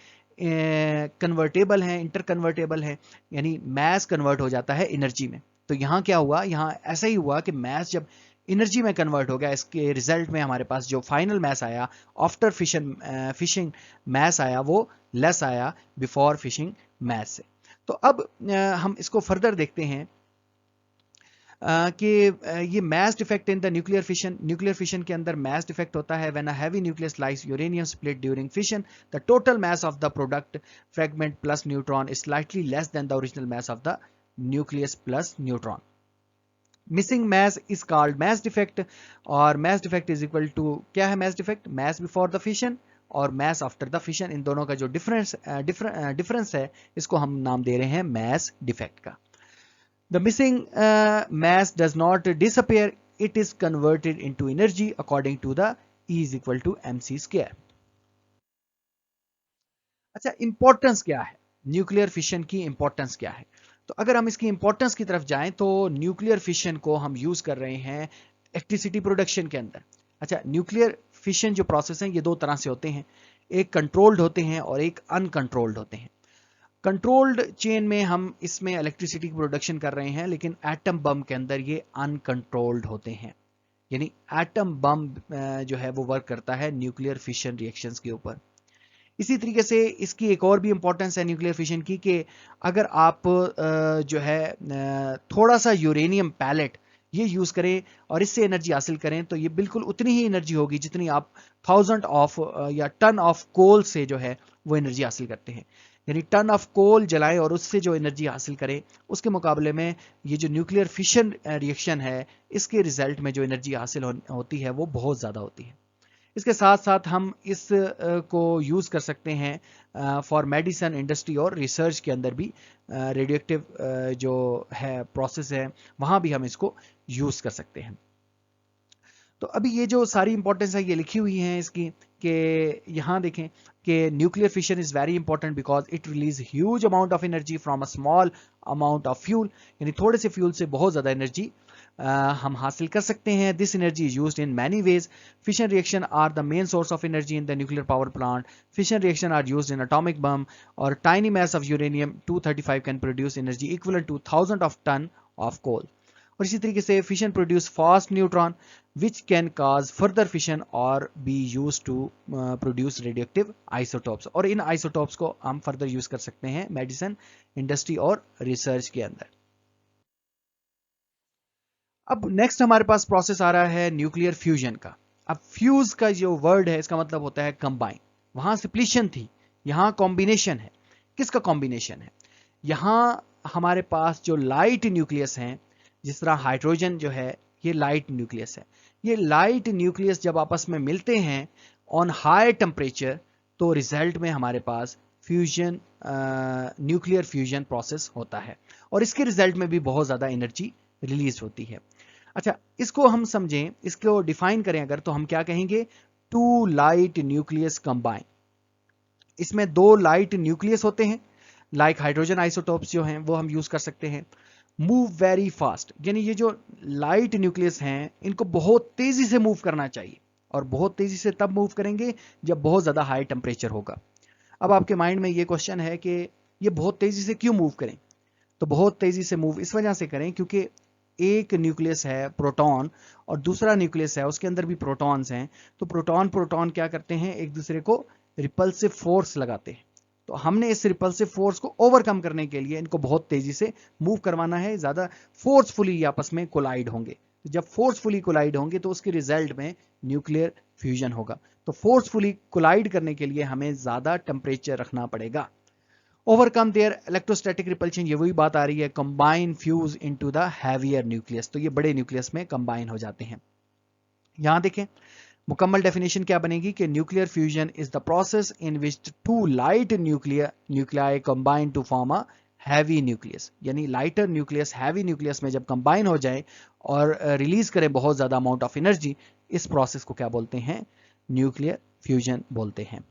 कन्वर्टेबल है, इंटर कन्वर्टेबल है, यानी मैस कन्वर्ट हो जाता है एनर्जी में। तो यहाँ क्या हुआ, यहाँ ऐसा ही हुआ कि मैस जब एनर्जी में कन्वर्ट हो गया, इसके रिजल्ट में हमारे पास जो फाइनल मैस आया आफ्टर फिशिंग मैस आया वो लेस आया बिफोर फिशिंग मैस से। तो अब हम इसको फर्दर देखते हैं कि ये mass defect in the nuclear fission के अंदर मैस डिफेक्ट होता है when a heavy nucleus likes uranium split during fission, the total mass of the product fragment plus neutron is slightly less than the original mass of the nucleus plus neutron. Missing mass is called mass defect, और mass defect is equal to क्या है mass defect, mass before the fission और mass after the fission, इन दोनों का जो difference है इसको हम नाम दे रहे हैं मैस डिफेक्ट का। The missing mass does not disappear, it is converted into energy according to the E is equal to mc²। अच्छा, इंपॉर्टेंस क्या है, न्यूक्लियर फिशन की इंपॉर्टेंस क्या है? तो अगर हम इसकी इंपॉर्टेंस की तरफ जाएं तो न्यूक्लियर फिशन को हम यूज कर रहे हैं इलेक्ट्रिसिटी प्रोडक्शन के अंदर। अच्छा, न्यूक्लियर फिशन जो प्रोसेस हैं ये दो तरह से होते हैं, एक कंट्रोल्ड होते हैं और एक अनकंट्रोल्ड होते हैं। कंट्रोल्ड चेन में हम इसमें इलेक्ट्रिसिटी की प्रोडक्शन कर रहे हैं, लेकिन एटम बम के अंदर ये अनकंट्रोल्ड होते हैं, यानी एटम बम जो है वो वर्क करता है न्यूक्लियर फिशन रिएक्शंस के ऊपर। इसी तरीके से इसकी एक और भी इंपॉर्टेंस है न्यूक्लियर फिशन की, कि अगर आप जो है थोड़ा सा यूरेनियम पैलेट ये यूज करें और इससे एनर्जी हासिल करें तो ये बिल्कुल उतनी ही एनर्जी होगी जितनी आप 1000 ऑफ या टन ऑफ कोल से जो है वो एनर्जी हासिल करते हैं। यानी टन ऑफ कोल जलाएं और उससे जो एनर्जी हासिल करें, उसके मुकाबले में ये जो न्यूक्लियर फिशन रिएक्शन है इसके रिजल्ट में जो एनर्जी हासिल होती है वो बहुत ज़्यादा होती है। इसके साथ साथ हम इस को यूज़ कर सकते हैं फॉर मेडिसिन इंडस्ट्री और रिसर्च के अंदर भी, रेडियोएक्टिव जो है प्रोसेस है वहाँ भी हम इसको यूज़ कर सकते हैं। तो अभी ये जो सारी इंपॉर्टेंस है ये लिखी हुई है इसकी, कि यहाँ देखें कि nuclear fission is very important because it release huge amount of energy from a small amount of fuel, यानी थोड़े से फ्यूल से बहुत ज़्यादा एनर्जी हम हासिल कर सकते हैं। This energy is used in many ways. Fission reaction are the main source of energy in the nuclear power plant. Fission reaction are used in atomic bomb, और tiny mass of uranium 235 can produce energy equal to 1000 of ton of coal. और इसी तरीके से fission produce fast neutron which can cause further fission or be used to produce radioactive isotopes, और इन isotopes को हम further use कर सकते हैं मेडिसिन इंडस्ट्री और रिसर्च के अंदर। अब नेक्स्ट हमारे पास प्रोसेस आ रहा है न्यूक्लियर फ्यूजन का। अब फ्यूज का जो वर्ड है इसका मतलब होता है कंबाइन, वहां सिप्लीशन थी, यहाँ कॉम्बिनेशन है। किसका कॉम्बिनेशन है? यहाँ हमारे पास जो लाइट न्यूक्लियस हैं, जिस तरह हाइड्रोजन जो है ये लाइट न्यूक्लियस है, ये लाइट न्यूक्लियस जब आपस में मिलते हैं ऑन हाई टेम्परेचर तो रिजल्ट में हमारे पास फ्यूजन न्यूक्लियर फ्यूजन प्रोसेस होता है, और इसके रिजल्ट में भी बहुत ज़्यादा एनर्जी रिलीज होती है। अच्छा, इसको हम समझें, इसको डिफाइन करें अगर, तो हम क्या कहेंगे, टू लाइट न्यूक्लियस कंबाइन। इसमें दो लाइट न्यूक्लियस होते हैं, लाइक हाइड्रोजन आइसोटोप्स जो हैं वो हम यूज कर सकते हैं। मूव वेरी फास्ट, यानी ये जो लाइट न्यूक्लियस हैं इनको बहुत तेजी से मूव करना चाहिए, और बहुत तेजी से तब मूव करेंगे जब बहुत ज्यादा हाई टेम्परेचर होगा। अब आपके माइंड में ये क्वेश्चन है कि ये बहुत तेजी से क्यों मूव करें? तो बहुत तेजी से मूव इस वजह से करें क्योंकि एक न्यूक्लियस है प्रोटॉन और दूसरा न्यूक्लियस है उसके अंदर भी प्रोटॉन्स हैं, तो प्रोटॉन प्रोटॉन क्या करते हैं, एक दूसरे को रिपल्सिव फोर्स लगाते हैं। तो हमने इस रिपल्सिव फोर्स को ओवरकम करने के लिए इनको बहुत तेजी से मूव करवाना है, ज्यादा फोर्सफुली आपस में कोलाइड होंगे। तो जब फोर्सफुली कोलाइड होंगे तो उसके रिजल्ट में न्यूक्लियर फ्यूजन होगा। तो फोर्सफुली कोलाइड करने के लिए हमें ज्यादा टेम्परेचर रखना पड़ेगा। ओवरकम देयर इलेक्ट्रोस्टैटिक रिपल्शन, ये वही बात आ रही है, combine fuse into the heavier nucleus, तो ये बड़े न्यूक्लियस में कंबाइन हो जाते हैं। यहां देखें मुकम्मल डेफिनेशन क्या बनेगी कि nuclear fusion is the process in which two light nuclei combine to form a heavy nucleus, यानी लाइटर न्यूक्लियस हैवी न्यूक्लियस में जब कंबाइन हो जाए और रिलीज करें बहुत ज्यादा अमाउंट ऑफ एनर्जी, इस प्रोसेस को क्या बोलते हैं, न्यूक्लियर फ्यूजन बोलते हैं।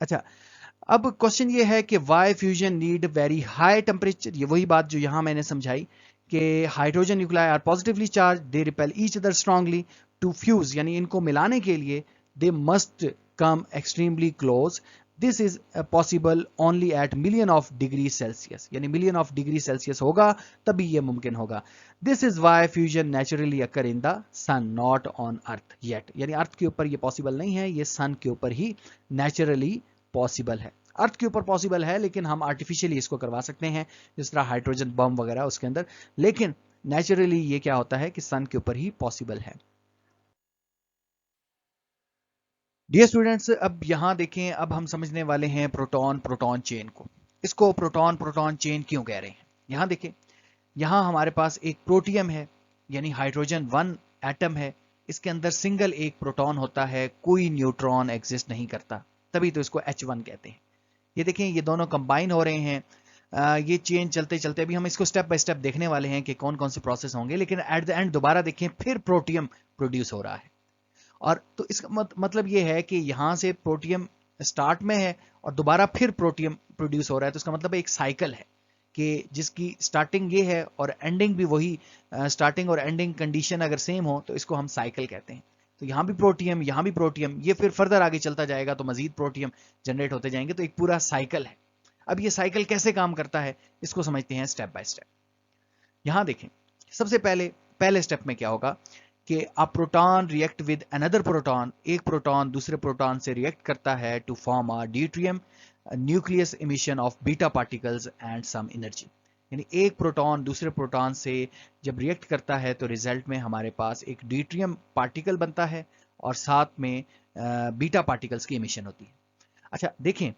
अच्छा, अब क्वेश्चन ये है कि why fusion need very high temperature. ये वही बात जो यहां मैंने समझाई कि hydrogen nuclei are positively charge, they repel each other strongly, to fuse यानी इनको मिलाने के लिए they must come extremely close. This is possible only at million of degree Celsius, यानी मिलियन ऑफ डिग्री सेल्सियस होगा तभी यह मुमकिन होगा. This is why fusion naturally occur in the sun not on earth yet, यानी अर्थ के ऊपर यह पॉसिबल नहीं है, यह सन के ऊपर ही नेचुरली पॉसिबल है. अर्थ के ऊपर पॉसिबल है लेकिन हम आर्टिफिशियली इसको करवा सकते हैं, जिस तरह हाइड्रोजन बम वगैरह उसके अंदर, लेकिन नेचुरली ये क्या होता है कि सन के ऊपर ही पॉसिबल है. डियर स्टूडेंट्स, अब यहां देखें, अब हम समझने वाले हैं प्रोटॉन प्रोटॉन चेन को. इसको प्रोटॉन प्रोटॉन चेन क्यों कह रहे हैं. यहां देखें, यहां हमारे पास एक प्रोटियम है, यानी हाइड्रोजन 1 एटम है, इसके अंदर सिंगल एक प्रोटॉन होता है, कोई न्यूट्रॉन एग्जिस्ट नहीं करता, तभी तो इसको H1 कहते हैं. ये देखें, ये दोनों कंबाइन हो रहे हैं. ये चेन चलते चलते अभी हम इसको स्टेप बाय स्टेप देखने वाले हैं कि कौन कौन से प्रोसेस होंगे, लेकिन एट द एंड दोबारा देखें फिर प्रोटियम प्रोड्यूस हो रहा है. और तो इसका मतलब ये है कि यहां से प्रोटियम स्टार्ट में है और दोबारा फिर प्रोटियम प्रोड्यूस हो रहा है. तो इसका मतलब एक साइकिल है कि जिसकी स्टार्टिंग ये है और एंडिंग भी वही, स्टार्टिंग और एंडिंग कंडीशन अगर सेम हो तो इसको हम साइकिल कहते हैं. तो यहाँ भी प्रोटियम, यहाँ भी प्रोटियम, ये फिर फर्दर आगे चलता जाएगा तो मजीद प्रोटियम जनरेट होते जाएंगे. तो एक पूरा साइकिल है. अब ये साइकिल कैसे काम करता है इसको समझते हैं स्टेप बाय स्टेप. यहां देखें, सबसे पहले स्टेप में क्या होगा कि a proton react with another proton, एक प्रोटॉन दूसरे प्रोटॉन से रिएक्ट करता है to form a deuterium nucleus emission of beta particles and some energy. यानी एक प्रोटॉन दूसरे प्रोटॉन से जब रिएक्ट करता है तो रिजल्ट में हमारे पास एक ड्यूट्रियम पार्टिकल बनता है और साथ में बीटा पार्टिकल्स की इमिशन होती है. अच्छा देखें,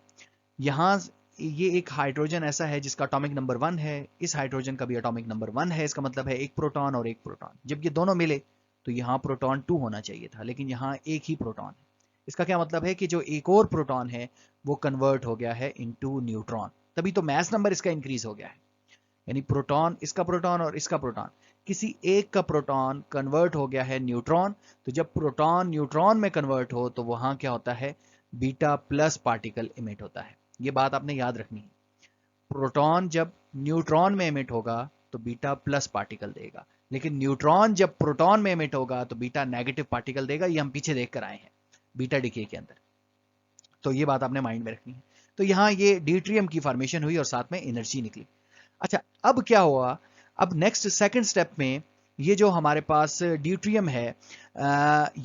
यहाँ ये एक हाइड्रोजन ऐसा है जिसका एटॉमिक नंबर 1 है, इस हाइड्रोजन का भी एटॉमिक नंबर 1 है. इसका मतलब है एक प्रोटॉन और एक प्रोटॉन. जब ये दोनों मिले तो यहाँ प्रोटॉन 2 होना चाहिए था, लेकिन यहाँ एक ही प्रोटॉन है. इसका क्या मतलब है कि जो एक और प्रोटॉन है वो कन्वर्ट हो गया है इनटू न्यूट्रॉन, तभी तो मास नंबर इसका इंक्रीज हो गया है. यानी प्रोटॉन, इसका प्रोटॉन और इसका प्रोटॉन, किसी एक का प्रोटॉन कन्वर्ट हो गया है न्यूट्रॉन. तो जब प्रोटॉन न्यूट्रॉन में कन्वर्ट हो तो वहां क्या होता है, बीटा प्लस पार्टिकल इमिट होता है. ये बात आपने याद रखनी है. प्रोटॉन जब न्यूट्रॉन में इमिट होगा तो बीटा प्लस पार्टिकल देगा, लेकिन न्यूट्रॉन जब प्रोटॉन में इमिट होगा तो बीटा नेगेटिव पार्टिकल देगा. ये हम पीछे देख कर आए हैं बीटा डिके के अंदर. तो ये बात आपने माइंड में रखनी है. तो यहां ये ड्यूट्रियम की फॉर्मेशन हुई और साथ में एनर्जी निकली. अच्छा, अब क्या हुआ, अब नेक्स्ट सेकंड स्टेप में ये जो हमारे पास ड्यूट्रियम है,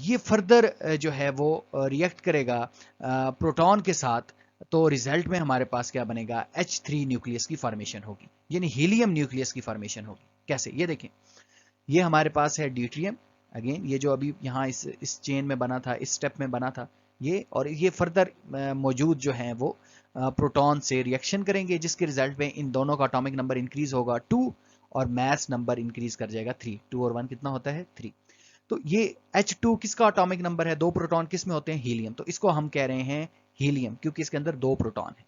ये फर्दर जो है वो रिएक्ट करेगा प्रोटॉन के साथ. तो रिजल्ट में हमारे पास क्या बनेगा, H3 न्यूक्लियस की फॉर्मेशन होगी, यानी हीलियम न्यूक्लियस की फॉर्मेशन होगी. कैसे, ये देखें, ये हमारे पास है ड्यूट्रियम, अगेन ये जो अभी यहाँ इस चेन में बना था, इस स्टेप में बना था ये, और ये फर्दर मौजूद जो है वो प्रोटॉन से रिएक्शन करेंगे, जिसके रिजल्ट में इन दोनों का एटॉमिक नंबर इंक्रीज होगा 2 और मास नंबर इंक्रीज कर जाएगा 3. 2 और 1 कितना होता है, 3. तो ये H2 किसका एटॉमिक नंबर है, 2 प्रोटॉन किस में होते हैं, हीलियम. तो इसको हम कह रहे हैं हीलियम क्योंकि इसके अंदर 2 प्रोटॉन है.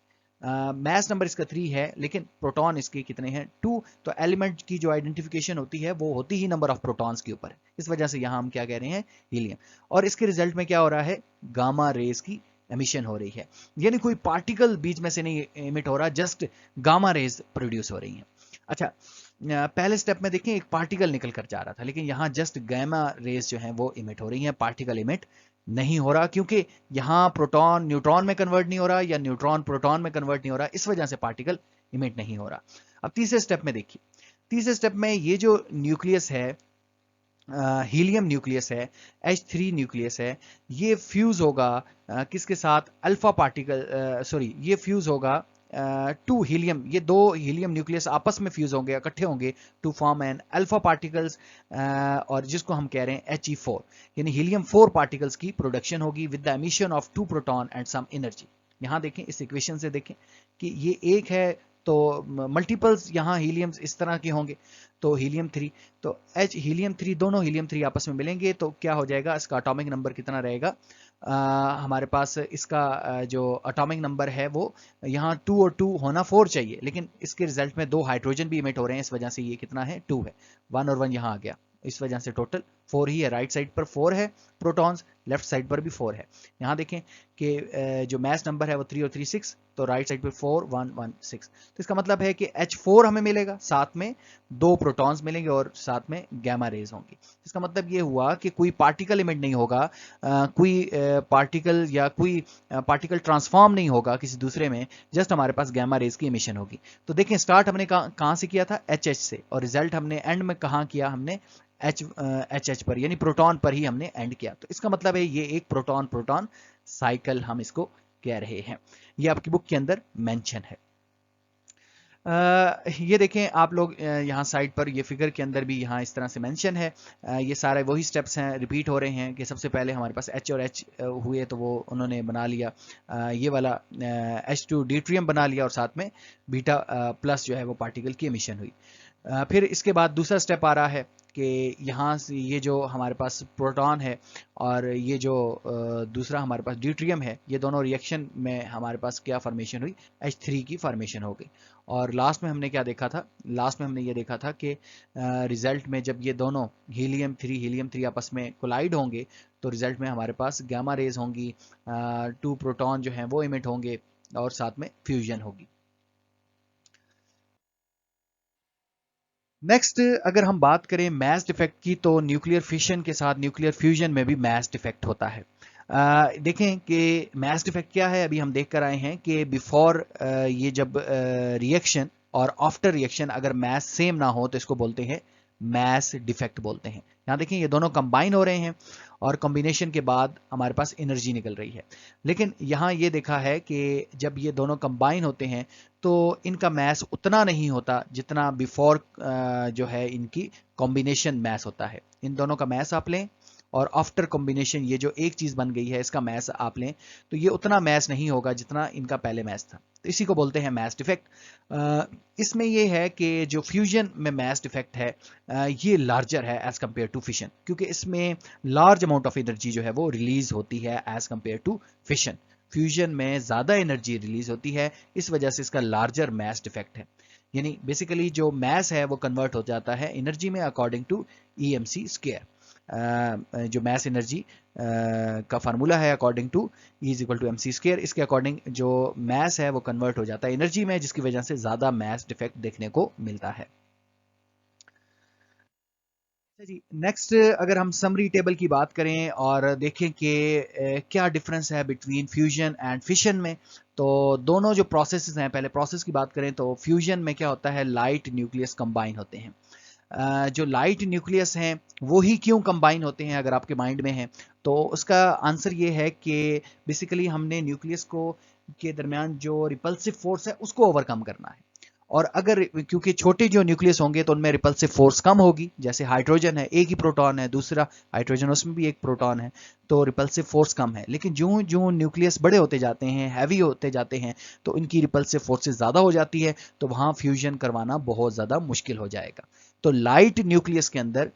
मास नंबर इसका 3 है लेकिन प्रोटॉन इसके कितने हैं, 2. तो एलिमेंट की जो आइडेंटिफिकेशन होती है वो होती ही नंबर ऑफ प्रोटॉन्स के ऊपर है, इस वजह से यहां हम क्या कह रहे हैं, हीलियम. और इसके रिजल्ट में क्या हो रहा है, गामा रेज की एमिशन हो रही है. यानी कोई पार्टिकल बीच में से नहीं एमिट हो रहा, जस्ट गामा रेज प्रोड्यूस हो रही है. अच्छा, पहले स्टेप में देखें एक पार्टिकल निकल कर जा रहा था, लेकिन यहां जस्ट गामा रेज जो है वो इमिट हो रही है, पार्टिकल इमिट नहीं हो रहा, क्योंकि यहां प्रोटॉन न्यूट्रॉन में कन्वर्ट नहीं हो रहा या न्यूट्रॉन प्रोटॉन में कन्वर्ट नहीं हो रहा, इस वजह से पार्टिकल इमिट नहीं हो रहा. अब तीसरे स्टेप में देखिए, तीसरे स्टेप में ये जो न्यूक्लियस है, हीलियम न्यूक्लियस है, H3 न्यूक्लियस है, ये फ्यूज होगा किसके साथ, अल्फा पार्टिकल, सॉरी, ये फ्यूज होगा 2 हीलियम, ये 2 हीलियम न्यूक्लियस आपस में फ्यूज होंगे, इकट्ठे होंगे to form an alpha particles, और जिसको हम कह रहे हैं He4, यानी हीलियम 4 पार्टिकल्स की प्रोडक्शन होगी with the emission of 2 proton and some energy. यहां देखें, इस इक्वेशन से देखें कि ये एक है तो मल्टीपल्स यहाँ हीलियम्स इस तरह के होंगे, तो हीलियम 3, तो H हीलियम 3, दोनों हीलियम 3 आपस में मिलेंगे तो क्या हो जाएगा, इसका एटॉमिक नंबर कितना रहेगा, हमारे पास इसका जो एटॉमिक नंबर है वो यहाँ 2 और 2 होना 4 चाहिए, लेकिन इसके रिजल्ट में 2 हाइड्रोजन भी इमिट हो रहे हैं, इस वजह से ये कितना है, 2 है. 1 और 1 यहाँ आ गया, इस वजह से टोटल 4 ही है, राइट साइड पर 4 है प्रोटॉन्स, लेफ्ट साइड पर भी 4 है। यहाँ देखें कि जो मास नंबर है वो 3 और 3 6, तो राइट साइड पर 4 1 1 6, तो इसका मतलब है कि H4 हमें मिलेगा, साथ में 2 प्रोटॉन्स मिलेंगे और साथ में गैमा रेज होंगी। इसका मतलब ये हुआ कि कोई पार्टिकल इमिट नहीं होगा, कोई पार्टिकल या कोई पार्टिकल ट्रांसफॉर्म नहीं होगा किसी दूसरे में, जस्ट हमारे पास गैमा रेज की इमिशन होगी। तो देखें स्टार्ट हमने कहाँ से किया था, एच से, और रिजल्ट हमने एंड में कहाँ किया, हमने एच पर यानी प्रोटॉन पर ही हमने एंड किया। तो इसका मतलब है ये एक प्रोटॉन प्रोटॉन साइकिल हम इसको कह रहे हैं। ये आपकी बुक के अंदर मेंशन है। ये देखें आप लोग यहाँ साइड पर ये फिगर के अंदर भी यहाँ इस तरह से मेंशन है। ये सारे वही स्टेप्स हैं, रिपीट हो रहे हैं कि सबसे पहले हमारे पास H और H हुए तो वो उन्होंने बना लिया ये वाला H2 ड्यूट्रियम बना लिया, और साथ में बीटा प्लस जो है वो पार्टिकल की एमिशन हुई। फिर इसके बाद दूसरा स्टेप आ रहा है कि यहाँ से ये जो हमारे पास प्रोटॉन है और ये जो दूसरा हमारे पास ड्यूट्रियम है, ये दोनों रिएक्शन में हमारे पास क्या फॉर्मेशन हुई, H3 की फॉर्मेशन हो गई। और लास्ट में हमने क्या देखा था, लास्ट में हमने ये देखा था कि रिजल्ट में जब ये दोनों हीलियम 3 आपस में कोलाइड होंगे तो रिजल्ट में हमारे पास गामा रेज होंगी, 2 प्रोटॉन जो हैं वो इमिट होंगे और साथ में फ्यूजन होगी। नेक्स्ट अगर हम बात करें मास डिफेक्ट की, तो न्यूक्लियर फिशन के साथ न्यूक्लियर फ्यूजन में भी मास डिफेक्ट होता है। देखें कि मास डिफेक्ट क्या है, अभी हम देख कर आए हैं कि बिफोर ये जब रिएक्शन और आफ्टर रिएक्शन अगर मास सेम ना हो तो इसको बोलते हैं मास डिफेक्ट बोलते हैं। यहाँ देखें ये दोनों कंबाइन हो रहे हैं और कॉम्बिनेशन के बाद हमारे पास एनर्जी निकल रही है, लेकिन यहाँ ये देखा है कि जब ये दोनों कंबाइन होते हैं तो इनका मैस उतना नहीं होता जितना बिफोर जो है इनकी कॉम्बिनेशन मैस होता है। इन दोनों का मैस आप लें और आफ्टर कॉम्बिनेशन ये जो एक चीज बन गई है इसका मैस आप लें तो ये उतना मैस नहीं होगा जितना इनका पहले मैस था, तो इसी को बोलते हैं मैस डिफेक्ट। इसमें ये है कि जो फ्यूजन में मैस डिफेक्ट है ये लार्जर है एज कंपेयर टू फिशन, क्योंकि इसमें लार्ज अमाउंट ऑफ एनर्जी जो है वो रिलीज होती है as compare to fission. Fusion में ज्यादा एनर्जी रिलीज होती है, इस वजह से इसका लार्जर मैस डिफेक्ट है। यानी बेसिकली जो मैस है वो कन्वर्ट हो जाता है एनर्जी में अकॉर्डिंग टू EMC स्क्वायर। जो मैस एनर्जी का फार्मूला है according to E is equal to MC square, इसके अकॉर्डिंग जो मैस है वो कन्वर्ट हो जाता है एनर्जी में, जिसकी वजह से ज्यादा मैस डिफेक्ट देखने को मिलता है। जी नेक्स्ट अगर हम समरी टेबल की बात करें और देखें कि क्या डिफरेंस है बिटवीन फ्यूजन एंड फिशन में, तो दोनों जो प्रोसेसेस हैं, पहले प्रोसेस की बात करें तो फ्यूजन में क्या होता है, लाइट न्यूक्लियस कंबाइन होते हैं। जो लाइट न्यूक्लियस हैं वो ही क्यों कंबाइन होते हैं, अगर आपके माइंड में है तो उसका आंसर ये है कि बेसिकली हमने न्यूक्लियस को के दरमियान जो रिपल्सिव फोर्स है उसको ओवरकम करना है। और अगर क्योंकि छोटे जो न्यूक्लियस होंगे तो उनमें रिपल्सिव फोर्स कम होगी, जैसे हाइड्रोजन है एक ही प्रोटॉन है, दूसरा हाइड्रोजन उसमें भी एक प्रोटॉन है, तो रिपल्सिव फोर्स कम है। लेकिन जो जो न्यूक्लियस बड़े होते जाते हैं, हैवी होते जाते हैं, तो इनकी रिपल्सिव फोर्सेस ज़्यादा हो जाती है, तो वहाँ फ्यूजन करवाना बहुत ज़्यादा मुश्किल हो जाएगा। तो लाइट न्यूक्लियस के अंदर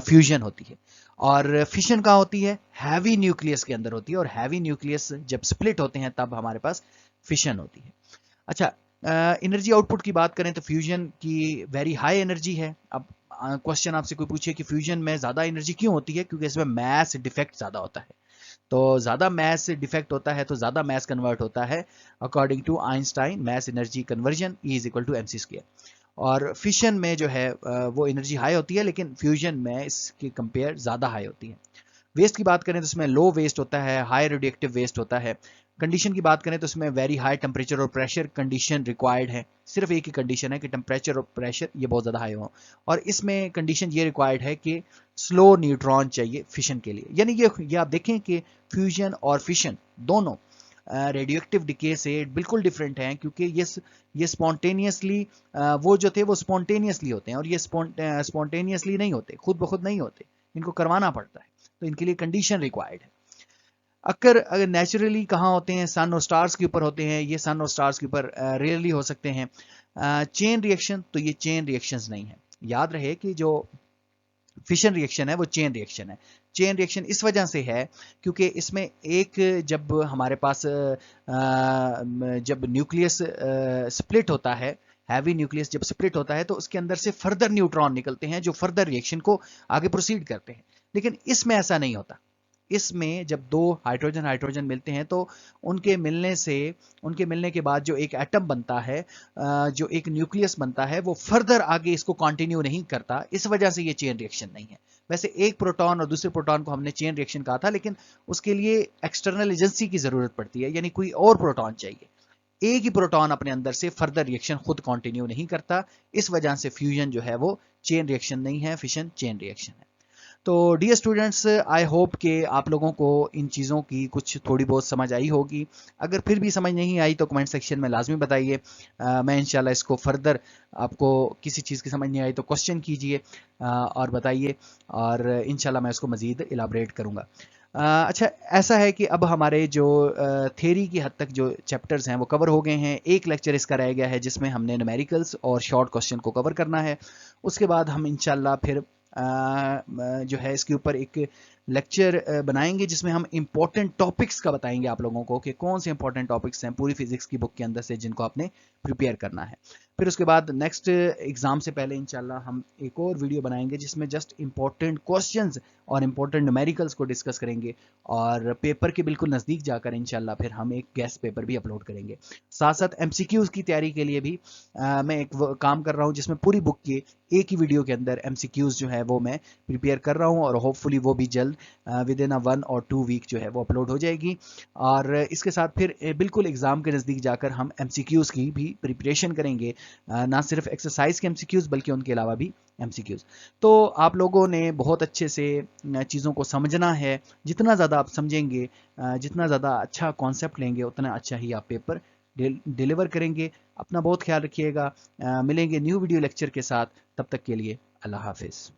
फ्यूजन होती है और फिशन कहाँ होती है, हैवी न्यूक्लियस के अंदर होती है, और हैवी न्यूक्लियस जब स्प्लिट होते हैं तब हमारे पास फिशन होती है। अच्छा एनर्जी आउटपुट की बात करें तो फ्यूजन की वेरी हाई एनर्जी है। अब क्वेश्चन आपसे कोई पूछे कि फ्यूजन में ज़्यादा एनर्जी क्यों होती है, क्योंकि इसमें मैस डिफेक्ट ज़्यादा होता है, तो ज़्यादा मैस डिफेक्ट होता है तो ज़्यादा मैस कन्वर्ट होता है according to Einstein mass energy conversion E is equal to MC square. और फिशन में जो है वो एनर्जी हाई होती है, लेकिन फ्यूजन में इसकी कंपेयर ज़्यादा हाई होती है। वेस्ट की बात करें तो इसमें लो वेस्ट होता है, हाई रेडिएक्टिव वेस्ट होता है। कंडीशन की बात करें तो इसमें वेरी हाई टेम्परेचर और प्रेशर कंडीशन रिक्वायर्ड है, सिर्फ एक ही कंडीशन है कि टेम्परेचर और प्रेशर ये बहुत ज़्यादा हाई हो। और इसमें कंडीशन ये रिक्वायर्ड है कि स्लो न्यूट्रॉन चाहिए फिशन के लिए। यानी ये आप देखें कि फ्यूजन और फिशन दोनों रेडियोएक्टिव डिके से बिल्कुल डिफरेंट हैं, क्योंकि ये स्पॉन्टेनियसली वो जो थे वो स्पॉन्टेनियसली होते हैं और ये स्पॉन्टेनियसली नहीं होते, खुद ब खुद नहीं होते, इनको करवाना पड़ता है, तो इनके लिए कंडीशन रिक्वायर्ड है। अगर नेचुरली कहाँ होते हैं, सन और स्टार्स के ऊपर होते हैं, ये सन और स्टार्स के ऊपर रेयरली हो सकते हैं। चेन रिएक्शन, तो ये चेन रिएक्शंस नहीं है। याद रहे कि जो फिशन रिएक्शन है वो चेन रिएक्शन है। चेन रिएक्शन इस वजह से है क्योंकि इसमें एक जब हमारे पास जब न्यूक्लियस स्प्लिट होता है, हैवी न्यूक्लियस जब स्प्लिट होता है तो उसके अंदर से फर्दर न्यूट्रॉन निकलते हैं जो फर्दर रिएक्शन को आगे प्रोसीड करते हैं। लेकिन इसमें ऐसा नहीं होता। इसमें जब दो हाइड्रोजन हाइड्रोजन मिलते हैं तो उनके मिलने के बाद जो एक एटम बनता है, जो एक न्यूक्लियस बनता है, वो फर्दर आगे इसको कंटिन्यू नहीं करता। इस वजह से ये चेन रिएक्शन नहीं है। वैसे एक प्रोटॉन और दूसरे प्रोटॉन को हमने चेन रिएक्शन कहा था, लेकिन उसके लिए एक्सटर्नल एजेंसी की जरूरत पड़ती है, यानी कोई और प्रोटॉन चाहिए। एक ही प्रोटॉन अपने अंदर से फर्दर रिएक्शन खुद कंटिन्यू नहीं करता। इस वजह से फ्यूजन जो है वो चेन रिएक्शन नहीं है, फिशन चेन रिएक्शन है। तो डियर स्टूडेंट्स, आई होप कि आप लोगों को इन चीज़ों की कुछ थोड़ी बहुत समझ आई होगी। अगर फिर भी समझ नहीं आई तो कमेंट सेक्शन में लाजमी बताइए। मैं इंशाल्लाह इसको फर्दर, आपको किसी चीज़ की समझ नहीं आई तो क्वेश्चन कीजिए और बताइए, और इंशाल्लाह मैं इसको मज़ीद इलाबरेट करूँगा। अच्छा, ऐसा है कि अब हमारे जो थ्योरी की हद तक जो चैप्टर्स हैं वो कवर हो गए हैं। एक लेक्चर इसका रह गया है जिसमें हमने न्यूमेरिकल्स और शॉर्ट क्वेश्चन को कवर करना है। उसके बाद हम इंशाल्लाह फिर जो है इसके ऊपर एक लेक्चर बनाएंगे जिसमें हम इंपॉर्टेंट टॉपिक्स का बताएंगे आप लोगों को कि कौन से इंपॉर्टेंट टॉपिक्स हैं पूरी फिजिक्स की बुक के अंदर से जिनको आपने प्रिपेयर करना है। फिर उसके बाद नेक्स्ट एग्जाम से पहले इंशाल्लाह हम एक और वीडियो बनाएंगे जिसमें जस्ट इंपॉर्टेंट क्वेश्चंस और इंपॉर्टेंट न्यूमेरिकल्स को डिस्कस करेंगे, और पेपर के बिल्कुल नज़दीक जाकर इंशाल्लाह फिर हम एक गेस्ट पेपर भी अपलोड करेंगे। साथ साथ एमसीक्यूज़ की तैयारी के लिए भी मैं एक काम कर रहा हूँ जिसमें पूरी बुक के एक ही वीडियो के अंदर एमसीक्यूज़ जो है वो मैं प्रिपेयर कर रहा हूँ, और होपफुली वो भी जल्द विद इन 1 और 2 वीक जो है वो अपलोड हो जाएगी। और इसके साथ फिर बिल्कुल एग्जाम के नज़दीक जाकर हम एमसीक्यूज़ की भी प्रिपरेशन करेंगे, ना सिर्फ एक्सरसाइज के एमसीक्यूज़ बल्कि उनके अलावा भी एमसीक्यूज़। तो आप लोगों ने बहुत अच्छे से चीज़ों को समझना है। जितना ज़्यादा आप समझेंगे, जितना ज़्यादा अच्छा कॉन्सेप्ट लेंगे, उतना अच्छा ही आप पेपर डिलीवर करेंगे। अपना बहुत ख्याल रखिएगा। मिलेंगे न्यू वीडियो लेक्चर के साथ, तब तक के लिए अल्लाह हाफिज़।